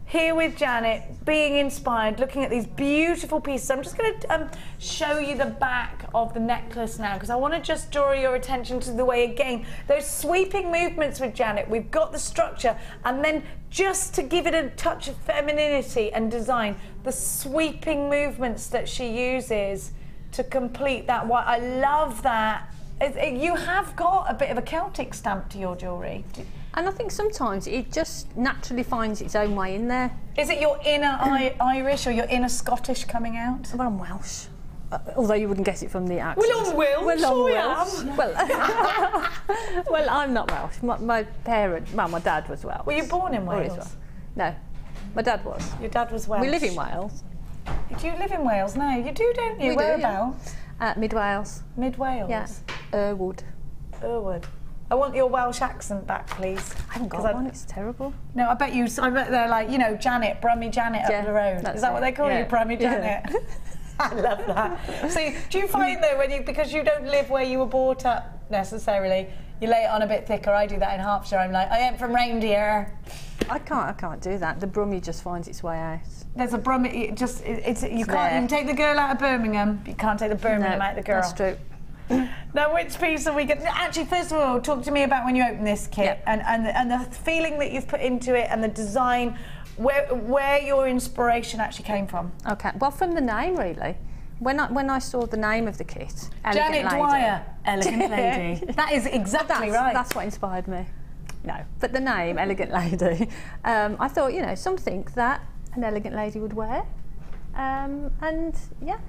Here with Janet, being inspired, looking at these beautiful pieces. I'm just going to show you the back of the necklace now, because I want to just draw your attention to the way, again, those sweeping movements with Janet. We've got the structure, and then just to give it a touch of femininity and design, the sweeping movements that she uses to complete that. I love that. You have got a bit of a Celtic stamp to your jewellery. And I think sometimes it just naturally finds its own way in there. Is it your inner Irish or your inner Scottish coming out? Well, I'm Welsh. Although you wouldn't get it from the accent. Well, I'm Welsh. Well, I'm Welsh. Well, I'm not Welsh. My dad was Welsh. Were you born in Wales? No, my dad was. Your dad was Welsh? We live in Wales. Do you live in Wales now? You do, don't you? We Whereabouts? Yeah. Mid Wales. Mid Wales? Yeah. Irwood. I want your Welsh accent back, please. I haven't got one, it's terrible. No, I bet they're like, you know, Janet, Brummy Janet up the road. Is that what they call you, Brummy Janet? Yeah. I love that. So, do you find though, because you don't live where you were brought up necessarily. You lay it on a bit thicker. I do that in Hertfordshire. I'm like, I am from reindeer. I can't do that. The Brummie just finds its way out. There's a Brummie. You can take the girl out of Birmingham. You can't take the Birmingham out of the girl. That's true. Now, which piece are we going to... Actually, first of all, talk to me about when you open this kit and the feeling that you've put into it and the design, where your inspiration actually came from. Okay, well, from the name, really. When I saw the name of the kit, Elegant Lady. Dwyer, Elegant Lady. That is exactly right. That's what inspired me. No, but the name, Elegant Lady, I thought, you know, something that an elegant lady would wear. And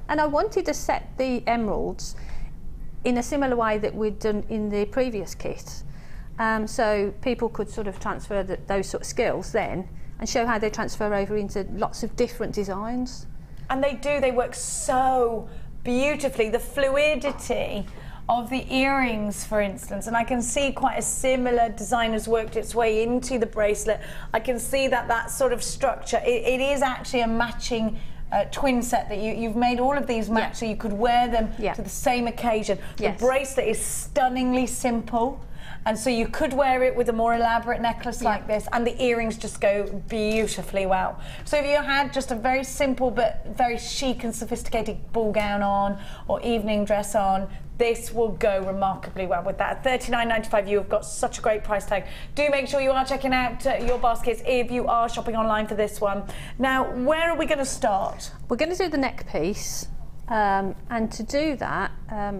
I wanted to set the emeralds in a similar way that we'd done in the previous kit. So people could sort of transfer those sort of skills then and show how they transfer over into lots of different designs. And they work so beautifully. The fluidity of the earrings, for instance, and I can see quite a similar design has worked its way into the bracelet. I can see that sort of structure. It is actually a matching twin set that you've made all of these match so you could wear them to the same occasion. The bracelet is stunningly simple, and so you could wear it with a more elaborate necklace like this, and the earrings just go beautifully well. So if you had just a very simple but very chic and sophisticated ball gown on or evening dress on, this will go remarkably well with that. $39.95, you've got such a great price tag. Do make sure you are checking out your baskets if you are shopping online for this one. Now, where are we going to start? We're going to do the neck piece, and to do that,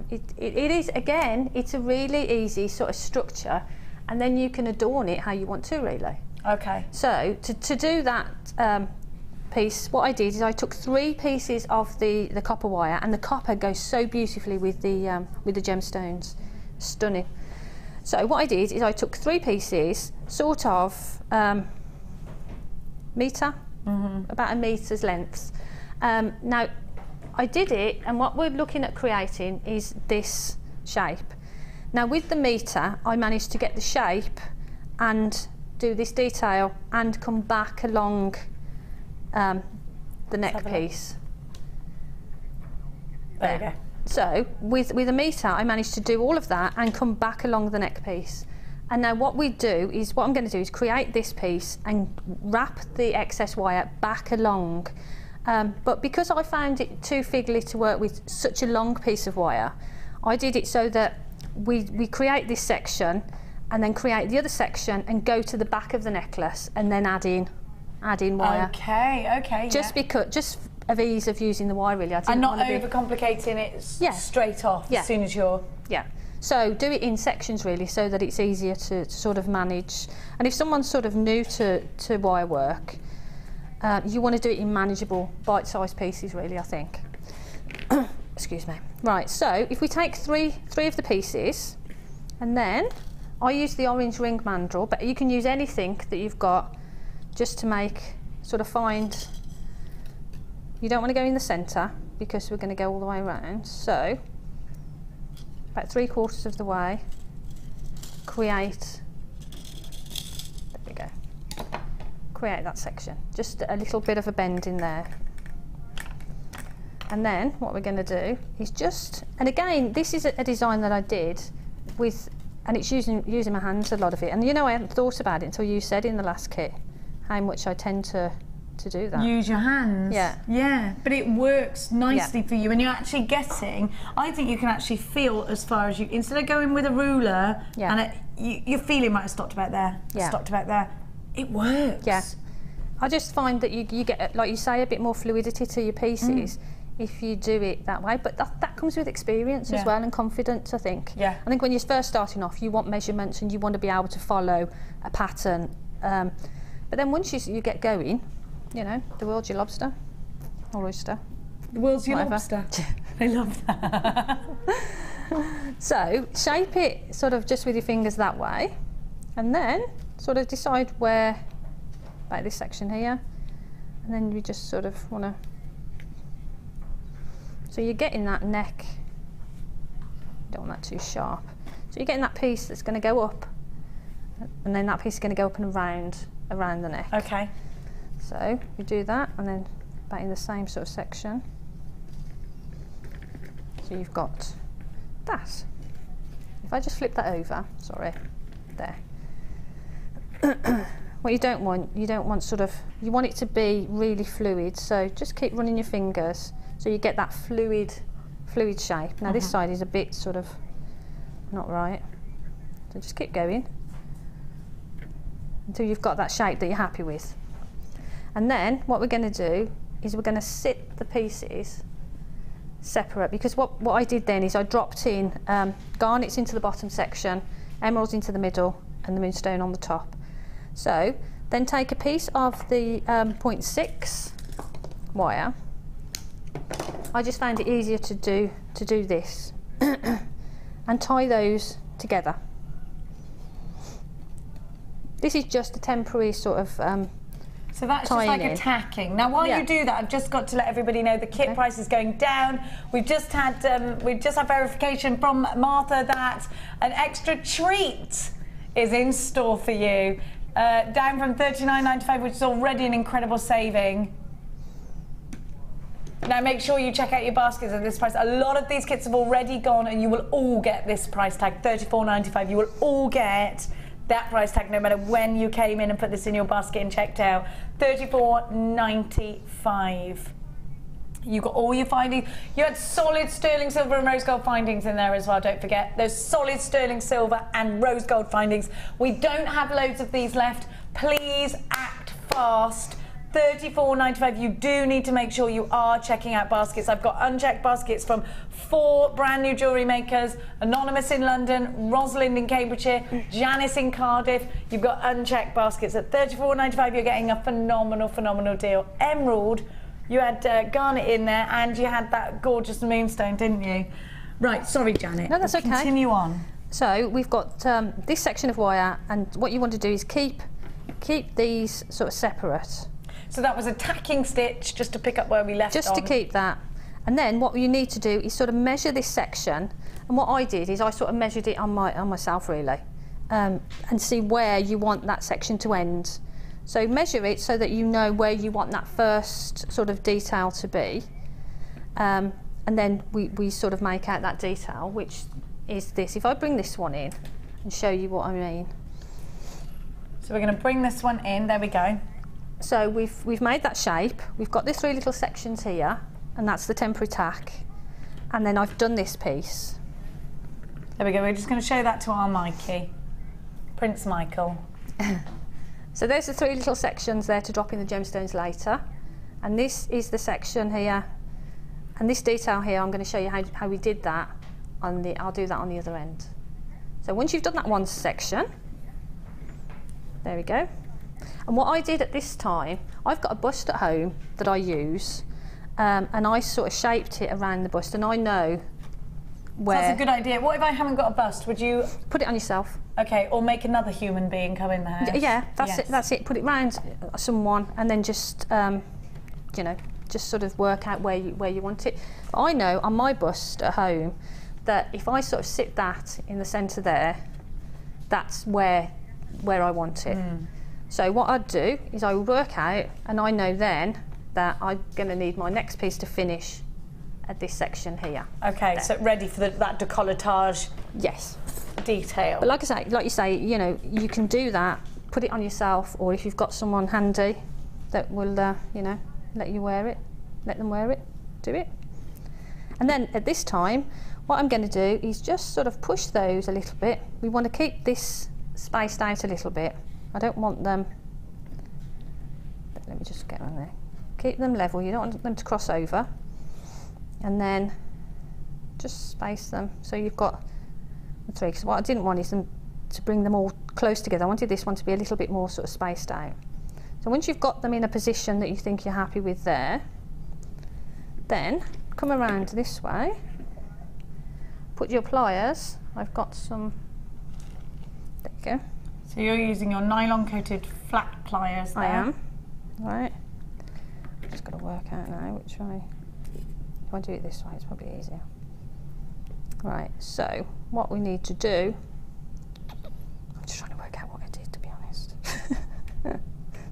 it is, again, it's a really easy sort of structure, and then you can adorn it how you want to, really. Okay. So, to do that piece, what I did is I took 3 pieces of the copper wire, and the copper goes so beautifully with the gemstones, stunning. So what I did is I took 3 pieces, sort of metre, about a metre's length. Now I did it, and what we're looking at creating is this shape. Now with the metre, I managed to get the shape and do this detail and come back along the neck piece. There you go. So with a metre, I managed to do all of that and come back along the neck piece. And now what I'm going to do is create this piece and wrap the excess wire back along. But because I found it too fiddly to work with such a long piece of wire, I did it so that we create this section and then create the other section and go to the back of the necklace and then add in wire. Okay, just of ease of using the wire, really. I didn't and not want to overcomplicating it straight off as soon as you're... Yeah. So do it in sections, really, so that it's easier to sort of manage. And if someone's sort of new to wire work, you want to do it in manageable, bite-sized pieces, really, I think. Excuse me. Right, so if we take three of the pieces, and then I use the orange ring mandrel, but you can use anything that you've got just to find, you don't want to go in the centre because we're going to go all the way around. So about 3/4 of the way, create that section, just a little bit of a bend in there. And then what we're going to do is and again, this is a design that I did with, and it's using my hands, a lot of it. And you know, I hadn't thought about it until you said in the last kit how much I tend to do that. Use your hands. Yeah, but it works nicely for you, and you're actually getting, I think you can actually feel as far as you, instead of going with a ruler, and your feeling might have stopped about there, stopped about there. It works. Yeah. I just find that you get, like you say, a bit more fluidity to your pieces if you do it that way. But that comes with experience as well, and confidence, I think. Yeah. I think when you're first starting off, you want measurements and you want to be able to follow a pattern. But then once you get going, you know, the world's your lobster or oyster. The world's your lobster. I love that. So shape it sort of just with your fingers that way, and then sort of decide where, like this section here, and then you just sort of want to, so you're getting that neck, don't want that too sharp, so you're getting that piece that's going to go up, and then that piece is going to go up and around the neck. Okay. So you do that, and then back in the same sort of section, so you've got that. if I just flip that over, sorry, there. What you don't want sort of, you want it to be really fluid, so just keep running your fingers so you get that fluid shape. Now this side is a bit sort of not right, so just keep going until you've got that shape that you're happy with. And then what we're going to do is we're going to sit the pieces separate, because what I did then is I dropped in garnets into the bottom section, emeralds into the middle, and the moonstone on the top. So then take a piece of the 0.6 wire. I just found it easier to do this and tie those together. This is just a temporary sort of so that's just like a tacking. Now while you do that, I've just got to let everybody know the kit price is going down. We've just had verification from Martha that an extra treat is in store for you. Down from $39.95, which is already an incredible saving. Now make sure you check out your baskets at this price. A lot of these kits have already gone and you will all get this price tag, $34.95. You will all get that price tag no matter when you came in and put this in your basket and checked out. $34.95. You got all your findings. You had solid sterling silver and rose gold findings in there as well, don't forget. There's solid sterling silver and rose gold findings. We don't have loads of these left. Please act fast. $34.95. You do need to make sure you are checking out baskets. I've got unchecked baskets from 4 brand new jewellery makers: Anonymous in London, Rosalind in Cambridgeshire, Janice in Cardiff. You've got unchecked baskets at $34.95. You're getting a phenomenal deal. Emerald, you had Garnet in there, and you had that gorgeous Moonstone, didn't you? Right, sorry, Janet. No, that's okay. Continue on. So we've got this section of wire, and what you want to do is keep these sort of separate. So that was a tacking stitch, just to pick up where we left off. Just to keep that. And then what you need to do is sort of measure this section. And what I did is I sort of measured it on myself, really, and see where you want that section to end. So measure it so that you know where you want that first sort of detail to be. And then we sort of make out that detail, which is this. If I bring this one in and show you what I mean. So we're going to bring this one in, there we go. So we've made that shape. We've got these 3 little sections here, and that's the temporary tack. And then I've done this piece. There we go, we're just going to show that to our Mikey, Prince Michael. So there's the 3 little sections there to drop in the gemstones later. And this is the section here. And this detail here, I'm going to show you how we did that. I'll do that on the other end. So once you've done that one section, there we go. And what I did at this time, I've got a bust at home that I use, and I sort of shaped it around the bust, and I know where... So that's a good idea. What if I haven't got a bust? Would you... Put it on yourself. Okay, or make another human being come in there. Yeah, that's it. Put it round someone, and then just, you know, just sort of work out where you want it. But I know on my bust at home that if I sort of sit that in the centre there, that's where I want it. So what I'd do is I would work out, and I know then that I'm going to need my next piece to finish at this section here. Okay, so ready for that décolletage. Yes. Detail. But like you say, you know, you can do that, put it on yourself, or if you've got someone handy that will, you know, let them wear it, do it. And then at this time, what I'm going to do is just sort of push those a little bit. We want to keep this spaced out a little bit. I don't want them, let me just get on there. Keep them level, you don't want them to cross over. And then just space them so you've got the 3, because what I didn't want is them to bring them all close together. I wanted this one to be a little bit more sort of spaced out. So once you've got them in a position that you think you're happy with there, then come around this way, put your pliers, I've got some, there you go. So you're using your nylon coated flat pliers there? I am. Right. I've just got to work out now which way. If I do it this way, it's probably easier. Right, so what we need to do, I'm just trying to work out what I did, to be honest.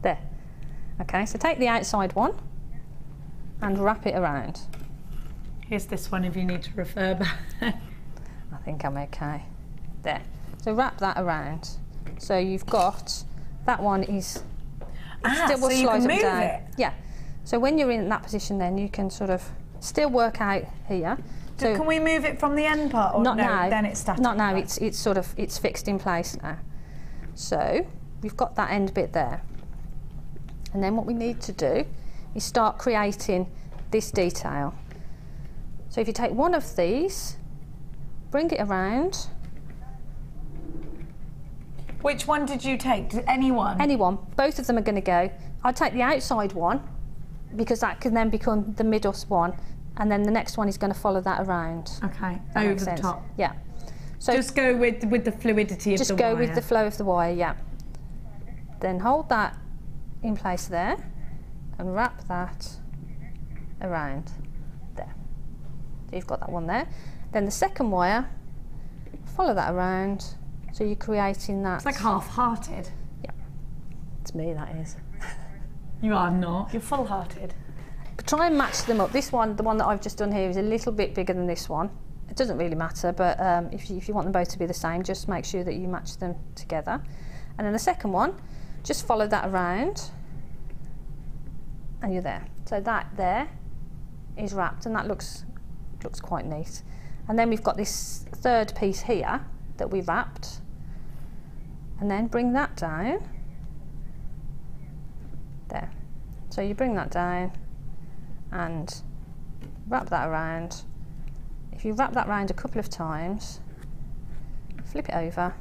There. Okay, so take the outside one and wrap it around. Here's this one if you need to refer back. I think I'm okay. There. So wrap that around. So you've got, that one is, still will so you slide can up move down. it. Yeah. So when you're in that position then you can sort of still work out here. So can we move it from the end part? Or not no, now. Then it's static. Not now, right? it's sort of, it's fixed in place now. So we've got that end bit there. And then what we need to do is start creating this detail. So if you take one of these, bring it around. Which one did you take? Any one? Any one. Both of them are going to go. I'll take the outside one because that can then become the middle one, and then the next one is going to follow that around. Okay, That over makes the sense. top. Yeah. So just go with the fluidity of the wire. just go with the flow of the wire, yeah. Then hold that in place there and wrap that around there. So you've got that one there. Then the second wire, follow that around. So you're creating that. It's like half-hearted. Yeah. It's me, that is. You are not. You're full-hearted. But try and match them up. This one, the one that I've just done here, is a little bit bigger than this one. It doesn't really matter, but if you want them both to be the same, just make sure that you match them together. And then the second one, just follow that around, and you're there. So that there is wrapped, and that looks quite neat. And then we've got this third piece here that we wrapped, and then bring that down there. So you bring that down and wrap that around. If you wrap that around a couple of times, flip it over,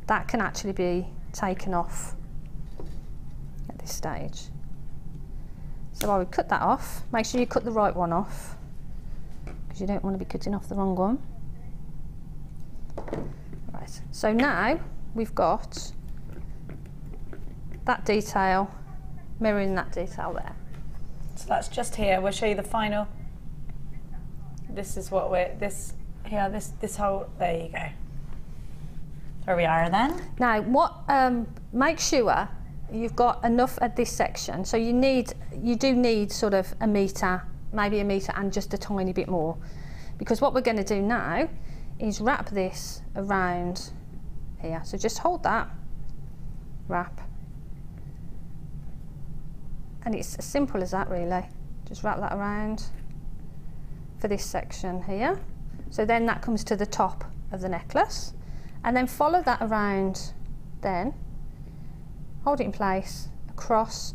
that can actually be taken off at this stage. So I would cut that off. Make sure you cut the right one off, because you don't want to be cutting off the wrong one. Right, so now we've got that detail mirroring that detail there. So that's just here. We'll show you the final. This is what we're, this whole, there you go. There we are then. Now make sure you've got enough at this section. So you do need sort of a metre, maybe a metre and just a tiny bit more. Because what we're going to do now is wrap this around here. So just hold that, wrap. And it's as simple as that really. Just wrap that around for this section here. So then that comes to the top of the necklace. And then follow that around then. Hold it in place, across.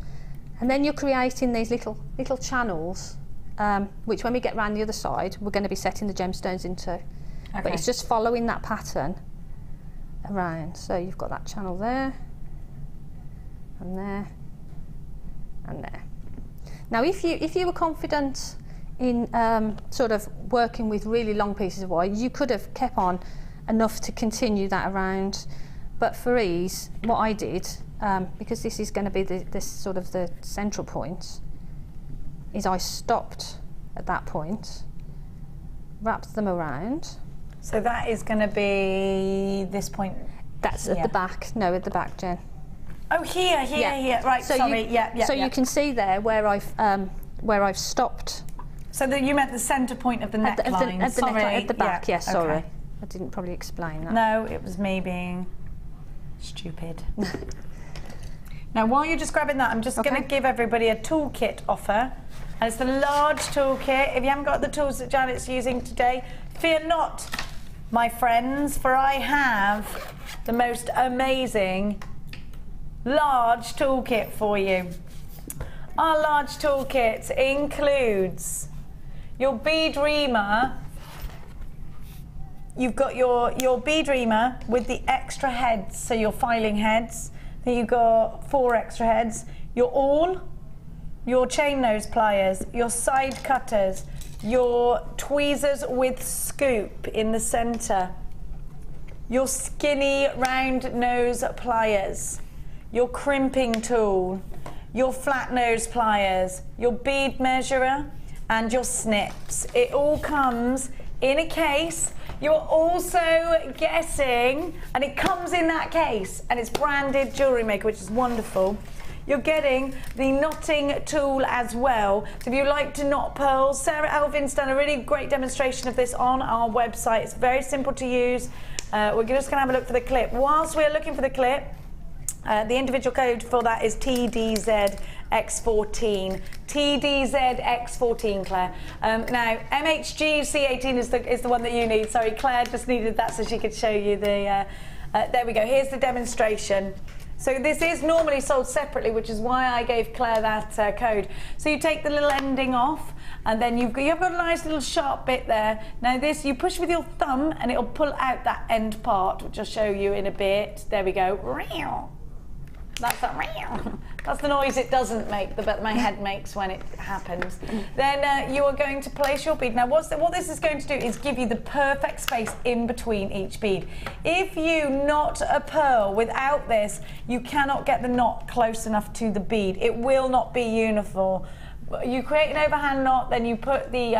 And then you're creating these little channels, which when we get around the other side, we're going to be setting the gemstones into. Okay. But it's just following that pattern around. So you've got that channel there, and there, and there. Now if you were confident in sort of working with really long pieces of wire, you could have kept on enough to continue that around. But for ease, what I did, because this is going to be this sort of the central point, is I stopped at that point, wrapped them around. So that is going to be this point. That's at the back. No, at the back, Jen. Oh, here. Right. So sorry. You can see there where I've stopped. So you meant the centre point of the neckline. At the back. Yeah, Yes, sorry. okay. I didn't probably explain that. No, it was me being stupid. Now, while you're just grabbing that, I'm just going to give everybody a toolkit offer. And it's the large toolkit. If you haven't got the tools that Janet's using today, fear not, my friends, for I have the most amazing large toolkit for you. Our large toolkit includes your bead reamer. You've got your bead reamer with the extra heads, so your filing heads. Then you've got 4 extra heads. Your awl, your chain nose pliers, your side cutters, your tweezers with scoop in the centre, your skinny round nose pliers, your crimping tool, your flat nose pliers, your bead measurer, and your snips. It all comes in a case. You're also getting, and it comes in that case, and it's branded JewelleryMaker, which is wonderful. You're getting the knotting tool as well. So if you like to knot pearls, Sarah Elvin's done a really great demonstration of this on our website. It's very simple to use. We're just going to have a look for the clip. Whilst we're looking for the clip, the individual code for that is TDZX14. TDZX14, Claire. Now, MHGC18 is the one that you need. Sorry, Claire just needed that so she could show you the... there we go. Here's the demonstration. So this is normally sold separately, which is why I gave Claire that code. So you take the little ending off, and then you've got a nice little sharp bit there. Now this, you push with your thumb, and it'll pull out that end part, which I'll show you in a bit. There we go. That's that. That's the noise it doesn't make, but my head makes when it happens. Then you are going to place your bead. Now what this is going to do is give you the perfect space in between each bead. If you knot a pearl without this, you cannot get the knot close enough to the bead. It will not be uniform. You create an overhand knot, then you put the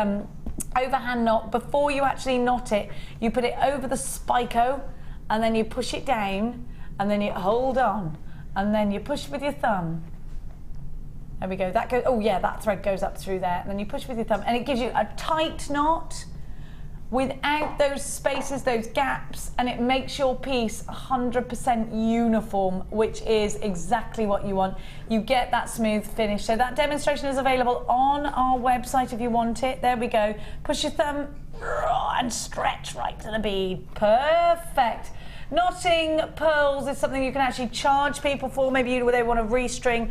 overhand knot, before you actually knot it, you put it over the spico, and then you push it down, and then you hold on. And then you push with your thumb. There we go. That goes. Oh yeah, that thread goes up through there. And then you push with your thumb, and it gives you a tight knot without those spaces, those gaps, and it makes your piece 100% uniform, which is exactly what you want. You get that smooth finish. So that demonstration is available on our website if you want it. There we go. Push your thumb and stretch right to the bead. Perfect. Knotting pearls is something you can actually charge people for. Maybe they want to restring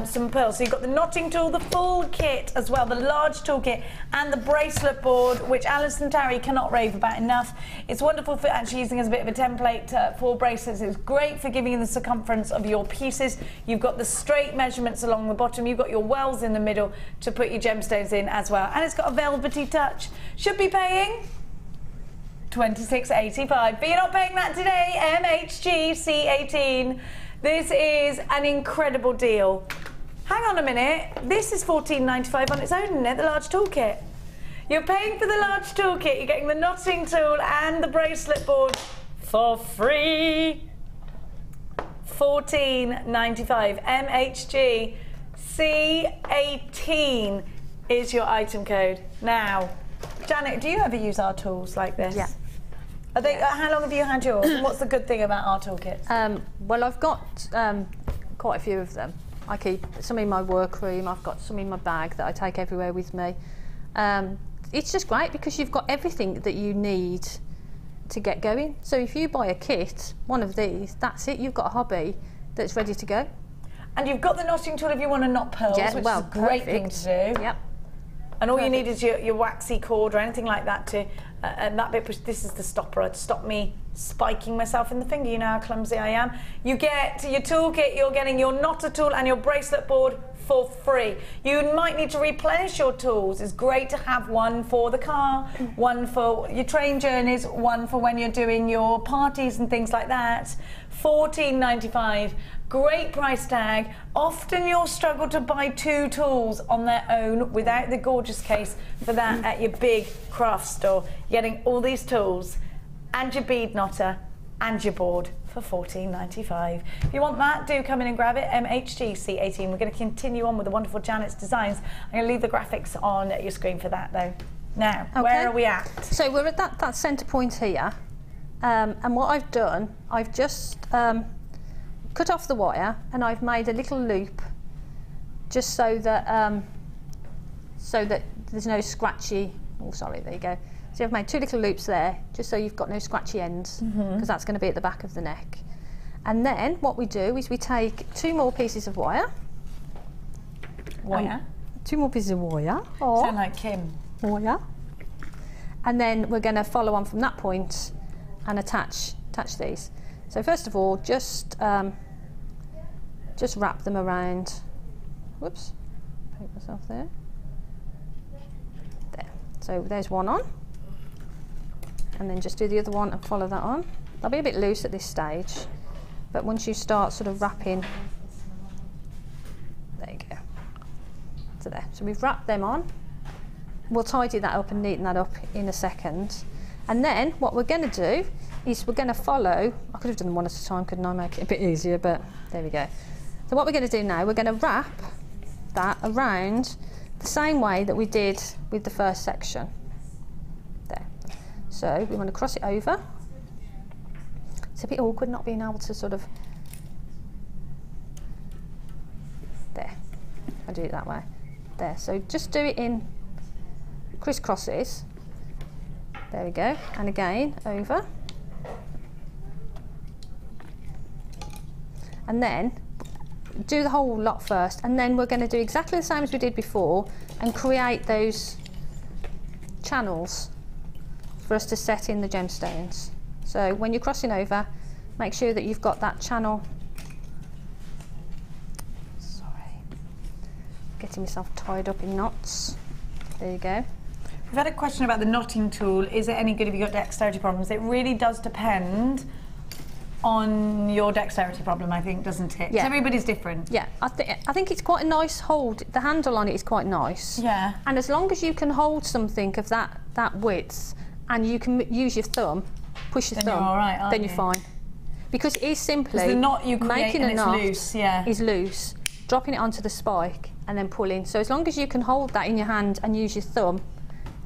some pearls. So you've got the knotting tool, the full kit as well, the large toolkit, and the bracelet board, which Alison Tarry cannot rave about enough. It's wonderful for actually using as a bit of a template for bracelets. It's great for giving you the circumference of your pieces. You've got the straight measurements along the bottom. You've got your wells in the middle to put your gemstones in as well. And it's got a velvety touch. Should be paying $26.85, but you're not paying that today. MHGC18. This is an incredible deal. Hang on a minute. This is $14.95 on its own, isn't it? The large toolkit. You're paying for the large toolkit. You're getting the knotting tool and the bracelet board for free. $14.95. MHGC18 is your item code. Now, Janet, do you ever use our tools like this? Yeah. Are they, how long have you had yours? And what's the good thing about our toolkits? Well, I've got quite a few of them. I keep some in my workroom. I've got some in my bag that I take everywhere with me. It's just great because you've got everything that you need to get going. So if you buy a kit, one of these, that's it. You've got a hobby that's ready to go. And you've got the knotting tool if you want to knot pearls, which is a great thing to do. Yep. And all you need is your waxy cord or anything like that to, and that bit, this is the stopper to stop me spiking myself in the finger. You know how clumsy I am. You get your toolkit, you're getting your knotter tool and your bracelet board for free. You might need to replenish your tools. It's great to have one for the car, one for your train journeys, one for when you're doing your parties and things like that. $14.95. Great price tag. Often you'll struggle to buy two tools on their own without the gorgeous case for that at your big craft store. You're getting all these tools and your bead knotter and your board for $14.95. If you want that, do come in and grab it. MHGC18. We're going to continue on with the wonderful Janet's designs. I'm going to leave the graphics on your screen for that though. Now, where are we at? So we're at that centre point here. And what I've done, I've just cut off the wire and I've made a little loop just so that there's no scratchy, oh sorry, there you go. So I've made two little loops there just so you've got no scratchy ends because that's going to be at the back of the neck. And then what we do is we take two more pieces of wire. Two more pieces of wire. Sound like Kim. Wire. And then we're going to follow on from that point and attach these. So first of all, just wrap them around. Whoops, poke myself there. There. So there's one on, and then just do the other one and follow that on. They'll be a bit loose at this stage, but once you start sort of wrapping, there you go. So there. So we've wrapped them on. We'll tidy that up and neaten that up in a second. And then what we're going to do is we're going to follow, I could have done them one at a time, couldn't I, make it a bit easier, but there we go. So what we're going to do now, we're going to wrap that around the same way that we did with the first section. There. So we want to cross it over, It's a bit awkward not being able to sort of, there, I do it that way, there. So just do it in crisscrosses, there we go, and again, over. And then do the whole lot first, and then we're going to do exactly the same as we did before and create those channels for us to set in the gemstones. So when you're crossing over, make sure that you've got that channel. Sorry, getting myself tied up in knots. There you go. We've had a question about the knotting tool. Is it any good if you've got dexterity problems? It really does depend on your dexterity problem, I think, doesn't it? Yeah. 'Cause everybody's different. Yeah, I think it's quite a nice hold. The handle on it is quite nice. Yeah. And as long as you can hold something of that width, and you can use your thumb, push your Then thumb, you're all right, aren't then you? you're fine. Because it is simply the knot you create making and a it's knot loose, yeah. is loose, dropping it onto the spike, and then pulling. So as long as you can hold that in your hand and use your thumb,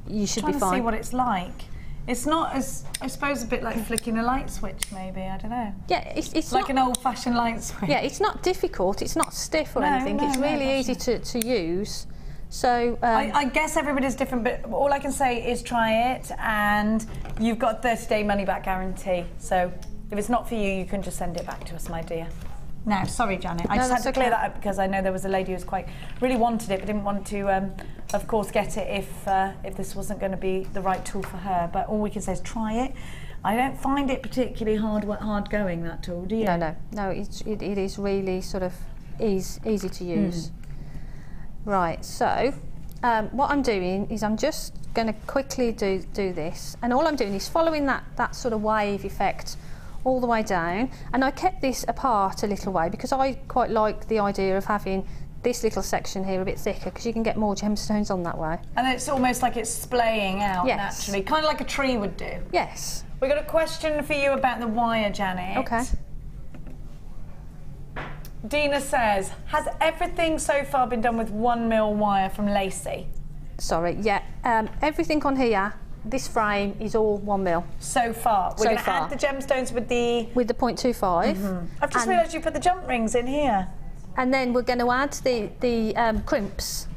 you should be I'm trying to fine. see what it's like. It's not as, I suppose, a bit like flicking a light switch, maybe. I don't know. Yeah, it's like not, an old-fashioned light switch. Yeah, it's not difficult. It's not stiff or No, anything. no, It's no, really that's easy to use. So I guess everybody's different, but all I can say is try it, and you've got 30-day money-back guarantee. So if it's not for you, you can just send it back to us, my dear. Now, sorry, Janet. I just had to clear that up because I know there was a lady who was really wanted it, but didn't want to, of course, get it if this wasn't going to be the right tool for her. But all we can say is try it. I don't find it particularly hard going, that tool, do you? No. It is really sort of easy to use. Right. So what I'm doing is I'm just going to quickly do this, and all I'm doing is following that sort of wave effect all the way down, and I kept this apart a little way because I quite like the idea of having this little section here a bit thicker because you can get more gemstones on that way. And it's almost like it's splaying out naturally, kind of like a tree would do. Yes. We've got a question for you about the wire, Janet. Okay. Dina says, has everything so far been done with 1mm wire from Lacey? Sorry, yeah. Everything on here, this frame is all 1mm. So far. We're going to add the gemstones with the 0.25. I've just realised you put the jump rings in here. And then we're going to add the crimps.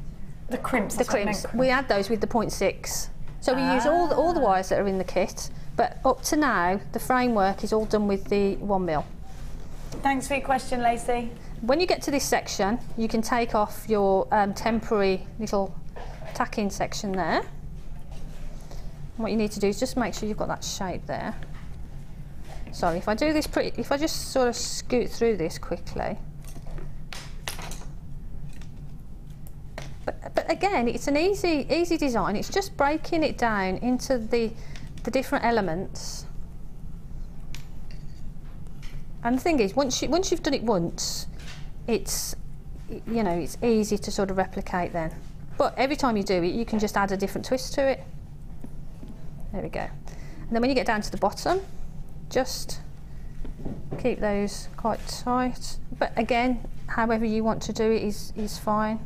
The crimps. The crimps. We add those with the 0.6. So we use all the wires that are in the kit, but up to now the framework is all done with the 1mm. Thanks for your question, Lacey. When you get to this section, you can take off your temporary little tacking section there. What you need to do is just make sure you've got that shape there. Sorry, if I do this if I just sort of scoot through this quickly. But again, it's an easy design. It's just breaking it down into the different elements. And the thing is, once you've done it once, it's it's easy to sort of replicate then. But every time you do it, you can just add a different twist to it. There we go. And then when you get down to the bottom, just keep those quite tight. But again, however you want to do it is fine.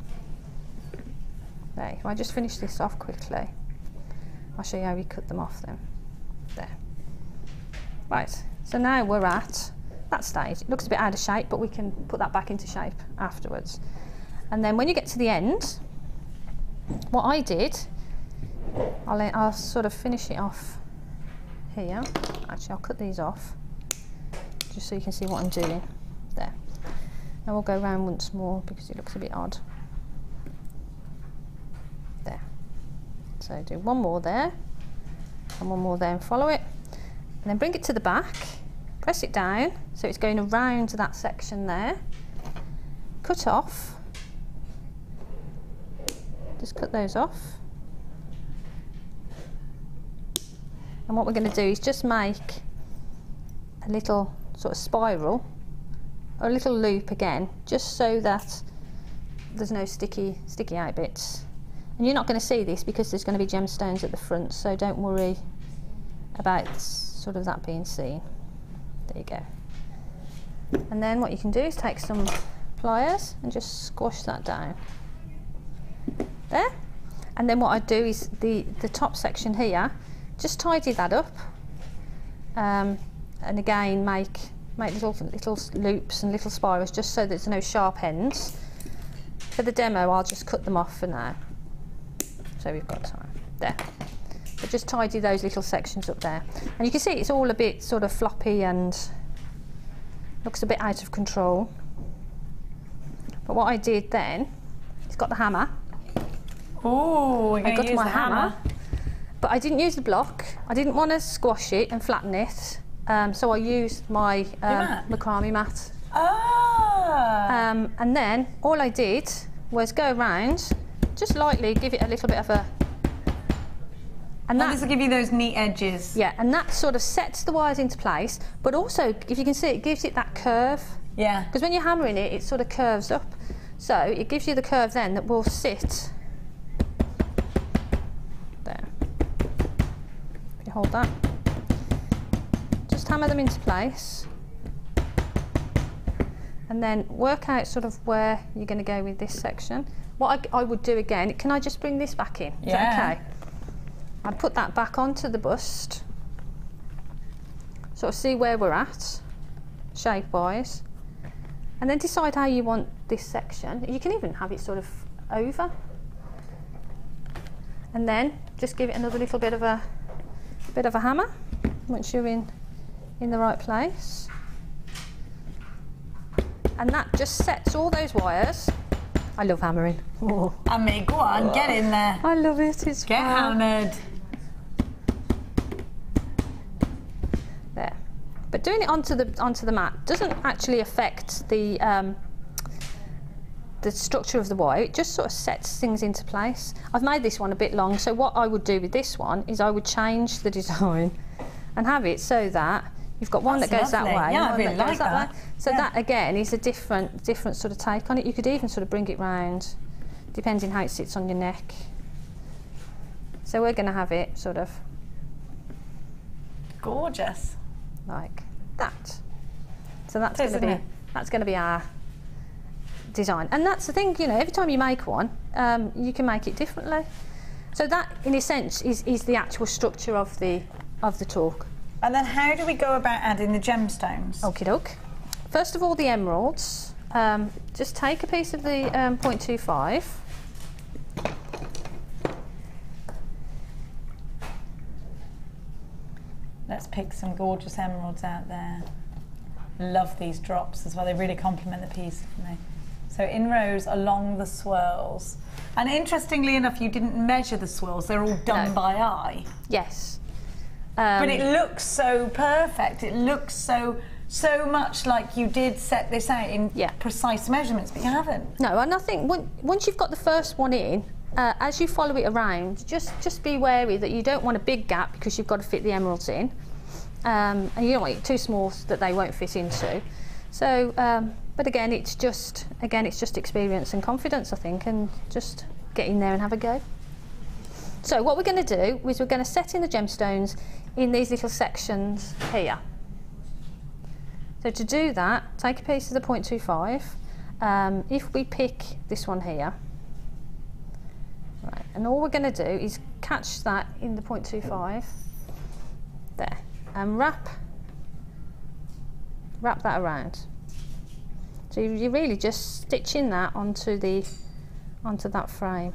There, if I just finish this off quickly, I'll show you how we cut them off then. There. Right, so now we're at that stage. It looks a bit out of shape, but we can put that back into shape afterwards. And then when you get to the end, what I did, I'll sort of finish it off here. Actually, I'll cut these off, just so you can see what I'm doing. There. Now we'll go around once more because it looks a bit odd. There. So do one more there, and one more there, and follow it. And then bring it to the back, press it down, so it's going around that section there. Cut off. Just cut those off. And what we're going to do is just make a little sort of spiral, or a little loop again, just so that there's no sticky out bits. And you're not going to see this because there's going to be gemstones at the front, so don't worry about sort of that being seen. There you go. And then what you can do is take some pliers and just squash that down. There. And then what I do is the top section here, just tidy that up, and and again make little loops and little spirals just so there's no sharp ends. For the demo, I'll just cut them off for now. So we've got time there. But just tidy those little sections up there. And you can see it's all a bit sort of floppy and looks a bit out of control. But what I did then, it's got the hammer. Oh, we're going to use my the hammer. But I didn't use the block. I didn't want to squash it and flatten it. So I used my macrame mat. Ah. And then all I did was go around, just lightly give it a little bit of a... And this will give you those neat edges. Yeah, and that sort of sets the wires into place, but also, if you can see, it gives it that curve. Yeah. Because when you're hammering it, it sort of curves up. So it gives you the curve then that will sit there. If you hold that. Just hammer them into place. And then work out sort of where you're going to go with this section. What I would do again, can I just bring this back in? Is that okay? I'd put that back onto the bust, sort of see where we're at, shape-wise, and then decide how you want this section. You can even have it sort of over, and then just give it another little bit of a hammer once you're in the right place, and that just sets all those wires. I love hammering. Oh. Amy, go on, get in there. I love it. It's get hammered. There, but doing it onto the mat doesn't actually affect the structure of the wire. It just sort of sets things into place. I've made this one a bit long, so what I would do with this one is I would change the design and have it so that you've got one that goes that way, yeah, I really like that. So that again is a different sort of take on it. You could even sort of bring it round, depending how it sits on your neck. So we're going to have it sort of gorgeous, like that. So that's going to be our design. And that's the thing, you know, every time you make one, you can make it differently. So that, in a sense, is the actual structure of the talk. And then how do we go about adding the gemstones? Okie doke. First of all, the emeralds. Just take a piece of the 0.25. Let's pick some gorgeous emeralds out there. Love these drops as well. They really complement the piece for me. So in rows along the swirls. And interestingly enough, you didn't measure the swirls. They're all done by eye. Yes. But it looks so perfect. It looks so much like you did set this out in precise measurements, but you haven't. No, and I think once you've got the first one in, as you follow it around, just be wary that you don't want a big gap because you've got to fit the emeralds in, and you don't want it too small that they won't fit into. So, but again, it's just experience and confidence, I think, and just get in there and have a go. So what we're going to do is we're going to set in the gemstones in these little sections here. So to do that, take a piece of the 0.25. If we pick this one here, right, and all we're going to do is catch that in the 0.25 there, and wrap that around. So you're really just stitching that onto that frame.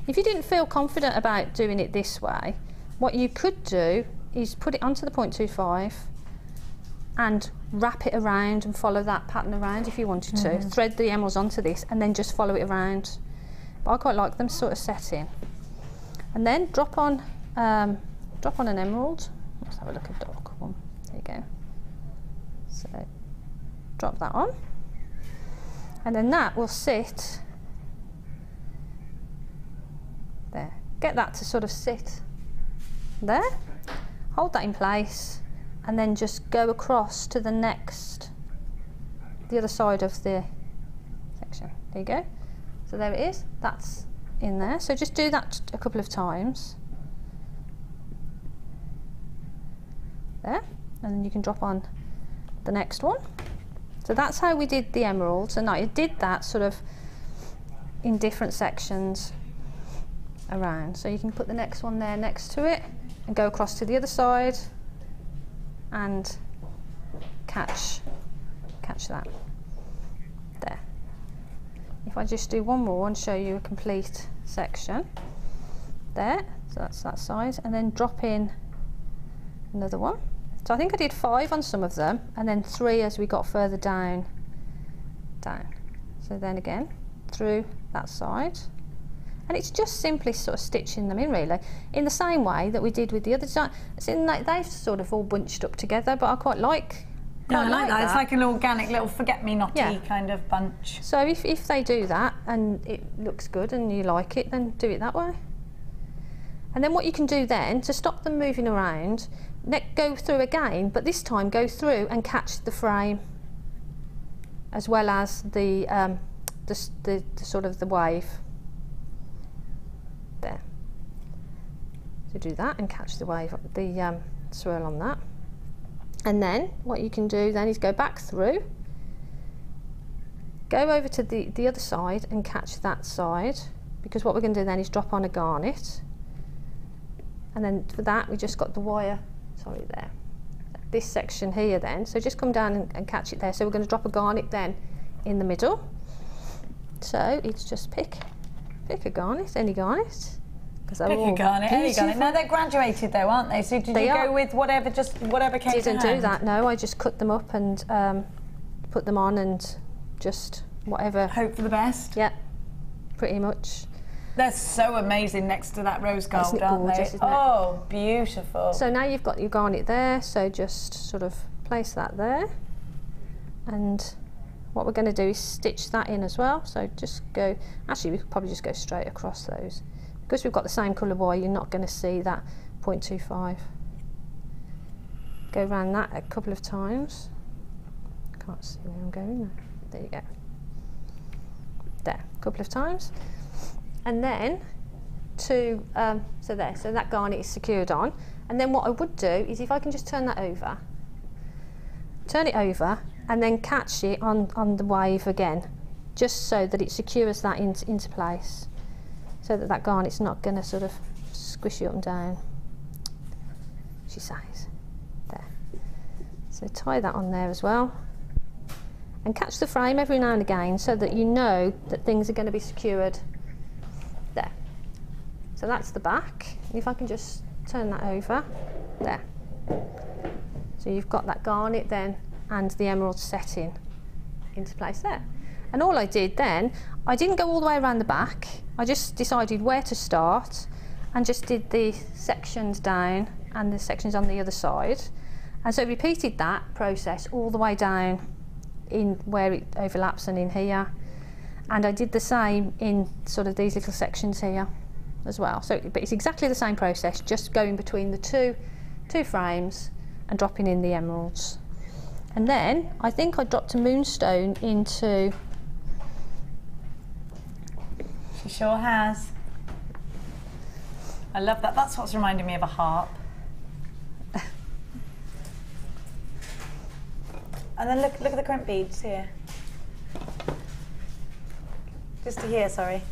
If you didn't feel confident about doing it this way, what you could do is put it onto the 0.25 and wrap it around and follow that pattern around if you wanted to. Thread the emeralds onto this and then just follow it around. But I quite like them sort of set in. And then drop on an emerald. Let's have a look at dark one. There you go. So drop that on. And then that will sit there. Get that to sort of sit there. Hold that in place and then just go across to the other side of the section. There you go. So there it is. That's in there. So just do that a couple of times. There. And then you can drop on the next one. So that's how we did the emeralds, and I did that sort of in different sections around. So you can put the next one there next to it and go across to the other side and catch that. There. If I just do one more and show you a complete section. There, so that's that side, and then drop in another one. So I think I did 5 on some of them, and then 3 as we got further down. So then again, through that side. And it's just simply sort of stitching them in, really, in the same way that we did with the other design. They've sort of all bunched up together, but I quite like. No, I like that. It's like an organic little forget-me-not-y kind of bunch. So if they do that and it looks good and you like it, then do it that way. And then what you can do then to stop them moving around, go through again, but this time go through and catch the frame, as well as the sort of the wave. There. So do that and catch the wave, the swirl on that. And then what you can do then is go back through, go over to the other side and catch that side, because what we're going to do then is drop on a garnet. And then for that we just got the wire, sorry, there, this section here then, so just come down and catch it there. So we're going to drop a garnet then in the middle. So it's just pick a garnet, any garnet. Pick a garnet, any garnet. Now they're graduated though, aren't they? So did you go with whatever, just whatever came to hand? Didn't do that, no. I just cut them up and put them on and just whatever. Hope for the best? Yeah, pretty much. They're so amazing next to that rose gold, Isn't it aren't gorgeous, they? isn't it? Oh, beautiful. So now you've got your garnet there, so just sort of place that there. And what we're going to do is stitch that in as well. So just go, actually we could probably just go straight across those. Because we've got the same colour wire, you're not going to see that 0.25. Go around that a couple of times. Can't see where I'm going there. There you go. There, a couple of times. And then so that garnet is secured on. And then what I would do is if I can just turn that over, turn it over, and then catch it on the wave again, just so that it secures that into place, so that garnet's not going to sort of squish you up and down, she says. There. So tie that on there as well. And catch the frame every now and again so that you know that things are going to be secured. There. So that's the back. If I can just turn that over. There. So you've got that garnet then and the emerald setting into place there. And all I did then, I didn't go all the way around the back. I just decided where to start and just did the sections down and the sections on the other side. And so repeated that process all the way down in where it overlaps and in here. And I did the same in sort of these little sections here as well. So, but it's exactly the same process, just going between the two frames and dropping in the emeralds. And then I think I dropped a moonstone into. She sure has. I love that. That's what's reminding me of a harp. And then look at the crimp beads here. Just to here, sorry.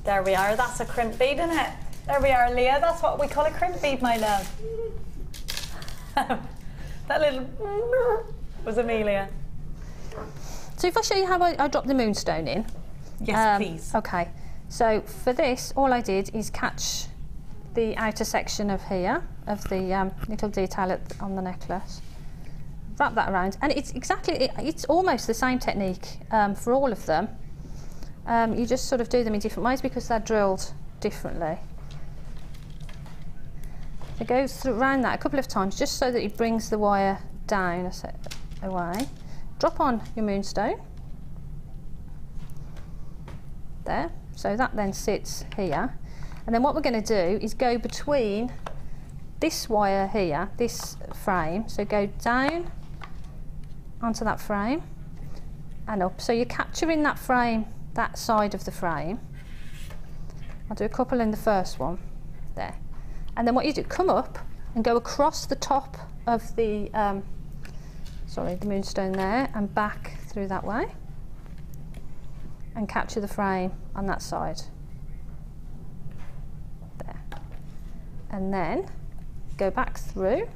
There we are. That's a crimp bead, isn't it? There we are, Leah. That's what we call a crimp bead, my love. That little was Amelia. So if I show you how I dropped the moonstone in. Yes, please. Okay. So for this, all I did is catch the outer section of here, of the little detail on the necklace. Wrap that around, and it's it's almost the same technique for all of them. You just sort of do them in different ways because they're drilled differently. So go around that a couple of times just so that it brings the wire down away. Drop on your moonstone. There. So that then sits here. And then what we're going to do is go between this wire here, this frame. So go down onto that frame and up. So you're capturing that frame, that side of the frame. I'll do a couple in the first one. There. And then what you do, come up and go across the top of the, the moonstone there and back through that way and capture the frame on that side. There. And then go back through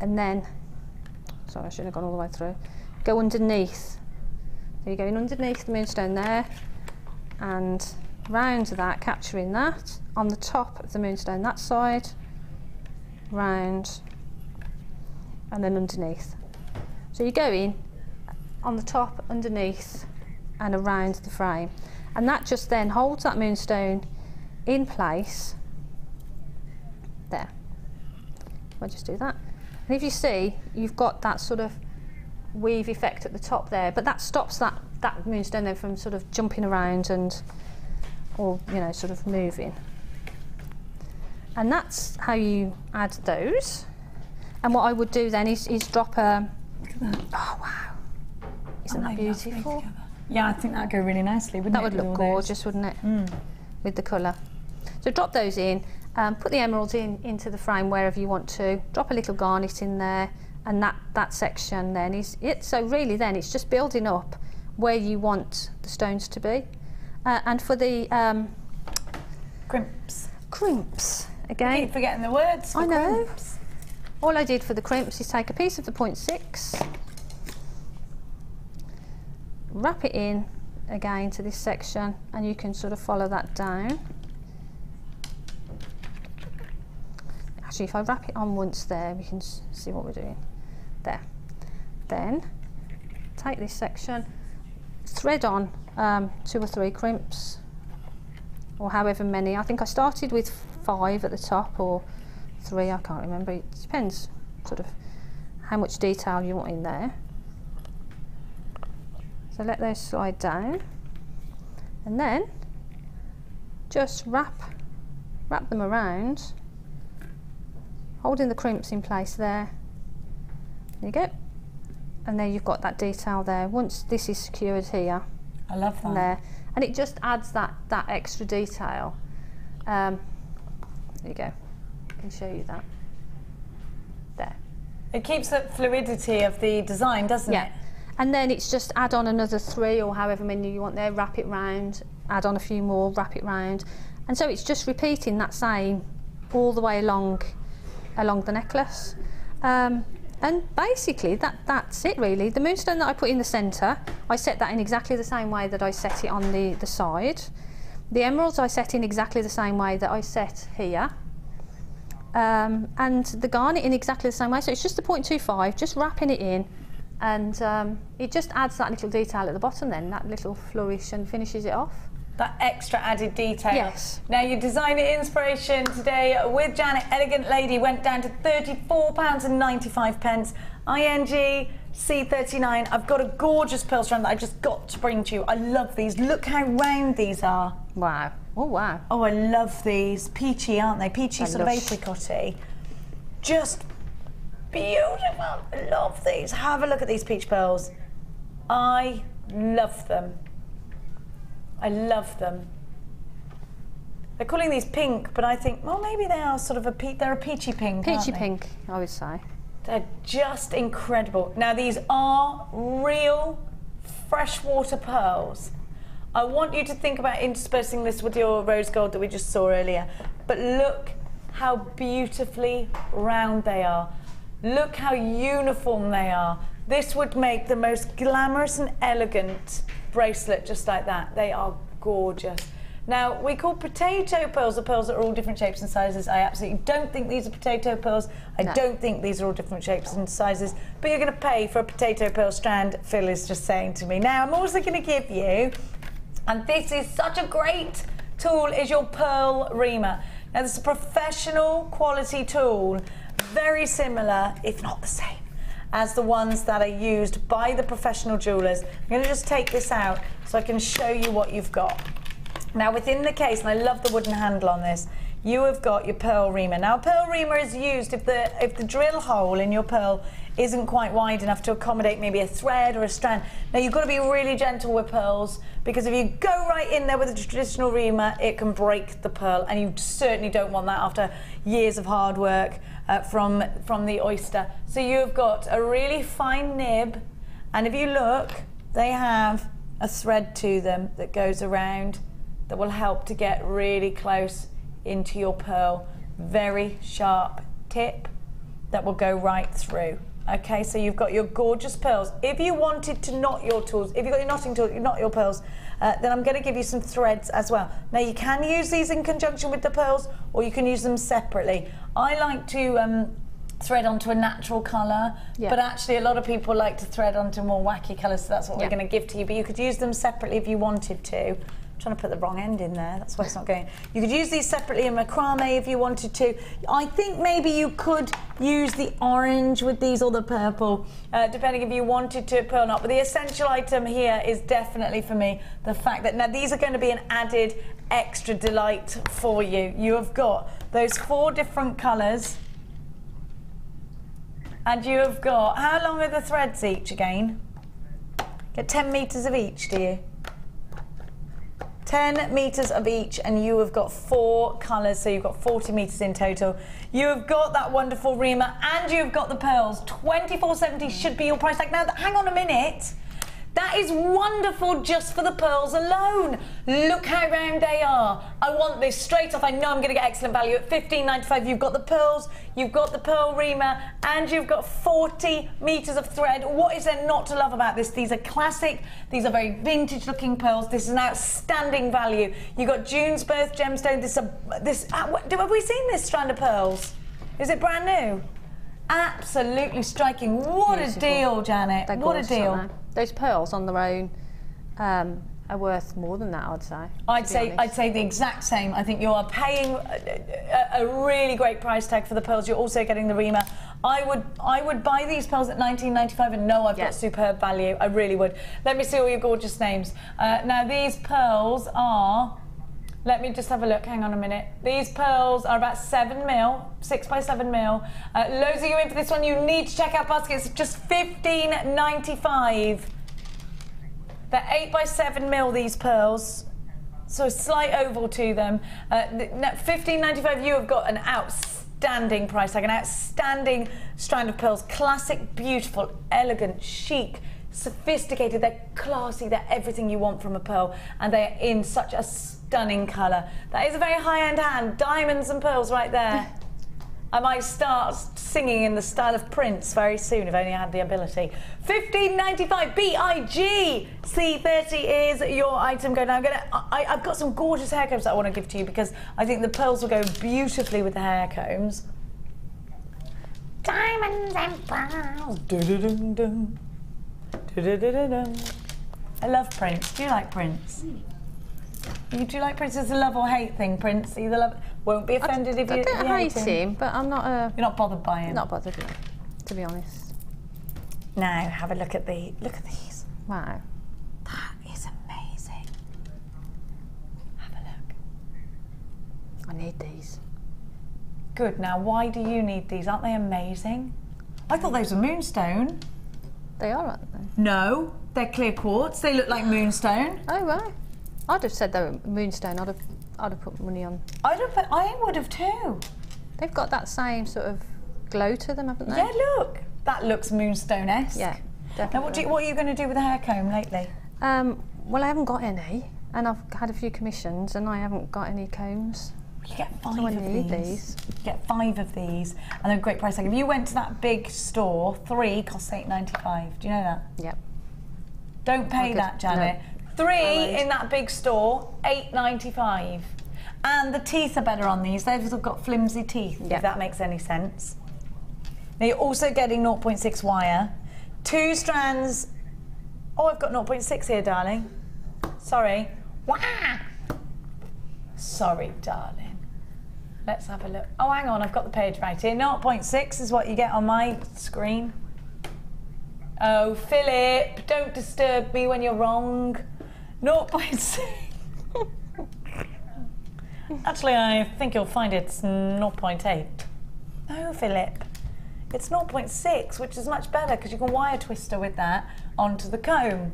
and then, sorry, I shouldn't have gone all the way through, go underneath. So you're going underneath the moonstone there, and round that, capturing that, on the top of the moonstone that side, round, and then underneath. So you're going on the top, underneath, and around the frame. And that just then holds that moonstone in place. There. I'll just do that. And if you see, you've got that sort of weave effect at the top there, but that stops that moonstone then from sort of jumping around and, or, you know, sort of moving. And that's how you add those. And what I would do then is drop a, oh wow, isn't that beautiful? Yeah, I think that'd go really nicely, wouldn't it? That would look gorgeous, wouldn't it? With the colour. So drop those in, put the emeralds into the frame wherever you want to, drop a little garnet in there, and that section then is it. So really then it's just building up where you want the stones to be. And for the crimps, again. I keep forgetting the words for crimps. All I did for the crimps is take a piece of the 0.6, wrap it in again to this section, and you can sort of follow that down. Actually, if I wrap it on once there, we can see what we're doing. There. Then take this section, thread on 2 or 3 crimps, or however many. I think I started with 5 at the top, or 3, I can't remember. It depends sort of how much detail you want in there. So let those slide down, and then just wrap them around, holding the crimps in place there. There you go. And there you've got that detail there. Once this is secured here, I love that. There, and it just adds that extra detail. There you go. I can show you that. There. It keeps the fluidity of the design, doesn't it? And then it's just add on another 3 or however many you want there, wrap it round, add on a few more, wrap it round. And so it's just repeating that same all the way along the necklace. And basically that's it really. The moonstone that I put in the centre, I set that in exactly the same way that I set it on the side. The emeralds I set in exactly the same way that I set here. And the garnet in exactly the same way. So it's just the 0.25, just wrapping it in, and it just adds that little detail at the bottom then, that little flourish, and finishes it off. That extra added detail. Yes. Now your designer inspiration today with Janet, Elegant Lady, went down to £34.95. ING C39. I've got a gorgeous pearl strand that I just got to bring to you. I love these. Look how round these are. Wow. Oh wow. Oh, I love these. Peachy, aren't they? Peachy, sort of apricotty. Just beautiful. I love these. Have a look at these peach pearls. I love them. I love them. They're calling these pink, but I think, well, maybe they are sort of they're a peachy pink, Peachy pink, I would say. They're just incredible. Now, these are real freshwater pearls. I want you to think about interspersing this with your rose gold that we just saw earlier. But look how beautifully round they are. Look how uniform they are. This would make the most glamorous and elegant bracelet just like that. They are gorgeous. Now, we call potato pearls the pearls that are all different shapes and sizes. I absolutely don't think these are potato pearls. I don't think these are all different shapes and sizes, but you're going to pay for a potato pearl strand, Phil is just saying to me. Now, I'm also going to give you, and this is such a great tool, is your pearl reamer. Now, this is a professional quality tool, very similar, if not the same, as the ones that are used by the professional jewellers. I'm going to just take this out so I can show you what you've got. Now within the case, and I love the wooden handle on this, you have got your pearl reamer. Now a pearl reamer is used if the drill hole in your pearl isn't quite wide enough to accommodate maybe a thread or a strand. Now you've got to be really gentle with pearls, because if you go right in there with a traditional reamer, it can break the pearl, and you certainly don't want that after years of hard work from the oyster. So you've got a really fine nib, and if you look, they have a thread to them that goes around that will help to get really close into your pearl. Very sharp tip, that will go right through. Okay, so you've got your gorgeous pearls. If you wanted to knot your tools, if you've got your knotting tool, you knot your pearls, then I'm going to give you some threads as well. Now you can use these in conjunction with the pearls, or you can use them separately. I like to thread onto a natural colour, but actually a lot of people like to thread onto more wacky colours, so that's what we're going to give to you. But you could use them separately if you wanted to. I'm trying to put the wrong end in there, that's why it's not going. You could use these separately in macrame if you wanted to. I think maybe you could use the orange with these or the purple, depending if you wanted to pearl knot. But the essential item here is definitely for me the fact that now these are going to be an added extra delight for you. You have got those 4 different colours, and you have got, how long are the threads each again? Get 10 metres of each, do you? 10 metres of each, and you have got 4 colours, so you've got 40 metres in total. You have got that wonderful reamer, and you've got the pearls. $24.70 should be your price tag. Now, hang on a minute. That is wonderful just for the pearls alone. Look how round they are. I want this straight off. I know I'm going to get excellent value at $15.95. You've got the pearls, you've got the pearl reamer, and you've got 40 metres of thread. What is there not to love about this? These are classic. These are very vintage looking pearls. This is an outstanding value. You've got June's Birth gemstone. Have we seen this strand of pearls? Is it brand new? Absolutely striking. What a deal, Janet. What a deal. Those pearls on their own are worth more than that, I'd say. I'd say the exact same. I think you are paying a really great price tag for the pearls. You're also getting the reamer. I would buy these pearls at $19.95 and know I've got superb value. I really would. Let me see all your gorgeous names. Now these pearls are, let me just have a look, hang on a minute. These pearls are about 7 mil, 6 by 7 mil. Loads of you in for this one. You need to check out baskets, just $15.95. They're 8 by 7 mil, these pearls. So a slight oval to them. $15.95, you have got an outstanding price tag, an outstanding strand of pearls. Classic, beautiful, elegant, chic, sophisticated. They're classy, they're everything you want from a pearl, and they're in such a stunning colour. That is a very high-end hand. Diamonds and pearls right there. I might start singing in the style of Prince very soon, if only I had the ability. $15.95, BIG C30 is your item. Go now. I've got some gorgeous hair combs that I want to give to you because I think the pearls will go beautifully with the hair combs. Diamonds and pearls. Do-do-dum-dum. Do-do-do-do-dum. I love Prince. Do you like Prince? Do you like Prince? It's a love or hate thing, Prince. Either love, won't be offended if you hate him, but I'm not. You're not bothered by him. Not bothered, no, to be honest. Now have a look at these. Wow, that is amazing. Have a look. I need these. Good. Now, why do you need these? Aren't they amazing? I thought those were Moonstone. They are, aren't they? No, they're clear quartz. They look like Moonstone. Oh right. I'd have said they were Moonstone. I'd have put money on. I would have too. They've got that same sort of glow to them, haven't they? Yeah, look. That looks Moonstone-esque. Yeah, definitely. Now, what are you going to do with the hair comb lately? Well, I haven't got any, and I've had a few commissions, and I haven't got any combs. You get 5 so of these. You get 5 of these, and they're a great price. Like if you went to that big store, 3 costs $8.95. Do you know that? Yep. Don't pay that, Janet. No. 3 in that big store, $8.95. And the teeth are better on these. They've got flimsy teeth, if that makes any sense. Now you're also getting 0.6 wire. 2 strands. Oh, I've got 0.6 here, darling. Sorry. Wah! Sorry, darling. Let's have a look. Oh, hang on, I've got the page right here. 0.6 is what you get on my screen. Oh, Philip, don't disturb me when you're wrong. 0.6. Actually, I think you'll find it's 0.8. No, Philip. It's 0.6, which is much better because you can wire twister with that onto the comb.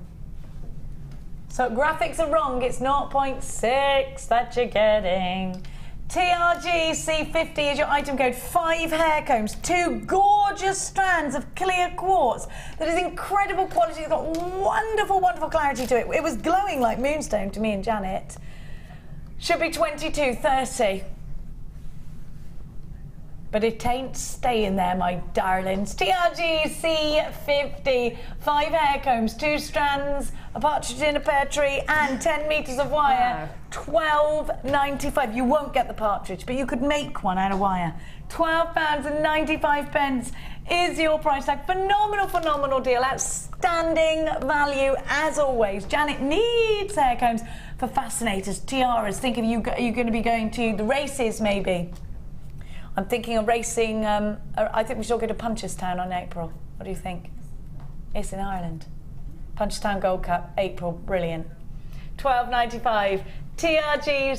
So graphics are wrong, it's 0.6 that you're getting. TRG C50 is your item code. 5 hair combs, 2 gorgeous strands of clear quartz that is incredible quality. It's got wonderful, wonderful clarity to it. It was glowing like Moonstone to me and Janet. Should be $22.30. But it ain't staying there, my darlings. TRG C50, 5 hair combs, 2 strands, a partridge in a pear tree, and 10 metres of wire. Wow. £12.95. You won't get the partridge, but you could make one out of wire. £12.95 is your price tag. Phenomenal, phenomenal deal. Outstanding value as always. Janet needs hair combs for fascinators, tiaras. Think of you, are you going to be going to the races maybe? I'm thinking of racing, I think we should all go to Punchestown on April. What do you think? It's in Ireland. Punchestown Gold Cup, April, brilliant. £12.95. TRG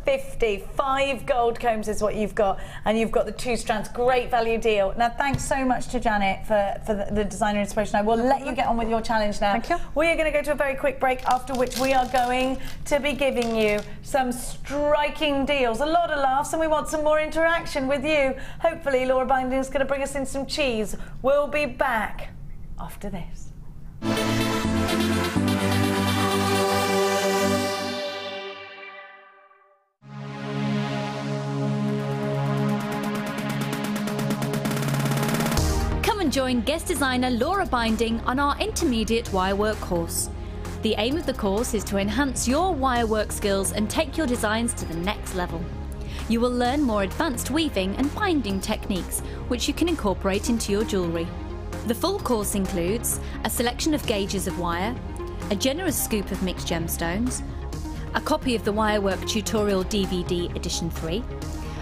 C50, 5 gold combs is what you've got, and you've got the 2 strands. Great value deal. Now, thanks so much to Janet for the designer inspiration. I will let you get on with your challenge now. Thank you. We are going to go to a very quick break, after which we are going to be giving you some striking deals, a lot of laughs, and we want some more interaction with you. Hopefully, Laura Binding is going to bring us in some cheese. We'll be back after this. Join guest designer Laura Binding on our intermediate wirework course. The aim of the course is to enhance your wirework skills and take your designs to the next level. You will learn more advanced weaving and binding techniques, which you can incorporate into your jewellery. The full course includes a selection of gauges of wire, a generous scoop of mixed gemstones, a copy of the Wirework Tutorial DVD Edition 3,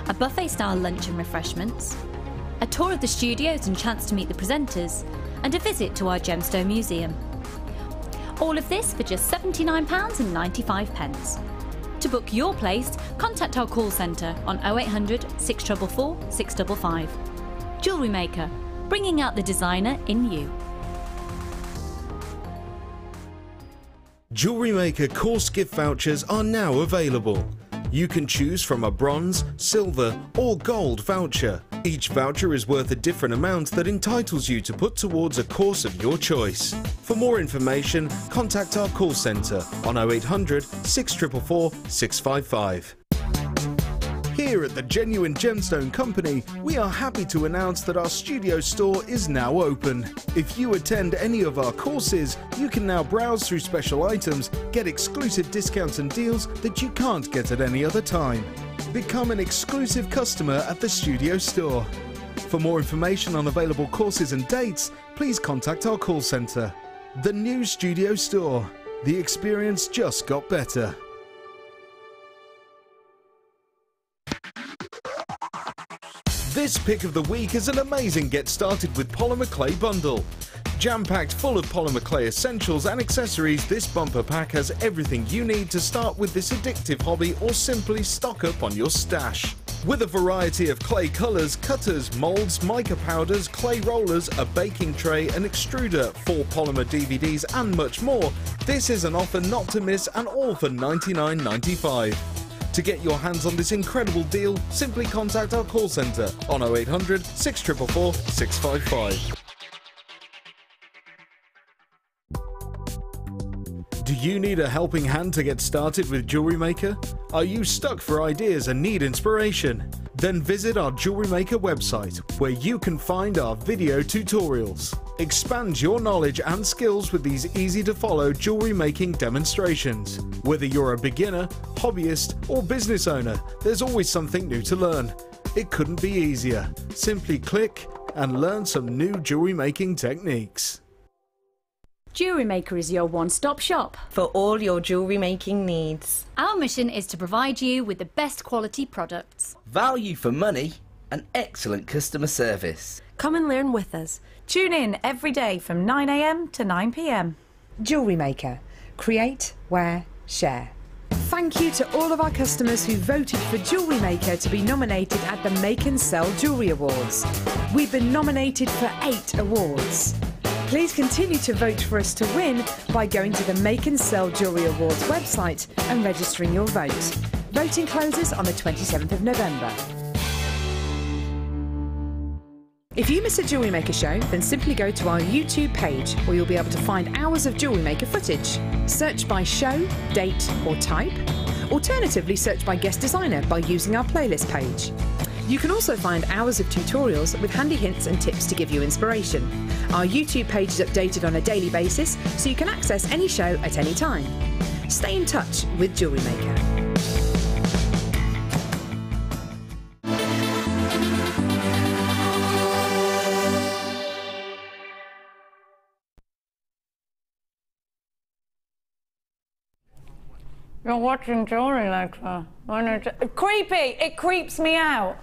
a buffet-style lunch and refreshments, a tour of the studios and chance to meet the presenters, and a visit to our Gemstone Museum. All of this for just £79.95. To book your place, contact our call centre on 0800 644 655. JewelleryMaker, bringing out the designer in you. JewelleryMaker course gift vouchers are now available. You can choose from a bronze, silver or gold voucher. Each voucher is worth a different amount that entitles you to put towards a course of your choice. For more information, contact our call centre on 0800 644 655. Here at the Genuine Gemstone Company, we are happy to announce that our studio store is now open. If you attend any of our courses, you can now browse through special items, get exclusive discounts and deals that you can't get at any other time. Become an exclusive customer at the studio store. For more information on available courses and dates, please contact our call centre. The new studio store. The experience just got better. This pick of the week is an amazing get started with polymer clay bundle. Jam-packed full of polymer clay essentials and accessories, this bumper pack has everything you need to start with this addictive hobby or simply stock up on your stash. With a variety of clay colours, cutters, moulds, mica powders, clay rollers, a baking tray, an extruder, 4 polymer DVDs and much more, this is an offer not to miss and all for $99.95. To get your hands on this incredible deal, simply contact our call centre on 0800 644 655. Do you need a helping hand to get started with JewelleryMaker? Are you stuck for ideas and need inspiration? Then visit our JewelleryMaker website, where you can find our video tutorials. Expand your knowledge and skills with these easy-to-follow jewellery making demonstrations. Whether you're a beginner, hobbyist, or business owner, there's always something new to learn. It couldn't be easier. Simply click and learn some new jewellery making techniques. JewelleryMaker is your one-stop shop for all your jewellery making needs. Our mission is to provide you with the best quality products, value for money, and excellent customer service. Come and learn with us. Tune in every day from 9 AM to 9 PM. JewelleryMaker. Create, wear, share. Thank you to all of our customers who voted for JewelleryMaker to be nominated at the Make and Sell Jewellery Awards. We've been nominated for 8 awards. Please continue to vote for us to win by going to the Make and Sell Jewellery Awards website and registering your vote. Voting closes on the 27th of November. If you miss a JewelleryMaker show, then simply go to our YouTube page, where you'll be able to find hours of JewelleryMaker footage. Search by show, date or type. Alternatively, search by guest designer by using our playlist page. You can also find hours of tutorials with handy hints and tips to give you inspiration. Our YouTube page is updated on a daily basis, so you can access any show at any time. Stay in touch with JewelleryMaker. You're watching JewelleryMaker. Creepy! It creeps me out.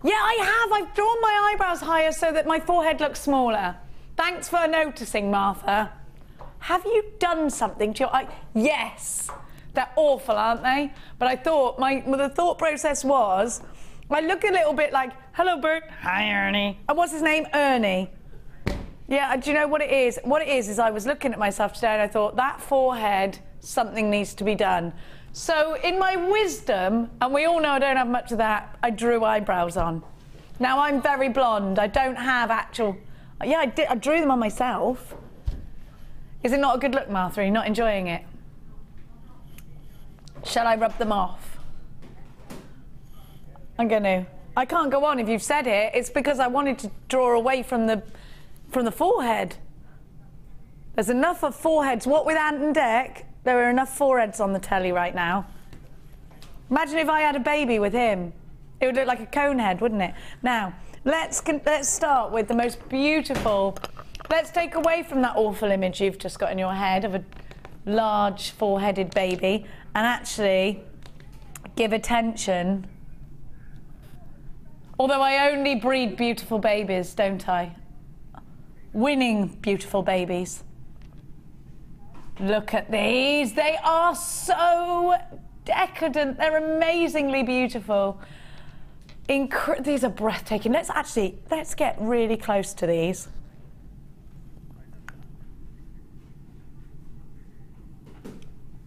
Yeah, I have. I've drawn my eyebrows higher so that my forehead looks smaller. Thanks for noticing, Martha. Have you done something to your eye? Yes. They're awful, aren't they? But I thought, the thought process was, I look a little bit like, hello, Bert. Hi, Ernie. And what's his name? Ernie. Yeah, do you know what it is? What it is I was looking at myself today and I thought, that forehead, something needs to be done. So in my wisdom, and we all know I don't have much of that, I drew eyebrows on. Now I'm very blonde. I don't have actual, yeah, I drew them on myself. Is it not a good look, Martha? Are you not enjoying it? Shall I rub them off? I'm gonna. I can't go on if you've said it. It's because I wanted to draw away from the forehead. There's enough of foreheads. What with Ant and Dec, there are enough foreheads on the telly right now. Imagine if I had a baby with him. It would look like a cone head, wouldn't it? Now, let's start with the most beautiful. Let's take away from that awful image you've just got in your head of a large four-headed baby and actually give attention. Although I only breed beautiful babies, don't I? Winning beautiful babies. Look at these. They are so decadent. They're amazingly beautiful. These are breathtaking. Let's get really close to these.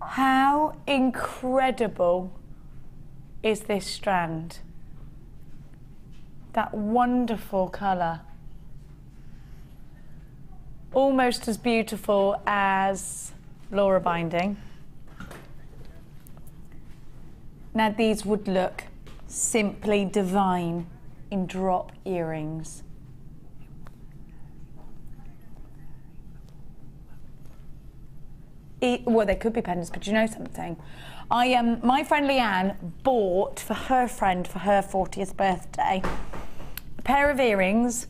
How incredible is this strand? That wonderful colour. Almost as beautiful as Laura binding. Now these would look simply divine in drop earrings. Well, they could be pendants, but you know something? My friend Leanne bought for her friend for her 40th birthday a pair of earrings,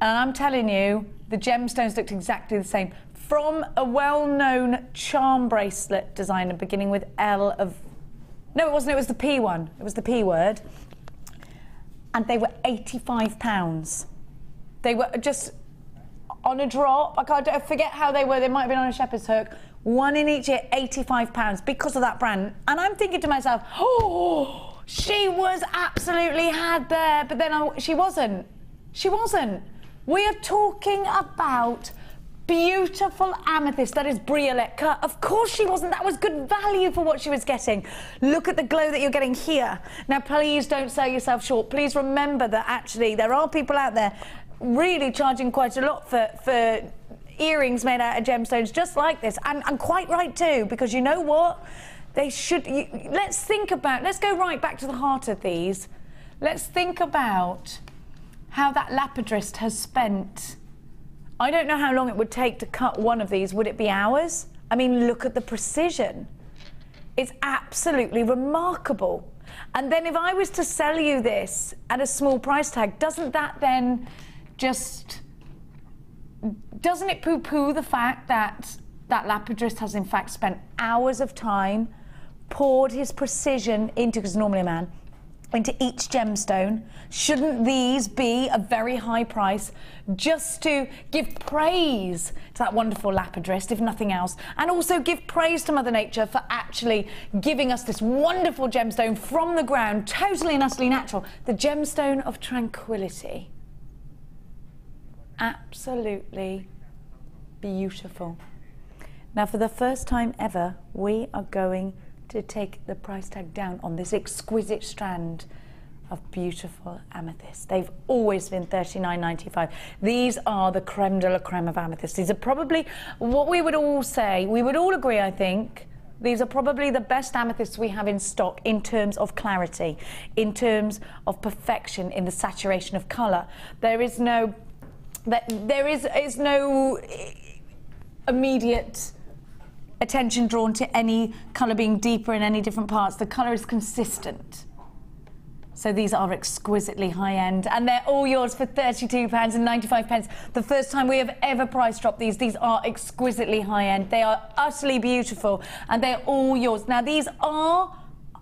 and I'm telling you, the gemstones looked exactly the same. From a well-known charm bracelet designer beginning with L of... No, it wasn't, it was the P one. It was the P word. And they were £85. They were just on a drop. I forget how they were. They might have been on a shepherd's hook. One in each ear, £85 because of that brand. And I'm thinking to myself, oh, she was absolutely had there. But then she wasn't. She wasn't. We are talking about beautiful amethyst. That is briolette cut. Of course she wasn't. That was good value for what she was getting. Look at the glow that you're getting here. Now, please don't sell yourself short. Please remember that actually there are people out there really charging quite a lot for earrings made out of gemstones just like this, and quite right too, because you know what? They should. Let's go right back to the heart of these. Let's think about how that lapidrist has spent. I don't know how long it would take to cut one of these. Would it be hours? I mean, look at the precision. It's absolutely remarkable. And then if I was to sell you this at a small price tag, doesn't that then just... Doesn't it poo-poo the fact that that lapidrist has in fact spent hours of time, poured his precision into, because normally a man, into each gemstone? Shouldn't these be a very high price just to give praise to that wonderful lapidrist, if nothing else, and also give praise to Mother Nature for actually giving us this wonderful gemstone from the ground, totally and utterly natural, the gemstone of tranquility. Absolutely beautiful. Now, for the first time ever, we are going to take the price tag down on this exquisite strand of beautiful amethyst. They've always been $39.95. These are the creme de la creme of amethyst. These are probably what we would all say, we would all agree, I think, These are probably the best amethysts we have in stock in terms of clarity, in terms of perfection in the saturation of colour. There is no immediate attention drawn to any colour being deeper in any different parts. The colour is consistent. So these are exquisitely high-end, and they're all yours for £32.95. The first time we have ever price dropped these. These are exquisitely high-end. They are utterly beautiful, and they're all yours. Now, these are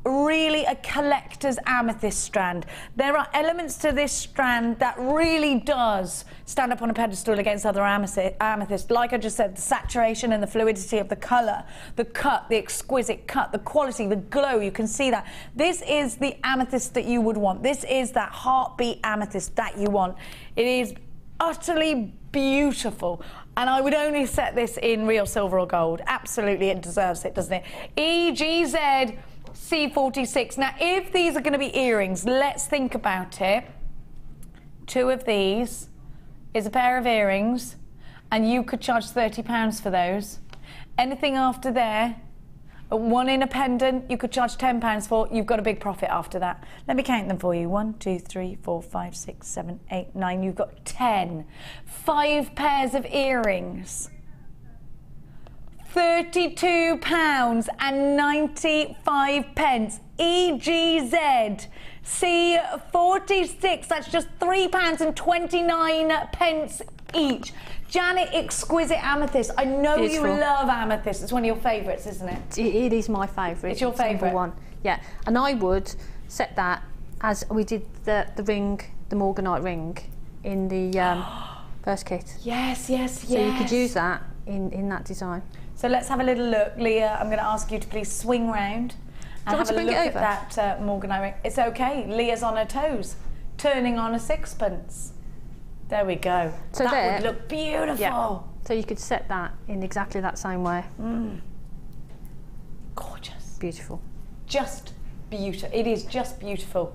really a collector's amethyst strand. There are elements to this strand that really does stand up on a pedestal against other amethyst. Like I just said, the saturation and the fluidity of the colour, the cut, the exquisite cut, the quality, the glow, you can see that. This is the amethyst that you would want. This is that heartbeat amethyst that you want. It is utterly beautiful. And I would only set this in real silver or gold. Absolutely, it deserves it, doesn't it? EGZ C46. Now, if these are going to be earrings, let's think about it. 2 of these is a pair of earrings, and you could charge £30 for those. Anything after there, 1 in a pendant, you could charge £10 for. You've got a big profit after that. Let me count them for you. 1, 2, 3, 4, 5, 6, 7, 8, 9. You've got 10. 5 pairs of earrings. £32.95. EGZ C46. That's just £3.29 each. Janet, exquisite amethyst. I know Beautiful. You love amethyst. It's one of your favourites, isn't it? It is my favourite. It's your favourite one. Yeah, and I would set that as we did the ring, the morganite ring, in the first kit. Yes, yes, yes. So you could use that in that design. So let's have a little look. Leah, I'm going to ask you to please swing round and have a look at that morganite ring. It's okay. Leah's on her toes, turning on a sixpence. There we go. So that would look beautiful. Yeah. So you could set that in exactly that same way. Gorgeous. Beautiful. Just beautiful. It is just beautiful.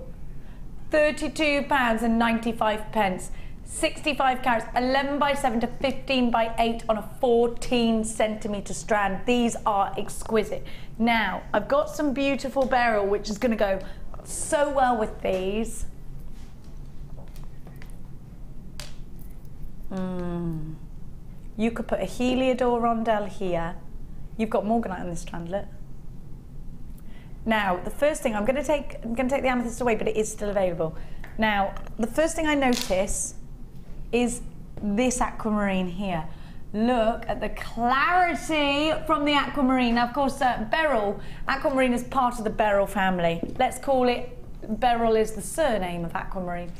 £32.95. 65 carats, 11 by 7 to 15 by 8 on a 14 centimetre strand. These are exquisite. Now, I've got some beautiful beryl, which is going to go so well with these. You could put a heliodor rondelle here. You've got morganite on this strandlet. Now, the first thing I'm going to take the amethyst away, but it is still available. Now, the first thing I notice is this aquamarine here. Look at the clarity from the aquamarine. Now, of course, beryl, aquamarine is part of the beryl family. Let's call it, beryl is the surname of aquamarine.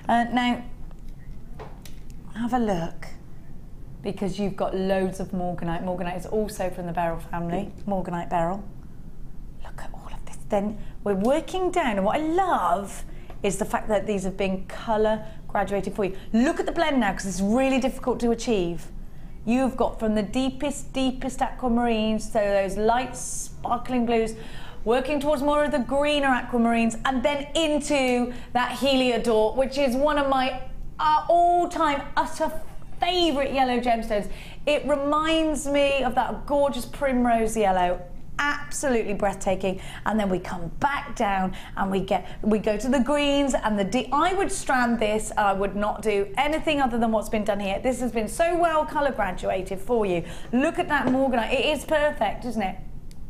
Now, have a look, because you've got loads of morganite. Morganite is also from the beryl family, morganite beryl. Look at all of this. Then we're working down, and what I love is the fact that these have been colour graduated for you. Look at the blend now, because it's really difficult to achieve. You've got from the deepest aquamarines, so those light sparkling blues, working towards more of the greener aquamarines, and then into that heliodor, which is one of my all-time utter favourite yellow gemstones. It reminds me of that gorgeous primrose yellow. Absolutely breathtaking. And then we come back down and we go to the greens and I would strand this. I would not do anything other than what's been done here. This has been so well colour graduated for you. Look at that morganite. It is perfect, isn't it?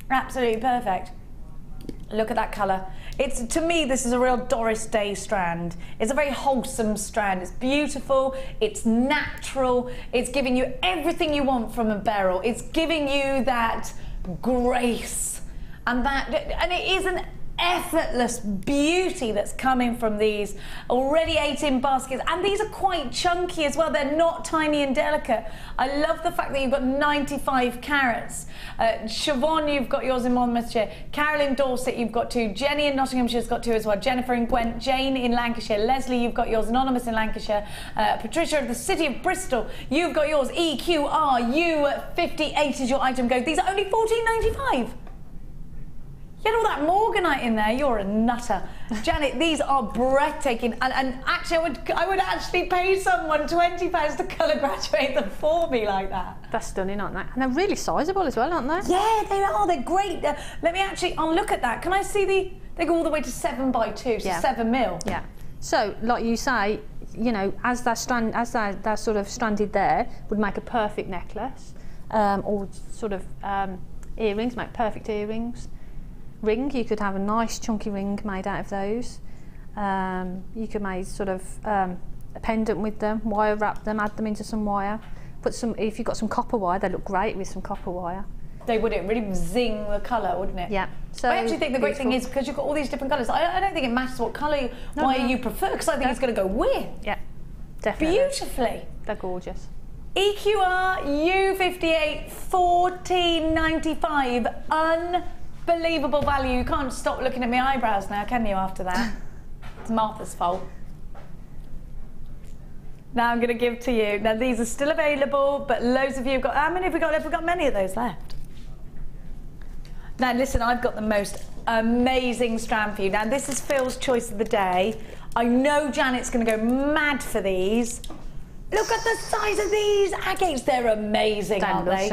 Absolutely perfect. Look at that colour. To me, this is a real Doris Day strand. It's a very wholesome strand. It's beautiful, it's natural, it's giving you everything you want from a beryl. It's giving you that grace and it is an effortless beauty that's coming from these already 8-in baskets, and these are quite chunky as well. They're not tiny and delicate. I love the fact that you've got 95 carats. Siobhan, you've got yours in Monmouthshire. Carolyn Dorset, you've got 2. Jenny in Nottinghamshire's got 2 as well. Jennifer in Gwent. Jane in Lancashire. Leslie, you've got yours. Anonymous in Lancashire. Patricia of the City of Bristol, you've got yours. EQRU58 is your item code. These are only £14.95. You had all that morganite in there, you're a nutter. Janet, these are breathtaking, and actually I would actually pay someone £20 to colour graduate them for me like that. They're stunning, aren't they? And they're really sizable as well, aren't they? Yeah, they are, they're great. Let me actually, I'll look at that. Can I see they go all the way to 7x2, so 7 mil. Yeah. So, like you say, you know, as they're sort of stranded there, would make a perfect necklace, or sort of earrings, make perfect earrings. Ring, you could have a nice chunky ring made out of those. You could make sort of a pendant with them, wire wrap them, add them into some wire. Put some, if you've got some copper wire, they look great with some copper wire. They would, it really zing the colour, wouldn't it? Yeah. So I actually think the great thing is, because you've got all these different colours, I don't think it matters what colour, wire you prefer, because I think it's going to go with. Yeah, definitely. Beautifully. They're gorgeous. EQR U58 14.95. Unbelievable value. You can't stop looking at my eyebrows now, can you, after that? It's Martha's fault. Now I'm going to give to you. Now these are still available, but loads of you have got, how many have we got left? We've got many of those left. Now listen, I've got the most amazing strand for you. Now this is Phil's choice of the day. I know Janet's going to go mad for these. Look at the size of these agates. They're amazing, aren't they?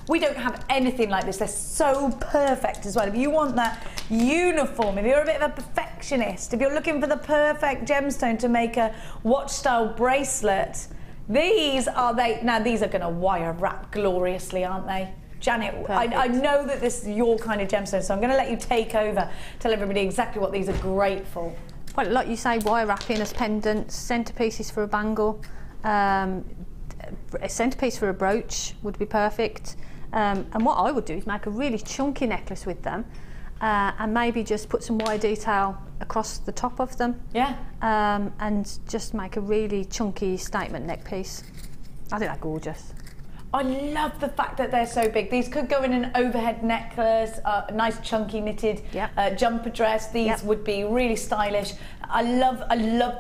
We don't have anything like this. They're so perfect as well. If you want that uniform, if you're a bit of a perfectionist, if you're looking for the perfect gemstone to make a watch style bracelet, these are now these are going to wire wrap gloriously, aren't they? Janet, I know that this is your kind of gemstone, so I'm going to let you take over, tell everybody exactly what these are great for. Well, like you say, wire wrapping as pendants, centerpieces for a bangle. A centerpiece for a brooch would be perfect, and what I would do is make a really chunky necklace with them, and maybe just put some wire detail across the top of them, and just make a really chunky statement neck piece. I think they're gorgeous. I love the fact that they're so big. These could go in an overhead necklace, a nice chunky knitted jumper dress. These would be really stylish. I love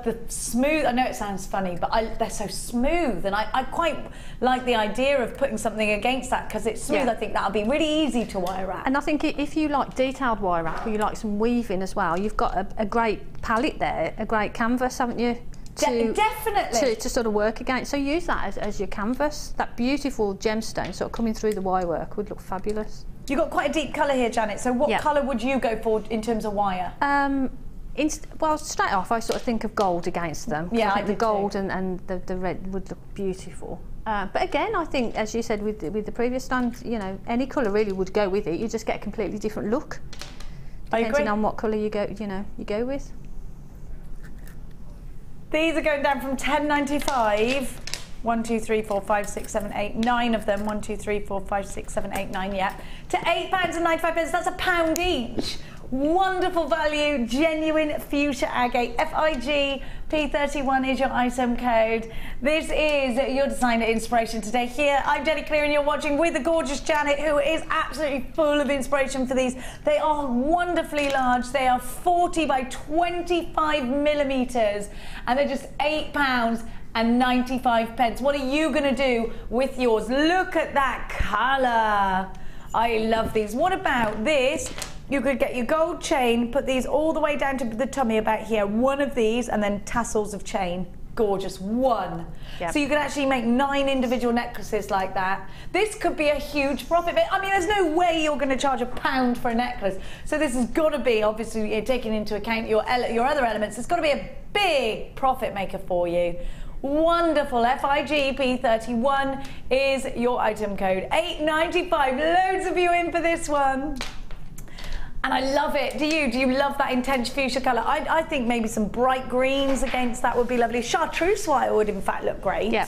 the smooth, I know it sounds funny, but they're so smooth, and I quite like the idea of putting something against that because it's smooth. I think that'll be really easy to wire wrap. And I think if you like detailed wire wrap, or you like some weaving as well, you've got a great palette there, a great canvas, haven't you? Definitely. To sort of work against. So use that as your canvas. That beautiful gemstone sort of coming through the wire work would look fabulous. You've got quite a deep colour here, Janet, so what colour would you go for in terms of wire? Well, straight off I sort of think of gold against them. Yeah, I think the gold and the red would look beautiful. But again, I think, as you said with the previous strand, you know, any colour really would go with it. You just get a completely different look, depending on what colour you go with. These are going down from £10.95. 1, 2, 3, 4, 5, 6, 7, 8, 9 of them. 1, 2, 3, 4, 5, 6, 7, 8, 9, yeah. To £8.95. That's £1 each. Wonderful value, genuine fuchsia agate. FIG P31 is your item code. This is your designer inspiration today. Here, I'm Jenny Cleary, and you're watching with the gorgeous Janet, who is absolutely full of inspiration for these. They are wonderfully large. They are 40 by 25 millimeters, and they're just £8.95. What are you going to do with yours? Look at that colour. I love these. What about this? You could get your gold chain, put these all the way down to the tummy about here, one of these, and then tassels of chain. Gorgeous, one. Yep. So you could actually make 9 individual necklaces like that. This could be a huge profit. I mean, there's no way you're going to charge £1 for a necklace. So this has got to be, obviously, taking into account your other elements, it's got to be a big profit maker for you. Wonderful. FIG P31 is your item code. £8.95. Loads of you in for this one. And I love it. Do you love that intense fuchsia colour? I think maybe some bright greens against that would be lovely. Chartreuse wire would in fact look great. Yeah,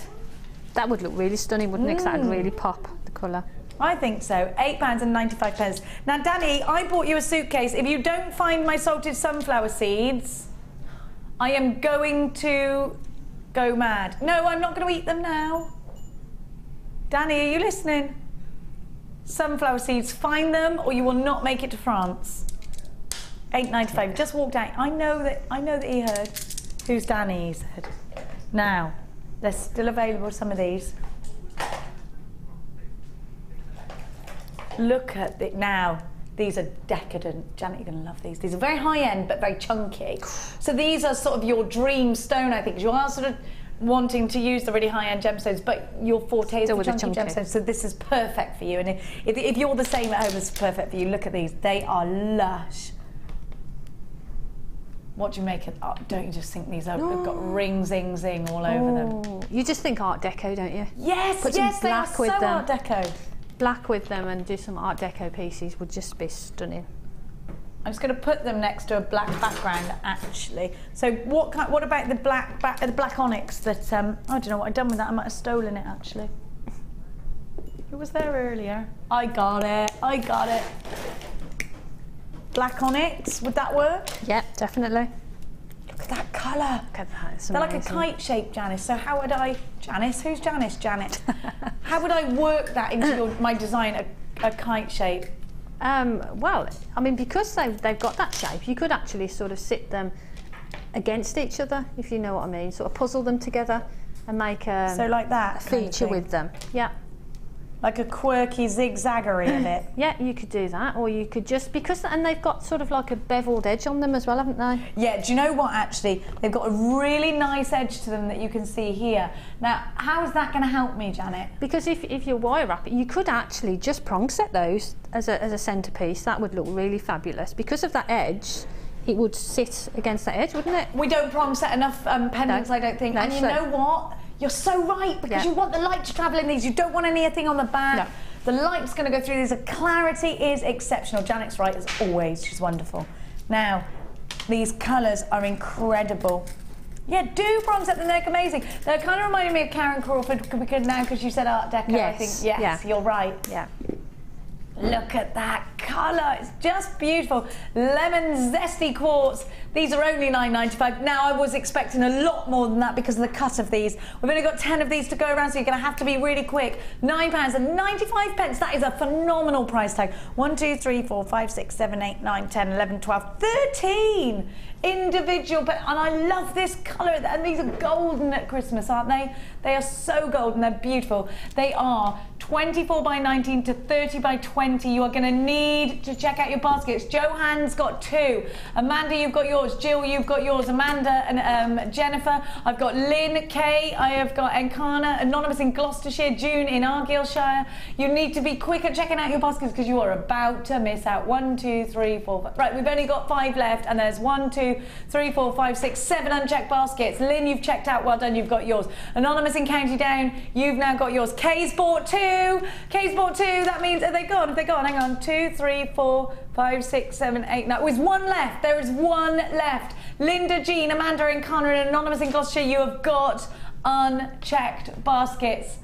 that would look really stunning, wouldn't it? 'Cause that would really pop the colour. I think so. £8.95. Now, Danny, I bought you a suitcase. If you don't find my salted sunflower seeds, I am going to go mad. No, I'm not going to eat them now. Danny, are you listening? Sunflower seeds, find them or you will not make it to France. £8.95. Just walked out. I know that he heard. Who's Danny? He said. Now, they're still available, some of these. Look at it now. These are decadent. Janet, you're going to love these. These are very high-end, but very chunky. So these are sort of your dream stone, I think. You are sort of wanting to use the really high-end gemstones, but your forte is the chunky gemstones, so this is perfect for you. And if you're the same at home, it's perfect for you. Look at these. They are lush. What do you make of? Oh, don't you just think these have got ring, zing, zing all over them? You just think Art Deco, don't you? Yes, Put some they are black so with them. Art Deco. Black with them and do some Art Deco pieces would just be stunning. I'm just going to put them next to a black background, actually. So what about the black onyx that, I don't know what I've done with that. I might have stolen it, actually. It was there earlier. I got it. Black onyx, would that work? Yep, definitely. Look at that colour. Look at that, it's They're amazing. like a kite shape, Janice. So how would I, Janice? Who's Janice? Janet. How would I work that into my design, a kite shape? Well, I mean, because they've got that shape, you could actually sort of sit them against each other, if you know what I mean. Sort of puzzle them together and make so like that a feature with them. Yeah. Like a quirky zigzaggery of it. Yeah, you could do that, or you could just, and they've got sort of like a beveled edge on them as well, haven't they? Yeah, do you know what, actually? They've got a really nice edge to them that you can see here. Now, how is that going to help me, Janet? Because if you're wire wrapping, you could actually just prong set those as a centrepiece. That would look really fabulous. Because of that edge, it would sit against that edge, wouldn't it? We don't prong set enough pendants, I don't think. No, and you know what? You're so right, because you want the light to travel in these. You don't want anything on the back. No. The light's going to go through these. The clarity is exceptional. Janet's right as always. She's wonderful. Now, these colours are incredible. Yeah, do prong set them. They're amazing. They're kind of reminding me of Karen Crawford because you said Art Deco. Yes. I think yes, you're right. Yeah. Look at that colour, it's just beautiful. Lemon zesty quartz. These are only $9.95. Now I was expecting a lot more than that because of the cut of these. We've only got 10 of these to go around, so you're going to have to be really quick. £9.95. That is a phenomenal price tag. 1, 2, 3, 4, 5, 6, 7, 8, 9, 10, 11, 12, 13 individual, and I love this colour, and these are golden at Christmas, aren't they? They are so golden, they're beautiful. They are 24 by 19 to 30 by 20. You are going to need to check out your baskets. Johanne's got 2. Amanda, you've got yours. Jill, you've got yours. Amanda and Jennifer. I've got Lynn, Kay. I have got Encana, Anonymous in Gloucestershire, June in Argyllshire. You need to be quick at checking out your baskets because you are about to miss out. 1, 2, 3, 4, 5. Right, we've only got 5 left, and there's 1, 2, 3, 4, 5, 6, 7 unchecked baskets. Lynn, you've checked out. Well done, you've got yours. Anonymous in County Down, you've now got yours. Kay's bought 2. Kay's bought 2. That means, are they gone? Have they gone? Hang on. 2, 3, 4, 5, 6, 7, 8, 9. There's 1 left. There is 1 left. Linda, Jean, Amanda in Connor, and Anonymous in Gloucestershire, you have got unchecked baskets.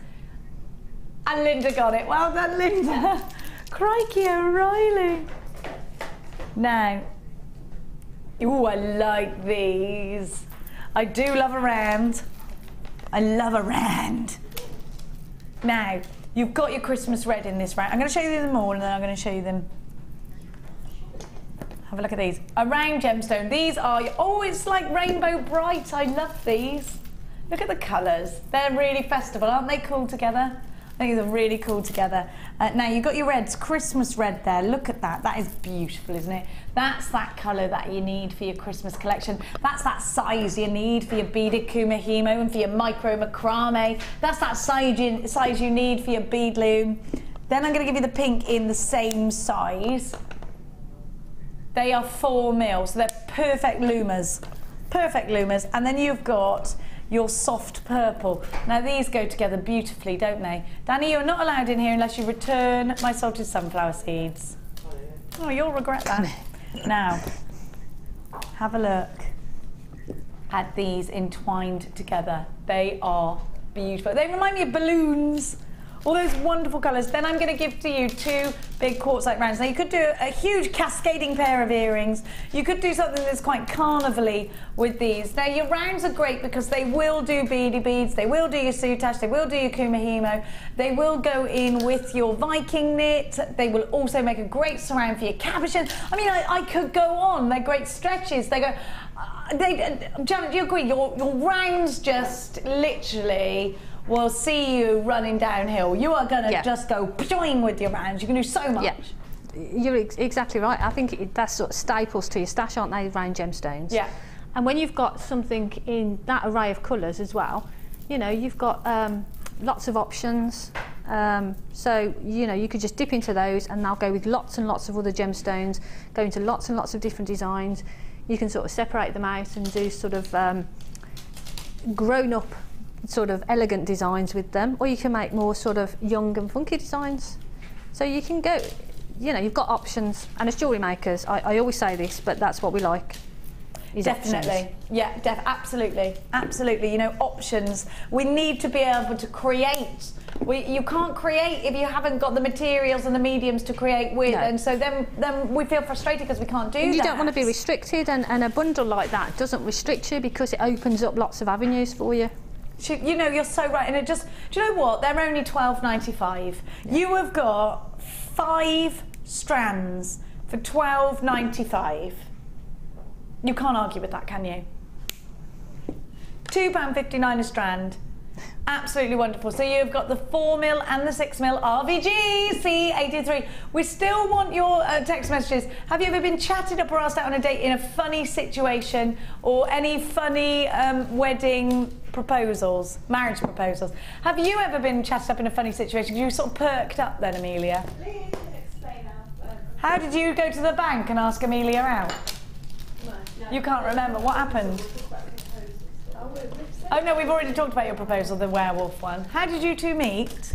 And Linda got it. Well done, Linda. Crikey O'Reilly. Now, ooh, I like these. I do love a round. I love a round. Now, you've got your Christmas red in this round. I'm going to show you them all, and then I'm going to show you them. Have a look at these. A round gemstone. These are, oh, it's like rainbow bright. I love these. Look at the colours. They're really festival, aren't they? Cool together. I think they're really cool together. Now you've got your reds, Christmas red there. Look at that. That is beautiful, isn't it? That's that colour that you need for your Christmas collection. That's that size you need for your beaded kumahimo and for your micro macrame. That's that size you need for your bead loom. Then I'm going to give you the pink in the same size. They are 4 mil, so they're perfect loomers. Perfect loomers. And then you've got your soft purple. Now these go together beautifully, don't they? Danny, you're not allowed in here unless you return my salted sunflower seeds. Oh, you'll regret that. Now, have a look at these entwined together. They are beautiful. They remind me of balloons. All those wonderful colours. Then I'm going to give to you 2 big quartz-like rounds. Now you could do a huge cascading pair of earrings. You could do something that's quite carnival-y with these. Now your rounds are great because they will do beady beads, they will do your soutache, they will do your kumahimo, they will go in with your Viking knit, they will also make a great surround for your cabochon. I mean, I could go on. They're great stretches. They go. Janet, do you agree? Your rounds just literally will see you running downhill. You are going to just go pjoing with your rounds. You can do so much. Yeah. you're exactly right. I think that's sort of staples to your stash, aren't they, around gemstones? Yeah. And when you've got something in that array of colours as well, you know, you've got lots of options. So, you know, you could just dip into those and they'll go with lots and lots of other gemstones, go into lots and lots of different designs. You can sort of separate them out and do sort of grown-up, sort of elegant designs with them, or you can make more sort of young and funky designs. So you can go, you know, you've got options. And as jewellery makers, I always say this, but that's what we like. Definitely, options. yeah, absolutely, absolutely. You know, options. We need to be able to create. You can't create if you haven't got the materials and the mediums to create with, and so then we feel frustrated because we can't do that. You don't want to be restricted, and a bundle like that doesn't restrict you because it opens up lots of avenues for you. You know, you're so right, and it just, do you know what? They're only $12.95. Yeah. You have got 5 strands for $12.95. You can't argue with that, can you? £2.59 a strand. Absolutely wonderful. So you've got the 4mm and the 6mm RVG C83. We still want your text messages. Have you ever been chatted up or asked out on a date in a funny situation, or any funny wedding proposals, marriage proposals? Have you ever been chatted up in a funny situation? You sort of perked up then, Amelia? Please explain now. How did you go to the bank and ask Amelia out? You can't remember. What happened? Oh no, we've already talked about your proposal, the werewolf one. How did you two meet?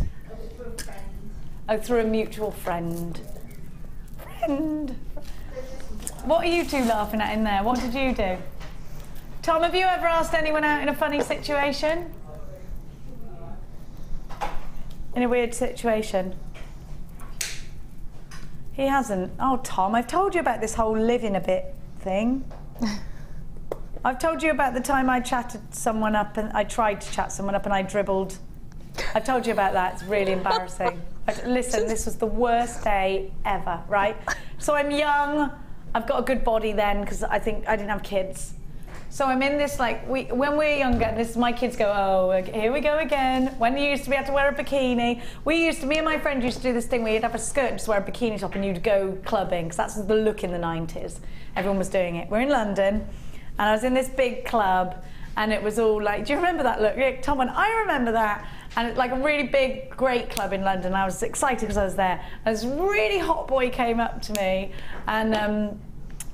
Oh, through a mutual friend. What are you two laughing at in there? What did you do? Tom, have you ever asked anyone out in a funny situation? In a weird situation? He hasn't. Oh, Tom, I've told you about this whole living a bit thing. I've told you about the time I chatted someone up and I tried to chat someone up and I dribbled. I've told you about that. It's really embarrassing. Listen, this was the worst day ever, right? So I'm young. I've got a good body then because I think I didn't have kids. So I'm in this, like, when we're younger, my kids go, oh, here we go again. When you used to be able to wear a bikini, me and my friend used to do this thing where you'd have a skirt and just wear a bikini top and you'd go clubbing, because that's the look in the 90s. Everyone was doing it. We're in London, and I was in this big club, and it was all like, do you remember that look? Yeah, Tom and I remember that. And it's like a really big, great club in London. I was excited because I was there. And this really hot boy came up to me, and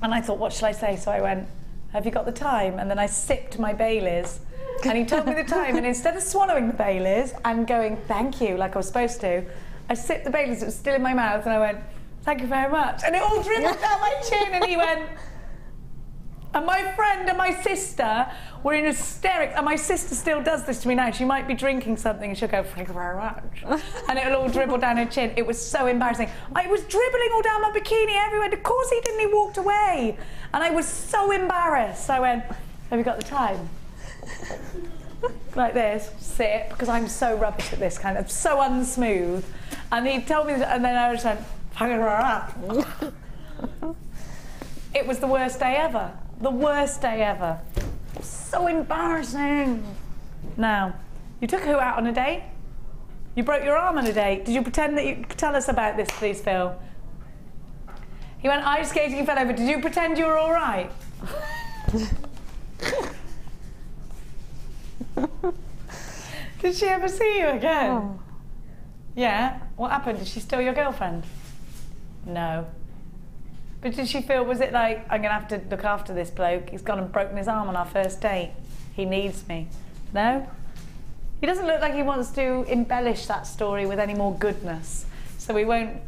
I thought, what shall I say? So I went, have you got the time? And then I sipped my Baileys, and he told me the time, and instead of swallowing the Baileys and going, thank you, like I was supposed to, I sipped the Baileys, it was still in my mouth, and I went, thank you very much. And it all dribbled down my chin, and he went, and my friend and my sister were in hysterics, and my sister still does this to me now. She might be drinking something and she'll go, thank you very much. And it'll all dribble down her chin. It was so embarrassing. I was dribbling all down my bikini everywhere. Of course he didn't, he walked away. And I was so embarrassed. So I went, have you got the time? Like this, sip, because I'm so rubbish at this kind of, so unsmooth. And he told me, and then I just went, thank you very much. It was the worst day ever. The worst day ever. So embarrassing. Now, you took who out on a date? You broke your arm on a date. Did you pretend that you... Tell us about this, please, Phil. He went ice skating and fell over. Did you pretend you were all right? Did she ever see you again? Oh. Yeah? What happened? Did she steal your girlfriend? No. But did she feel, was it like, I'm going to have to look after this bloke, he's gone and broken his arm on our first date, he needs me? No? He doesn't look like he wants to embellish that story with any more goodness, so we won't...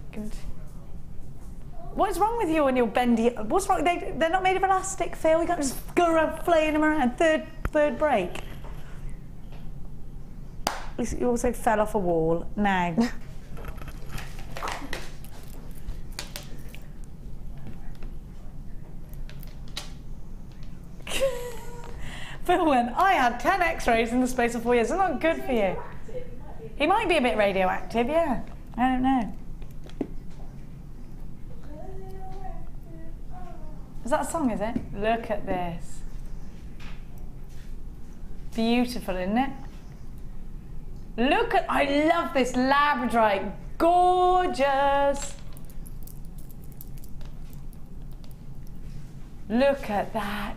What's wrong with you and your bendy... What's wrong? They're not made of elastic, Phil, you can't just go around flaying them around. Third break. You also fell off a wall. Now. Phil went, I had 10 x-rays in the space of 4 years. It's not good for you. He might be a bit radioactive, yeah. I don't know. Is that a song, is it? Look at this. Beautiful, isn't it? Look at, I love this labradorite. Gorgeous. Look at that.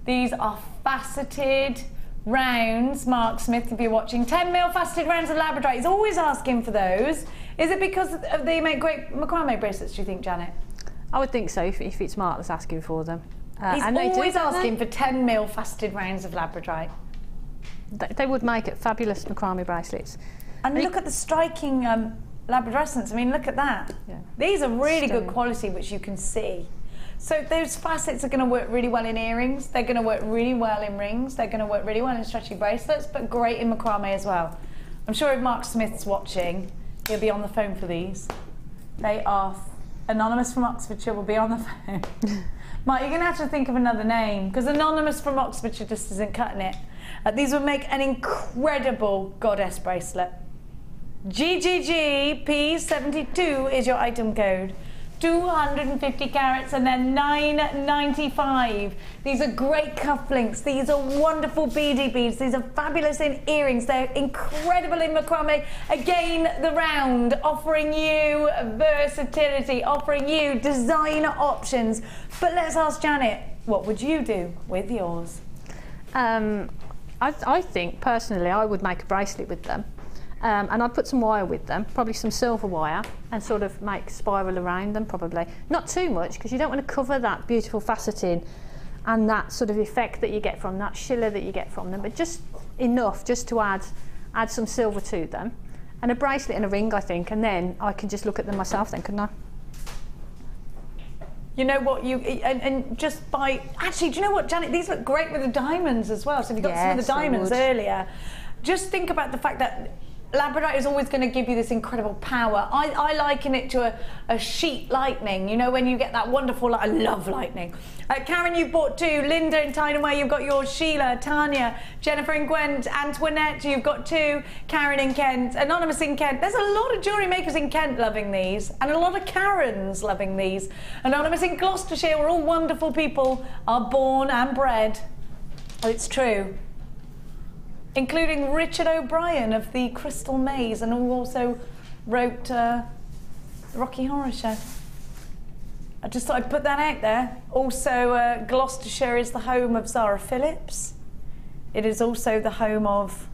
These are faceted rounds, Mark Smith, if you're watching. 10mm faceted rounds of labradorite. He's always asking for those. Is it because they make great macrame bracelets, do you think, Janet? I would think so, if it's Mark that's asking for them. He's and always asking for 10mm faceted rounds of labradorite. They would make it fabulous macrame bracelets. And look at the striking labradorescence. I mean, look at that. Yeah. These are really Stunning. good quality, which you can see. So those facets are going to work really well in earrings. They're going to work really well in rings. They're going to work really well in stretchy bracelets, but great in macrame as well. I'm sure if Mark Smith's watching, he'll be on the phone for these. They are Anonymous from Oxfordshire will be on the phone. Mark, you're going to have to think of another name, because Anonymous from Oxfordshire just isn't cutting it. These would make an incredible goddess bracelet. GGGP72 is your item code. 250 carats and then $9.95. These are great cufflinks. These are wonderful beady beads. These are fabulous in earrings. They're incredible in macrame. Again, the round, offering you versatility, offering you designer options. But let's ask Janet, what would you do with yours? I think, personally, I would make a bracelet with them. And I'd put some wire with them, probably some silver wire, and sort of make spiral around them, probably. Not too much, because you don't want to cover that beautiful faceting and that sort of effect that you get from that shiller that you get from them, but just enough just to add some silver to them. And a bracelet and a ring, I think, and then I can just look at them myself then, couldn't I? You know what, and just by, actually, do you know what, Janet, these look great with the diamonds as well. So if you got some of the diamonds earlier, just think about the fact that labradorite is always going to give you this incredible power. I liken it to a sheet lightning, you know, when you get that wonderful, I love lightning. Karen, you bought two. Linda in Tynemway, you've got yours. Sheila, Tanya, Jennifer and Gwent, Antoinette, you've got two. Karen in Kent, Anonymous in Kent. There's a lot of jewellery makers in Kent loving these, and a lot of Karens loving these. Anonymous in Gloucestershire, we're all wonderful people, are born and bred. Oh, it's true. Including Richard O'Brien of the Crystal Maze, and who also wrote the Rocky Horror Show. I just thought I'd put that out there. Also, Gloucestershire is the home of Zara Phillips. It is also the home of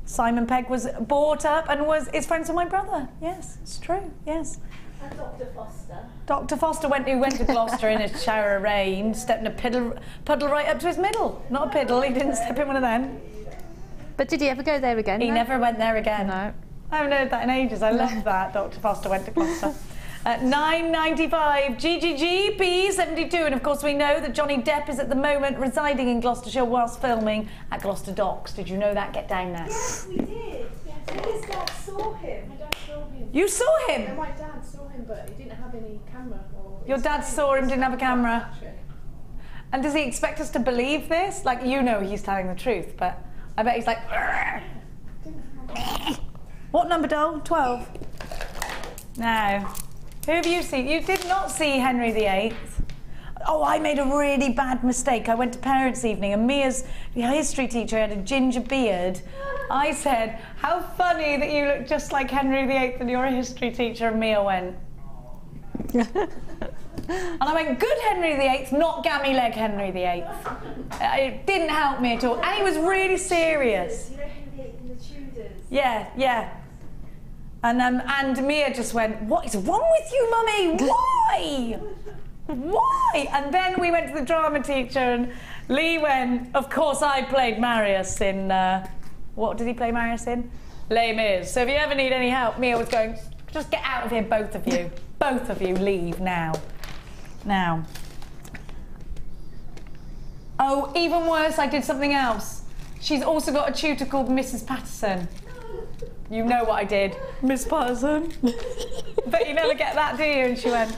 Simon Pegg, was brought up and is friends with my brother. Yes, it's true, yes. And Dr. Foster. Dr. Foster went to Gloucester in a shower of rain, stepped in a puddle right up to his middle. Not a piddle, he didn't step in one of them. But did he ever go there again? He never went there again. No. I haven't heard that in ages. I love that. Dr. Foster went to Gloucester. $9.95, GGGP72, and of course we know that Johnny Depp is at the moment residing in Gloucestershire whilst filming at Gloucester Docks. Did you know that? Get down there. Yes, we did. Yes, his dad saw him. My dad saw him. You saw him? No, my dad saw him, but he didn't have any camera. Your dad saw him, didn't have a camera. And does he expect us to believe this? Like, you know he's telling the truth, but I bet he's like, what number, doll? 12. Now, who have you seen? You did not see Henry VIII. Oh, I made a really bad mistake. I went to parents' evening and Mia's history teacher had a ginger beard. I said, how funny that you look just like Henry VIII and you're a history teacher, and Mia went. And I went, good Henry VIII, not gammy leg Henry VIII. It didn't help me at all. And he was really serious. You know Henry VIII and the Tudors? Yeah, yeah. And Mia just went, what is wrong with you, Mummy? Why? Why? And then we went to the drama teacher and Lee went, of course I played Marius in, what did he play Marius in? Les Mis. So if you ever need any help, Mia was going, just get out of here, both of you. Both of you, leave now. Now. Oh, even worse, I did something else. She's also got a tutor called Mrs. Patterson. You know what I did, Miss Patterson. But you never get that, do you? And she went,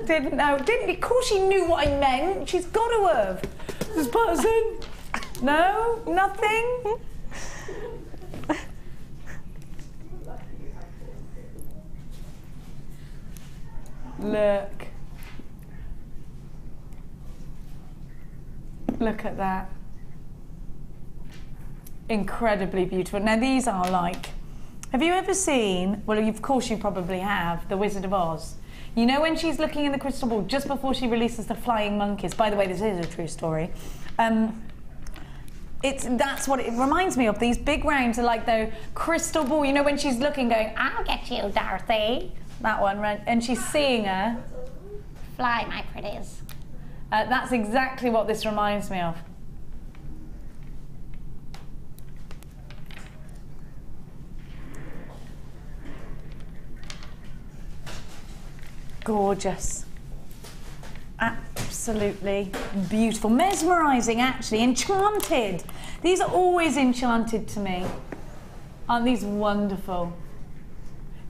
didn't know, didn't, of course she knew what I meant. She's got to have. Miss Patterson? No? Nothing? Look. Look at that. Incredibly beautiful. Now these are like, have you ever seen, well of course you probably have, The Wizard of Oz. You know when she's looking in the crystal ball just before she releases the flying monkeys? By the way, this is a true story. That's what it reminds me of. These big rounds are like the crystal ball. You know when she's looking, going, "I'll get you, Dorothy." That one, right? And she's seeing her. Fly, my pretties. That's exactly what this reminds me of. Gorgeous. Absolutely beautiful. Mesmerising, actually. Enchanted. These are always enchanted to me. Aren't these wonderful?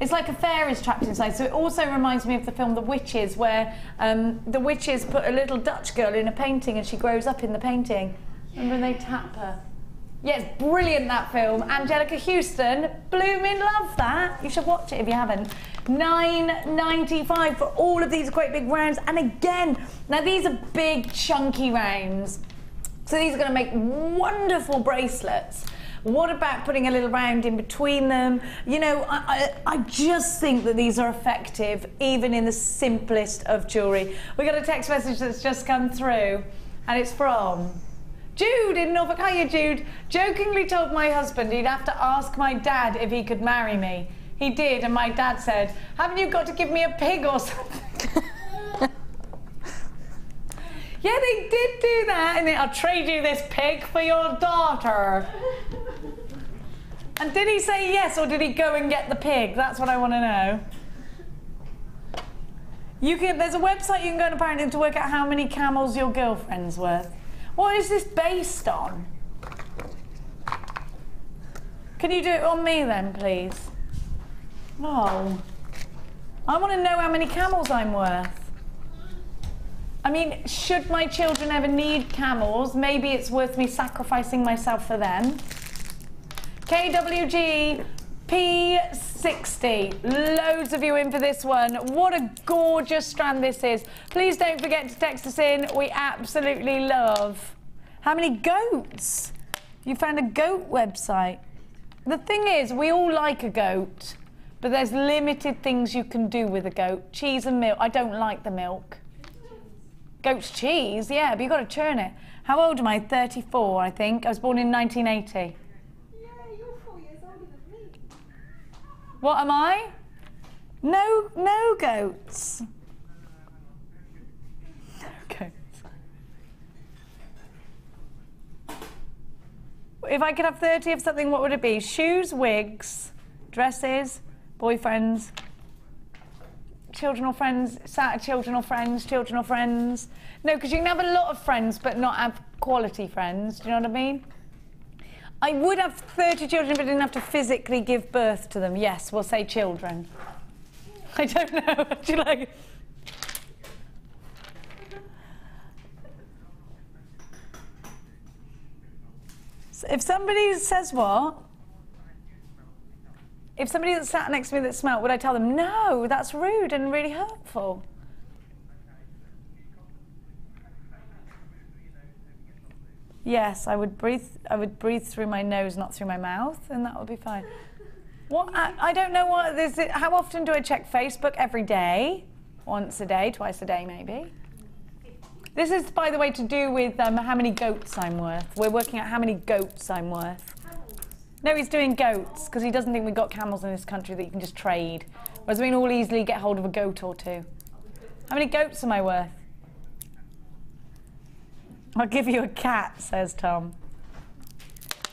It's like a fairy's trapped inside. So it also reminds me of the film The Witches, where the witches put a little Dutch girl in a painting and she grows up in the painting. And when they tap her. Yeah, it's brilliant, that film. Angelica Houston, blooming love that. You should watch it if you haven't. $9.95 for all of these great big rounds. And again, now these are big chunky rounds. So these are going to make wonderful bracelets. What about putting a little round in between them? You know, I just think that these are effective, even in the simplest of jewellery. We got a text message that's just come through, and it's from Jude in Norfolk. Hiya, Jude. Jokingly told my husband he'd have to ask my dad if he could marry me. He did, and my dad said, "Haven't you got to give me a pig or something?" Yeah, they did do that, and I'll trade you this pig for your daughter. And did he say yes, or did he go and get the pig? That's what I want to know. There's a website you can go on apparently to work out how many camels your girlfriend's worth. What is this based on? Can you do it on me then, please? Oh. I want to know how many camels I'm worth. I mean, should my children ever need camels, maybe it's worth me sacrificing myself for them. KWG P60. Loads of you in for this one. What a gorgeous strand this is. Please don't forget to text us in. We absolutely love. How many goats? You found a goat website. The thing is, we all like a goat, but there's limited things you can do with a goat. Cheese and milk. I don't like the milk. Goat's cheese, yeah, but you've got to churn it. How old am I? 34, I think. I was born in 1980. Yeah, you're 4 years older than me. What am I? No goats. Okay. If I could have 30 of something, what would it be? Shoes, wigs, dresses, boyfriends, children or friends, children or friends. No, because you can have a lot of friends but not have quality friends. Do you know what I mean? I would have 30 children if I didn't have to physically give birth to them. Yes, we'll say children. I don't know. Do you like? So if somebody says what? If somebody that sat next to me that smelled, would I tell them, no, that's rude and really hurtful? Yes, I would breathe through my nose, not through my mouth, and that would be fine. What? I don't know what this is. How often do I check Facebook? Every day? Once a day, twice a day maybe. This is, by the way, to do with how many goats I'm worth. We're working out how many goats I'm worth. No, he's doing goats, because he doesn't think we've got camels in this country that you can just trade. Whereas we can all easily get hold of a goat or two. How many goats am I worth? I'll give you a cat, says Tom.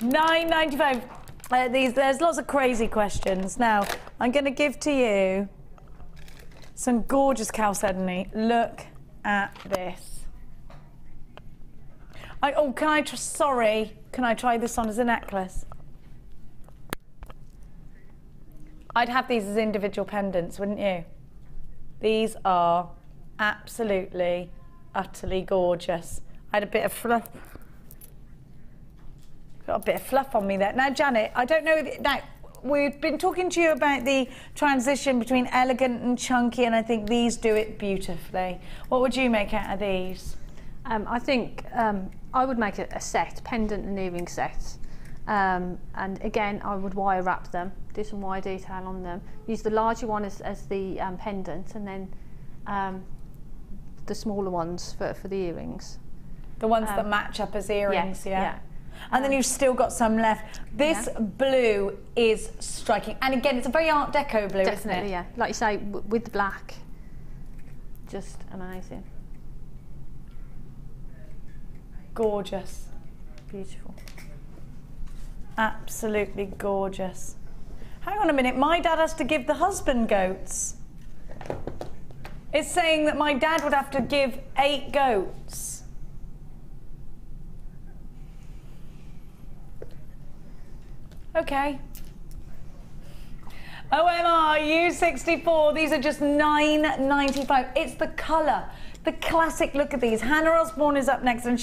$9.95. There's lots of crazy questions. Now, I'm going to give to you some gorgeous chalcedony. Look at this. Can I try this on as a necklace? I'd have these as individual pendants, wouldn't you? These are absolutely, utterly gorgeous. I had a bit of fluff. Got a bit of fluff on me there. Now, Janet, I don't know. Now, we've been talking to you about the transition between elegant and chunky, and I think these do it beautifully. What would you make out of these? I think I would make a set, pendant and earring set. And again, I would wire wrap them, do some wire detail on them. Use the larger one as the pendant, and then the smaller ones for the earrings. The ones that match up as earrings, yeah. And then you've still got some left. This blue is striking. And again, it's a very Art Deco blue, isn't it? Yeah. Like you say, with the black, just amazing. Gorgeous. Beautiful. Absolutely gorgeous. Hang on a minute, my dad has to give the husband goats. It's saying that my dad would have to give 8 goats. Okay. OMR U64, these are just $9.95. It's the colour, the classic look of these. Hannah Osborne is up next, and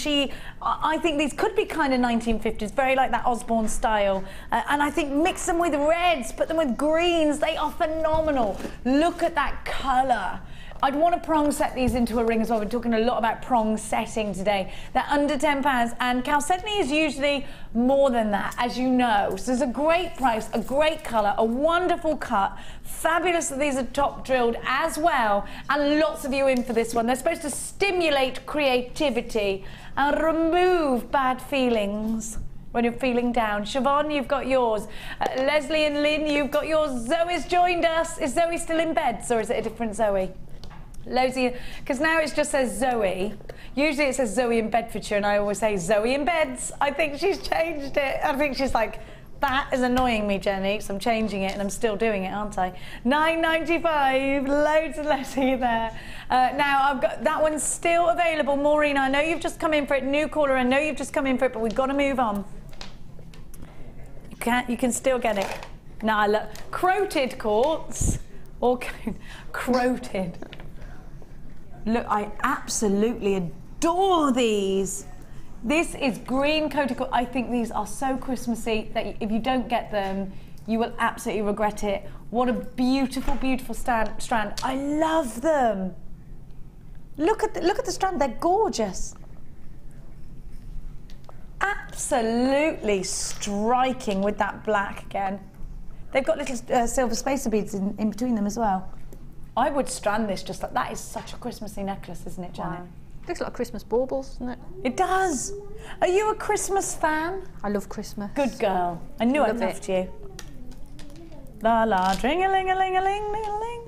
I think these could be kind of 1950s, very like that Osborne style. And I think mix them with reds, put them with greens, they are phenomenal. Look at that colour. I'd want to prong set these into a ring as well. We're talking a lot about prong setting today. They're under £10, and chalcedony is usually more than that, as you know. So there's a great price, a great colour, a wonderful cut. Fabulous that these are top drilled as well, and lots of you in for this one. They're supposed to stimulate creativity and remove bad feelings when you're feeling down. Siobhan, you've got yours. Leslie and Lynn, you've got yours. Zoe's joined us. Is Zoe still in bed, or is it a different Zoe? Loadsy, because now it just says Zoe. Usually it says Zoe in Bedfordshire, and I always say Zoe in Beds. I think she's changed it. I think she's like, that is annoying me, Jenny, so I'm changing it, and I'm still doing it, aren't I? $9.95, loads and loads of you there. Now, I've got that one's still available. Maureen, I know you've just come in for it. New caller, I know you've just come in for it, but we've got to move on. You can still get it. Now, look, croted quartz, or croted. Look, I absolutely adore these. This is green coated quartz. I think these are so Christmassy that if you don't get them, you will absolutely regret it. What a beautiful, beautiful strand. I love them. Look at the strand, they're gorgeous. Absolutely striking with that black again. They've got little silver spacer beads in between them as well. I would strand this just like that. Is such a Christmassy necklace, isn't it, Janet? Wow. Looks like Christmas baubles, doesn't it? It does. Are you a Christmas fan? I love Christmas. Good girl. I knew I'd loved you. La la, dring-a-ling-a-ling-a-ling-a-ling.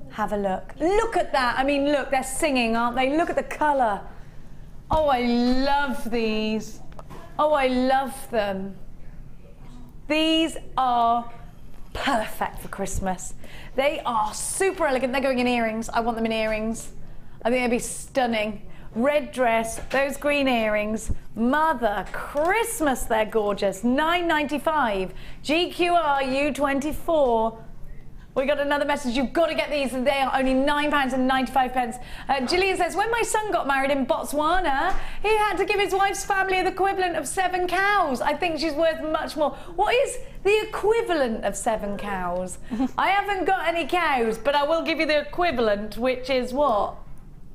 Have a look. Look at that. I mean, look, they're singing, aren't they? Look at the colour. Oh, I love these. Oh, I love them. These are perfect for Christmas. They are super elegant. They're going in earrings. I want them in earrings. I think they'd be stunning. Red dress, those green earrings. Mother Christmas, they're gorgeous. $9.95. GQR U24. We got another message. You've got to get these, and they are only £9.95. Gillian says, when my son got married in Botswana, he had to give his wife's family the equivalent of 7 cows. I think she's worth much more. What is the equivalent of 7 cows? I haven't got any cows, but I will give you the equivalent, which is what?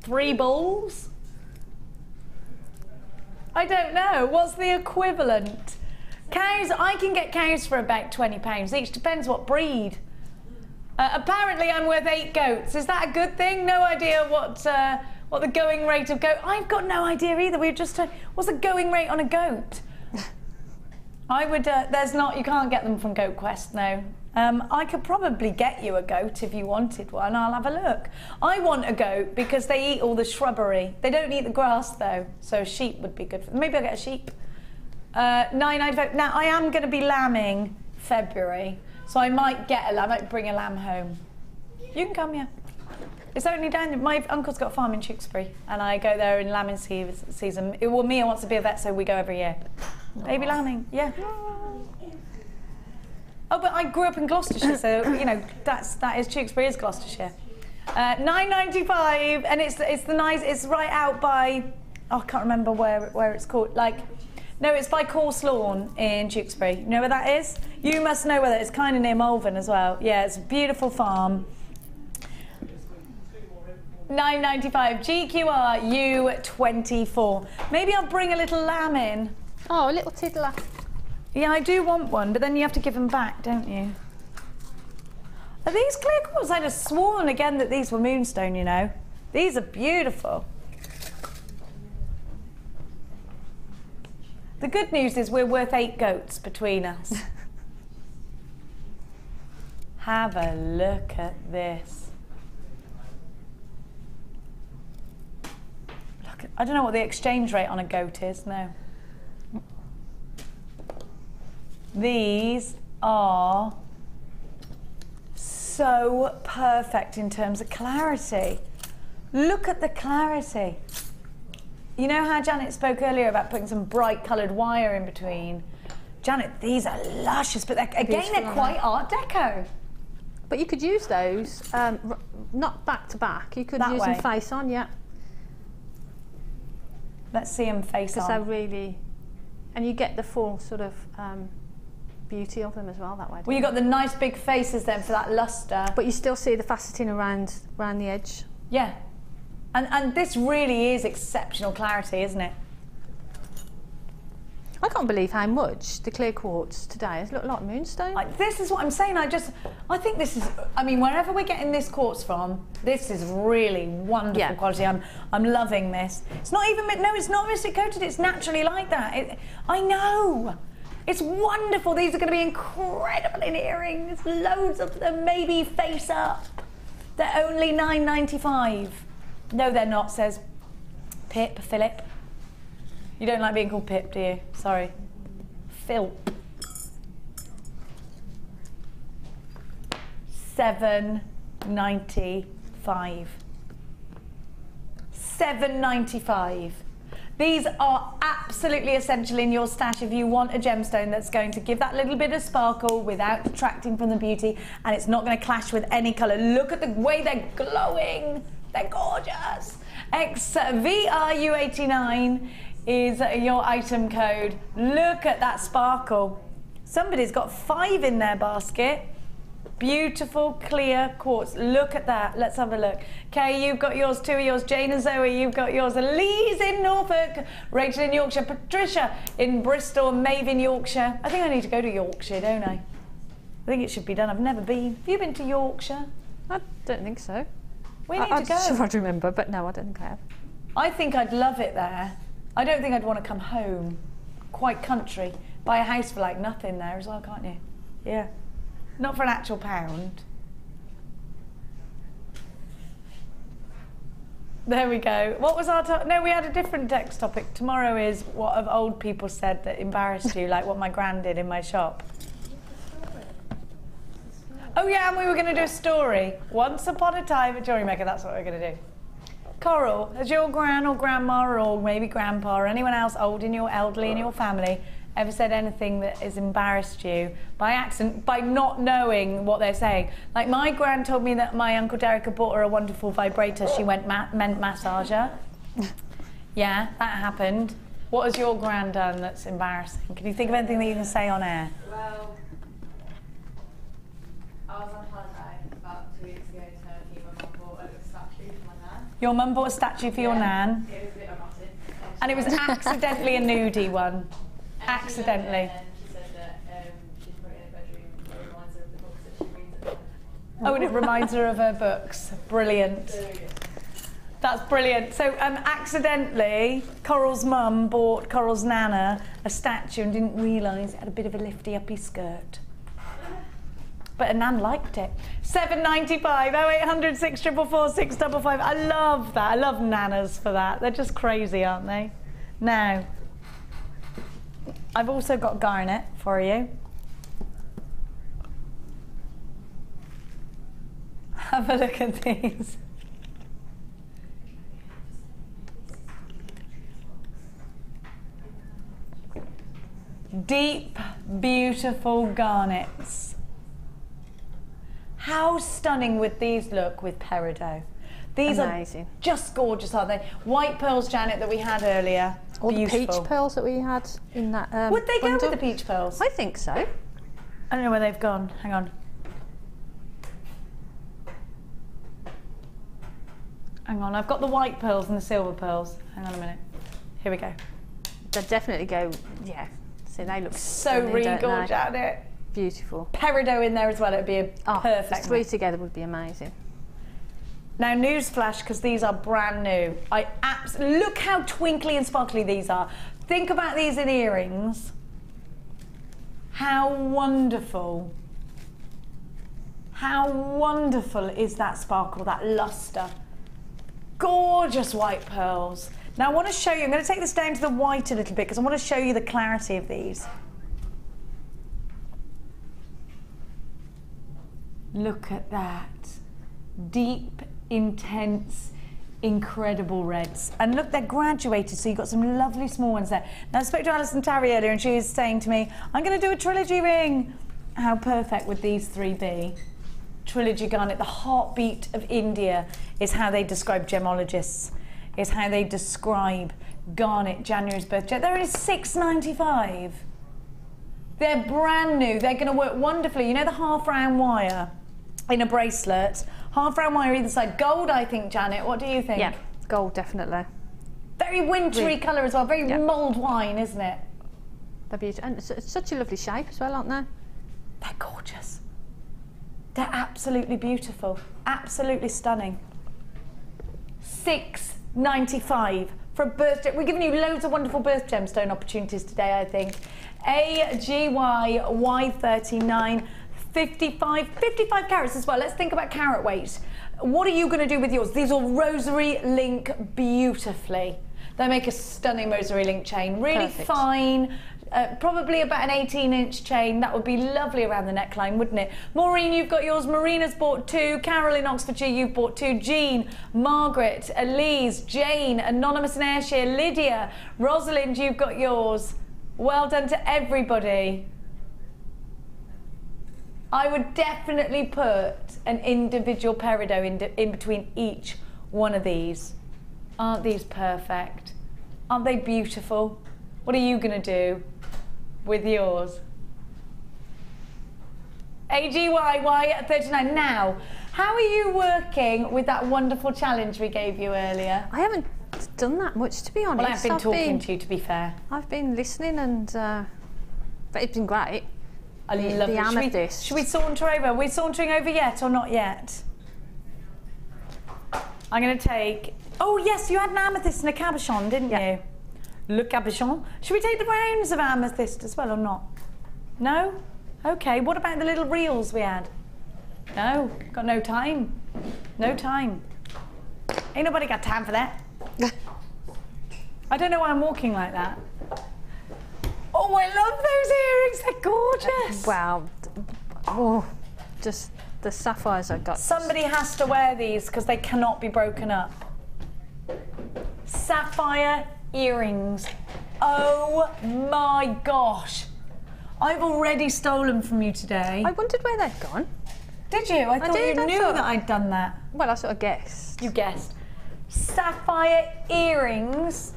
3 bulls? I don't know. What's the equivalent? Cows, I can get cows for about £20 each. Depends what breed. Apparently I'm worth 8 goats. Is that a good thing? No idea what the going rate of goat. I've got no idea either. We've just what's the going rate on a goat? I would. There's not. You can't get them from Goat Quest. No. I could probably get you a goat if you wanted one. I'll have a look. I want a goat because they eat all the shrubbery. They don't eat the grass though, so a sheep would be good for them. Maybe I'll get a sheep. $9.95. Now I am going to be lambing February. So I might get a lamb, I might bring a lamb home. You can come, yeah. It's only down there. My uncle's got a farm in Tewkesbury, and I go there in lambing season. Well, Mia wants to be a vet, so we go every year. Baby lambing, yeah. Oh, but I grew up in Gloucestershire, so you know that is Tewkesbury is Gloucestershire. $9.95, and it's the nice. It's right out by. Oh, I can't remember where it's called. Like. No, it's by Course Lawn in Tewkesbury. You know where that is? You must know where that is. It's kind of near Malvern as well. Yeah, it's a beautiful farm. $9.95. GQR U24. Maybe I'll bring a little lamb in. Oh, a little tiddler. Yeah, I do want one, but then you have to give them back, don't you? Are these clear quartz? I'd have sworn again that these were Moonstone, you know. These are beautiful. The good news is we're worth 8 goats between us. Have a look at this. Look, I don't know what the exchange rate on a goat is, no. These are so perfect in terms of clarity. Look at the clarity. You know how Janet spoke earlier about putting some bright coloured wire in between? Janet, these are luscious, but again, they're quite Art Deco. But you could use those, not back to back, you could use them face on, yeah. Let's see them face on. Because they're really, and you get the full sort of beauty of them as well that way. Well, you got the nice big faces then for that lustre. But you still see the faceting around the edge. Yeah. And this really is exceptional clarity, isn't it? I can't believe how much the clear quartz today has looked like Moonstone. This is what I'm saying. I think this is, I mean, wherever we're getting this quartz from, this is really wonderful quality. I'm loving this. It's not even, no, it's not mystic coated. It's naturally like that. I know. It's wonderful. These are going to be incredible in earrings. Loads of them, maybe face up. They're only $9.95. No, they're not, says Philip. You don't like being called Pip, do you? Sorry. Phil. $7.95. $7.95. These are absolutely essential in your stash if you want a gemstone that's going to give that little bit of sparkle without detracting from the beauty, and it's not going to clash with any colour. Look at the way they're glowing. They're gorgeous. XVRU89 is your item code. Look at that sparkle. Somebody's got 5 in their basket. Beautiful, clear quartz. Look at that. Let's have a look. Kay, you've got yours, 2 of yours. Jane and Zoe, you've got yours. Elise in Norfolk. Rachel in Yorkshire. Patricia in Bristol. Maeve in Yorkshire. I think I need to go to Yorkshire, don't I? I think it should be done. I've never been. Have you been to Yorkshire? I don't think so. We need to go. I'm sure I'd remember, but no, I don't think I have. I think I'd love it there. I don't think I'd want to come home. Quite country. Buy a house for like nothing there as well, can't you? Yeah. Not for an actual pound. There we go. What was our topic? No, we had a different text topic. Tomorrow is what have old people said that embarrassed you, like what my gran did in my shop. Oh yeah, and we were going to do a story. Once upon a time at JewelleryMaker, that's what we're going to do. Coral, has your gran or grandma or maybe grandpa or anyone else old in your elderly in your family ever said anything that has embarrassed you by accident, by not knowing what they're saying? Like my gran told me that my Uncle Derek had bought her a wonderful vibrator. She meant massager. Yeah, that happened. What has your gran done that's embarrassing? Can you think of anything that you can say on air? Well, I was on holiday about 2 weeks ago to Turkey when Mum bought a statue for my nan. Your mum bought a statue for your nan? It was a bit erotic. And it was accidentally a nudie one. Accidentally. And she said that she'd put it in her bedroom and it reminds her of the books that she reads at night. Oh, and it reminds her of her books. Brilliant. That's brilliant. So accidentally, Coral's mum bought Coral's nana a statue and didn't realise it had a bit of a lifty-uppy skirt. But her nan liked it. $7.95, 0800 644 655. I love that. I love nanas for that. They're just crazy, aren't they? Now, I've also got Garnet for you. Have a look at these. Deep, beautiful garnets. How stunning would these look with peridot? These amazing. Are just gorgeous, aren't they? White pearls, Janet, that we had earlier. Or beautiful. the peach pearls that we had in that would they go bundle? with the peach pearls? I think so. I don't know where they've gone. Hang on. Hang on, I've got the white pearls and the silver pearls. Hang on a minute. Here we go. They'd definitely go, yeah. See, they look so regal, Janet. Beautiful. Peridot in there as well, it'd be a perfect. The three together would be amazing. Now, newsflash, because these are brand new. Look how twinkly and sparkly these are. Think about these in earrings. How wonderful. How wonderful is that sparkle, that luster. Gorgeous white pearls. Now I want to show you, I'm going to take this down to the white a little bit because I want to show you the clarity of these. Look at that. Deep, intense, incredible reds. And look, they're graduated, so you've got some lovely small ones there. Now I spoke to Alison Tarry earlier and she was saying to me, I'm going to do a trilogy ring. How perfect would these three be? Trilogy garnet, the heartbeat of India is how they describe gemologists, is how they describe garnet, January's birth jet. They're only $6.95. They're brand new, they're going to work wonderfully. You know the half round wire in a bracelet, half round wire either side. Gold, I think, Janet, what do you think? Yeah, gold, definitely. Very wintry colour as well, very mulled wine, isn't it? They're beautiful, and it's such a lovely shape as well, aren't they? They're gorgeous. They're absolutely beautiful, absolutely stunning. $6.95 for a birthday. We're giving you loads of wonderful birth gemstone opportunities today, I think. AGY Y39, 55 carats as well. Let's think about carat weight. What are you going to do with yours? These will rosary link beautifully. They make a stunning rosary link chain, really fine. Probably about an 18-inch chain. That would be lovely around the neckline, wouldn't it? Maureen, you've got yours. Marina's bought 2. Carol in Oxfordshire, you've bought 2. Jean, Margaret, Elise, Jane, Anonymous in Ayrshire, Lydia, Rosalind, you've got yours. Well done to everybody. I would definitely put an individual peridot in between each one of these. Aren't these perfect? Aren't they beautiful? What are you going to do with yours? AGYY39. Now, how are you working with that wonderful challenge we gave you earlier? I haven't done that much, to be honest. Well, I've been talking to you, to be fair. I've been listening and but it's been great. I love the amethyst. Should we saunter over? Are we sauntering over yet or not yet? I'm going to take... Oh, yes, you had an amethyst and a cabochon, didn't you? Le cabochon. Should we take the rounds of amethyst as well or not? No? Okay, what about the little reels we had? No, got no time. No time. Ain't nobody got time for that. I don't know why I'm walking like that. Oh, I love those earrings, they're gorgeous. Wow. Oh, just the sapphires I got. Somebody has to wear these because they cannot be broken up. Sapphire earrings. Oh my gosh. I've already stolen from you today. I wondered where they'd gone. Did you? I thought you knew that I'd done that. Well, I sort of guessed. You guessed. Sapphire earrings.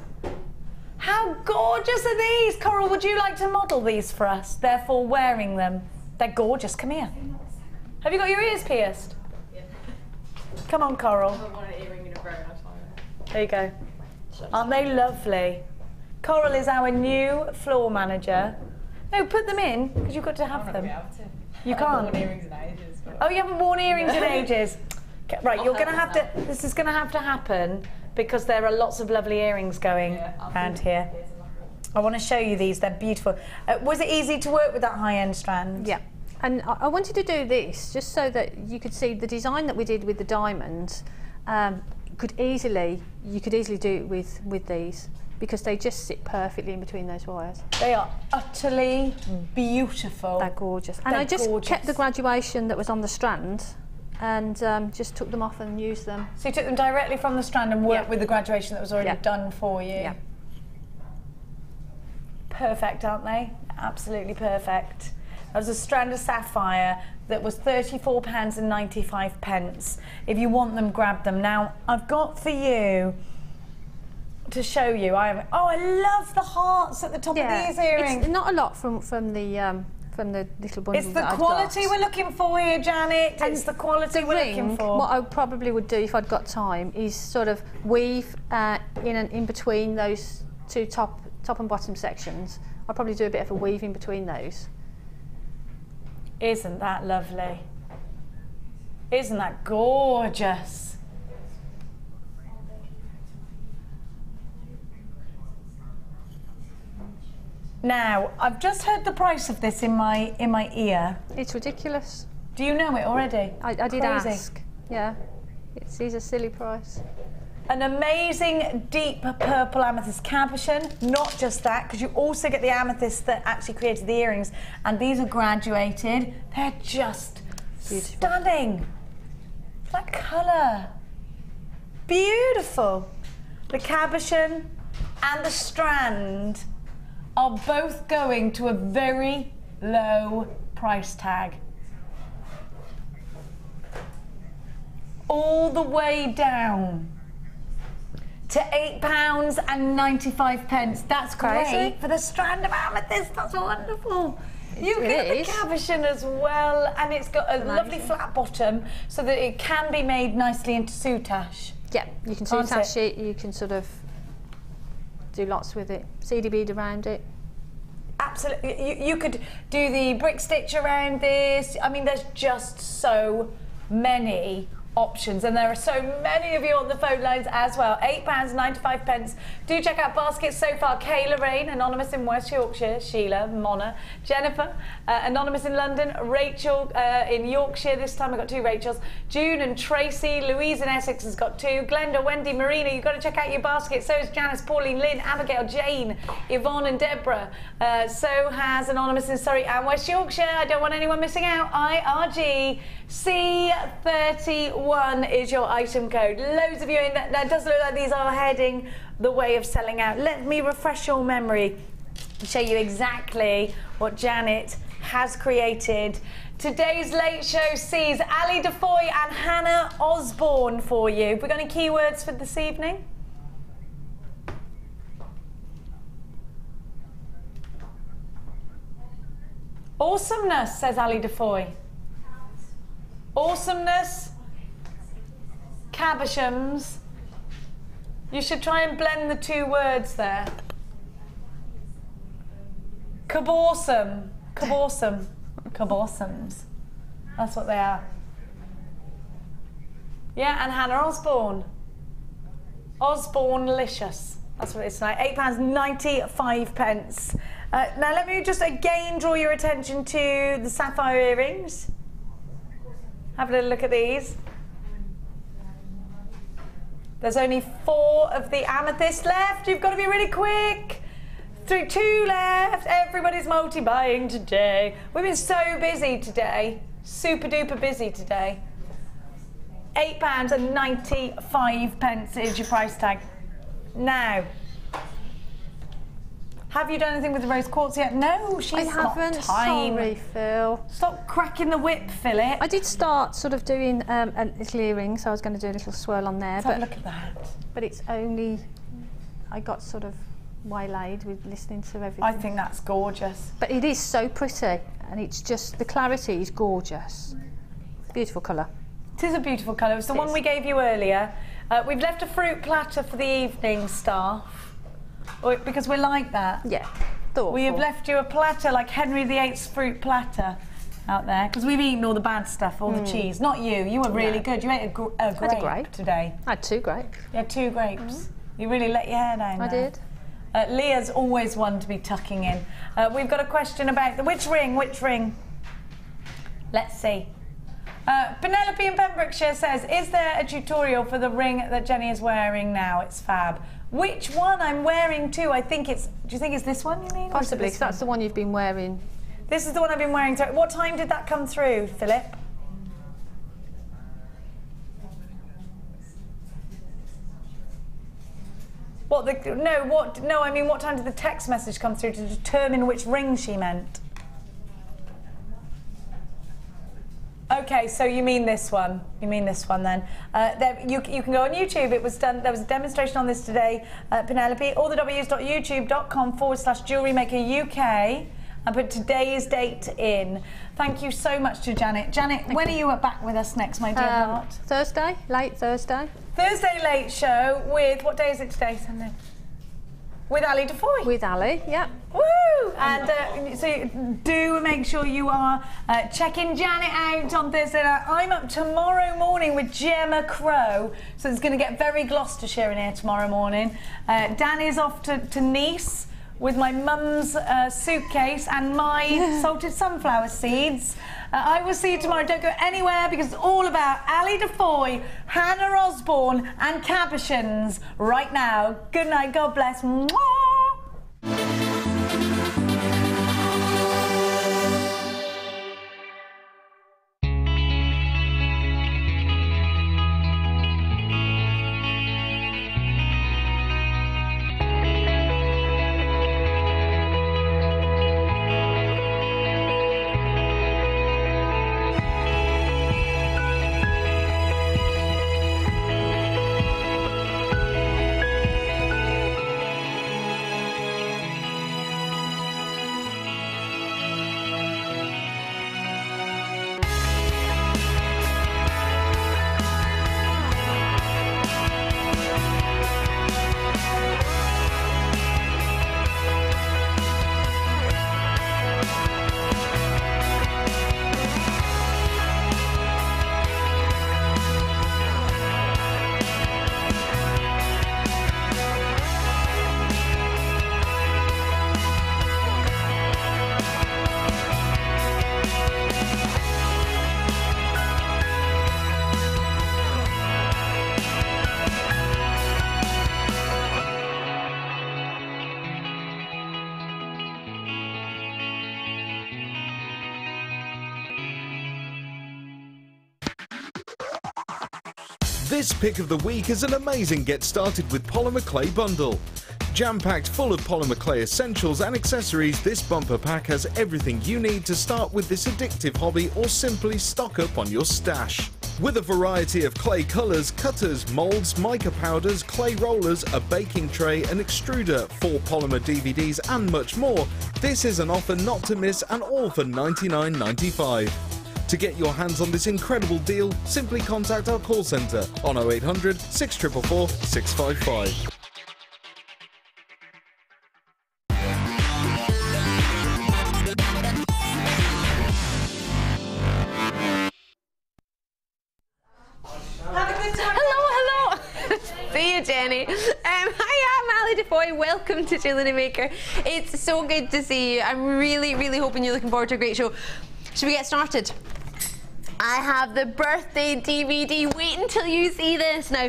How gorgeous are these? Coral, would you like to model these for us? Therefore wearing them. They're gorgeous. Come here. Have you got your ears pierced? Yeah. Come on, Coral. I want an earring in a row. There you go. Aren't they lovely? Coral is our new floor manager. No, put them in, because you've got to have them. You can't. I haven't worn earrings in ages. Oh, you haven't worn earrings in ages? Right, you're going to have to, this is going to have to happen because there are lots of lovely earrings going around here. I want to show you these, they're beautiful. Was it easy to work with that high-end strand? Yeah, and I wanted to do this just so that you could see the design that we did with the diamonds. You could easily do it with these because they just sit perfectly in between those wires. They are utterly beautiful. They're gorgeous. And I just kept the graduation that was on the strand and just took them off and used them. So you took them directly from the strand and worked with the graduation that was already done for you? Yeah. Perfect, aren't they? Absolutely perfect. There was a strand of sapphire that was £34.95. If you want them, grab them. Now, I've got for you to show you. I love the hearts at the top of these earrings. It's not a lot from the little bundle. It's the quality we're looking for here, Janet. It's the quality we're looking for. What I probably would do if I'd got time is sort of weave in between those two top and bottom sections. I'd probably do a bit of a weave in between those. Isn't that lovely? Isn't that gorgeous? Now, I've just heard the price of this in my ear. It's ridiculous. Do you know it already? I did Crazy. ask. Yeah, it's a silly price. An amazing deep purple amethyst cabochon. Not just that, because you also get the amethyst that actually created the earrings, and these are graduated. They're just stunning. That colour, beautiful. The cabochon and the strand are both going to a very low price tag. All the way down to £8.95. That's great. Crazy. For the strand of amethyst. That's wonderful. You It get is. the cabochon as well, and it's got a lovely flat bottom so that it can be made nicely into soutache. Yeah, you can Can't soutache it, you can sort of do lots with it. CD bead around it. Absolutely. You could do the brick stitch around this. I mean, there's just so many options, and there are so many of you on the phone lines as well. £8.95. Do check out baskets so far. Kayla Rain, anonymous in West Yorkshire. Sheila, Mona, Jennifer, anonymous in London. Rachel in Yorkshire. This time I've got 2 Rachels. June and Tracy. Louise in Essex has got 2. Glenda, Wendy, Marina, you've got to check out your basket. So is Janice, Pauline, Lynn, Abigail, Jane, Yvonne and Deborah. So has anonymous in Surrey and West Yorkshire. I don't want anyone missing out. IRG C31 is your item code. Loads of you in that. Now, it does look like these are heading the way of selling out. Let me refresh your memory and show you exactly what Janet has created. Today's Late Show sees Ali Defoy and Hannah Osborne for you. Have we got any keywords for this evening? Awesomeness, says Ali Defoy. Awesomeness, cabochons. You should try and blend the 2 words there. Caborsome, caborsome, caborsomes. That's what they are. Yeah, and Hannah Osborne. Osborne-licious. That's what it's like. £8.95. Now let me just again draw your attention to the sapphire earrings. Have a little look at these. There's only 4 of the amethyst left. You've got to be really quick. 2 left. Everybody's multi-buying today. We've been so busy today. Super duper busy today. £8.95 is your price tag. Now, have you done anything with the rose quartz yet? No, she's got time. Sorry, Phil. Stop cracking the whip, Philip. I did start sort of doing a little earring, so I was going to do a little swirl on there. Let's have a look at that. But it's only, I got sort of waylaid with listening to everything. I think that's gorgeous. But it is so pretty, and it's just, the clarity is gorgeous. Beautiful colour. It is a beautiful colour. It's the one we gave you earlier. We've left a fruit platter for the evening staff. Because we're like that. Yeah, thoughtful. We have left you a platter like Henry VIII's fruit platter out there, because we've eaten all the bad stuff, all the cheese. Not you. You were really good. You ate a grape today. I had 2 grapes. You had 2 grapes. You really let your hair down. I did. Leah's always one to be tucking in. We've got a question about which ring? Let's see. Penelope in Pembrokeshire says, is there a tutorial for the ring that Jenny is wearing now? It's fab. Which one I'm wearing too? I think it's, do you think it's this one you mean? Possibly, because that's the one you've been wearing. This is the one I've been wearing. What time did that come through, Philip? I mean, what time did the text message come through to determine which ring she meant? Okay, so you mean this one. You mean this one then. You can go on YouTube. It was done. There was a demonstration on this today, Penelope. All the W's.youtube.com/JewelleryMaker UK. And put today's date in. Thank you so much to Janet. Janet, when are you back with us next, my dear heart? Thursday, late Thursday. Thursday late show with, what day is it today? Sunday? with Ali Defoy. With Ali, yeah. Woo! And so do make sure you are checking Janet out on Thursday night. I'm up tomorrow morning with Gemma Crow, so it's going to get very Gloucestershire in here tomorrow morning. Danny's off to Nice with my mum's suitcase and my salted sunflower seeds. I will see you tomorrow. Don't go anywhere because it's all about Ali Defoy, Hannah Osborne and Cabochons right now. Good night. God bless. Mwah! This pick of the week is an amazing get started with polymer clay bundle. Jam-packed full of polymer clay essentials and accessories, this bumper pack has everything you need to start with this addictive hobby or simply stock up on your stash. With a variety of clay colours, cutters, moulds, mica powders, clay rollers, a baking tray, an extruder, 4 polymer DVDs and much more, this is an offer not to miss and all for $99.95. To get your hands on this incredible deal, simply contact our call centre on 0800 644 655. See you, Jenny. Hi, I'm Ali Defoy. Welcome to JewelleryMaker. It's so good to see you. I'm really, really hoping you're looking forward to a great show. Should we get started? I have the birthday DVD. Wait until you see this. Now,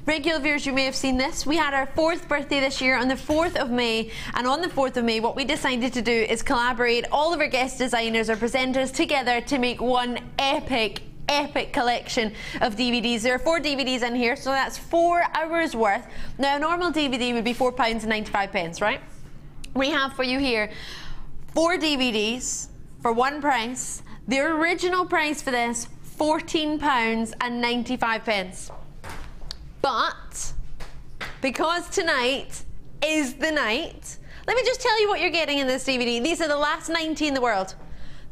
regular viewers, you may have seen this. We had our 4th birthday this year on the 4th of May. And on the 4th of May, what we decided to do is collaborate all of our guest designers or presenters together to make one epic collection of DVDs. There are 4 DVDs in here, so that's 4 hours worth. Now, a normal DVD would be £4.95, right? We have for you here 4 DVDs for one price. The original price for this, £14.95. But because tonight is the night, let me just tell you what you're getting in this DVD. These are the last 90 in the world.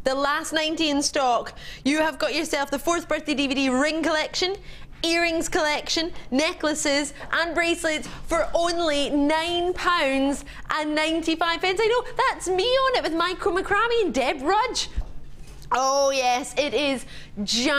The last 90 in stock. You have got yourself the 4th birthday DVD ring collection, earrings collection, necklaces and bracelets for only £9.95. I know, that's me on it with Micro Macrame and Deb Rudge. Oh yes, it is giant.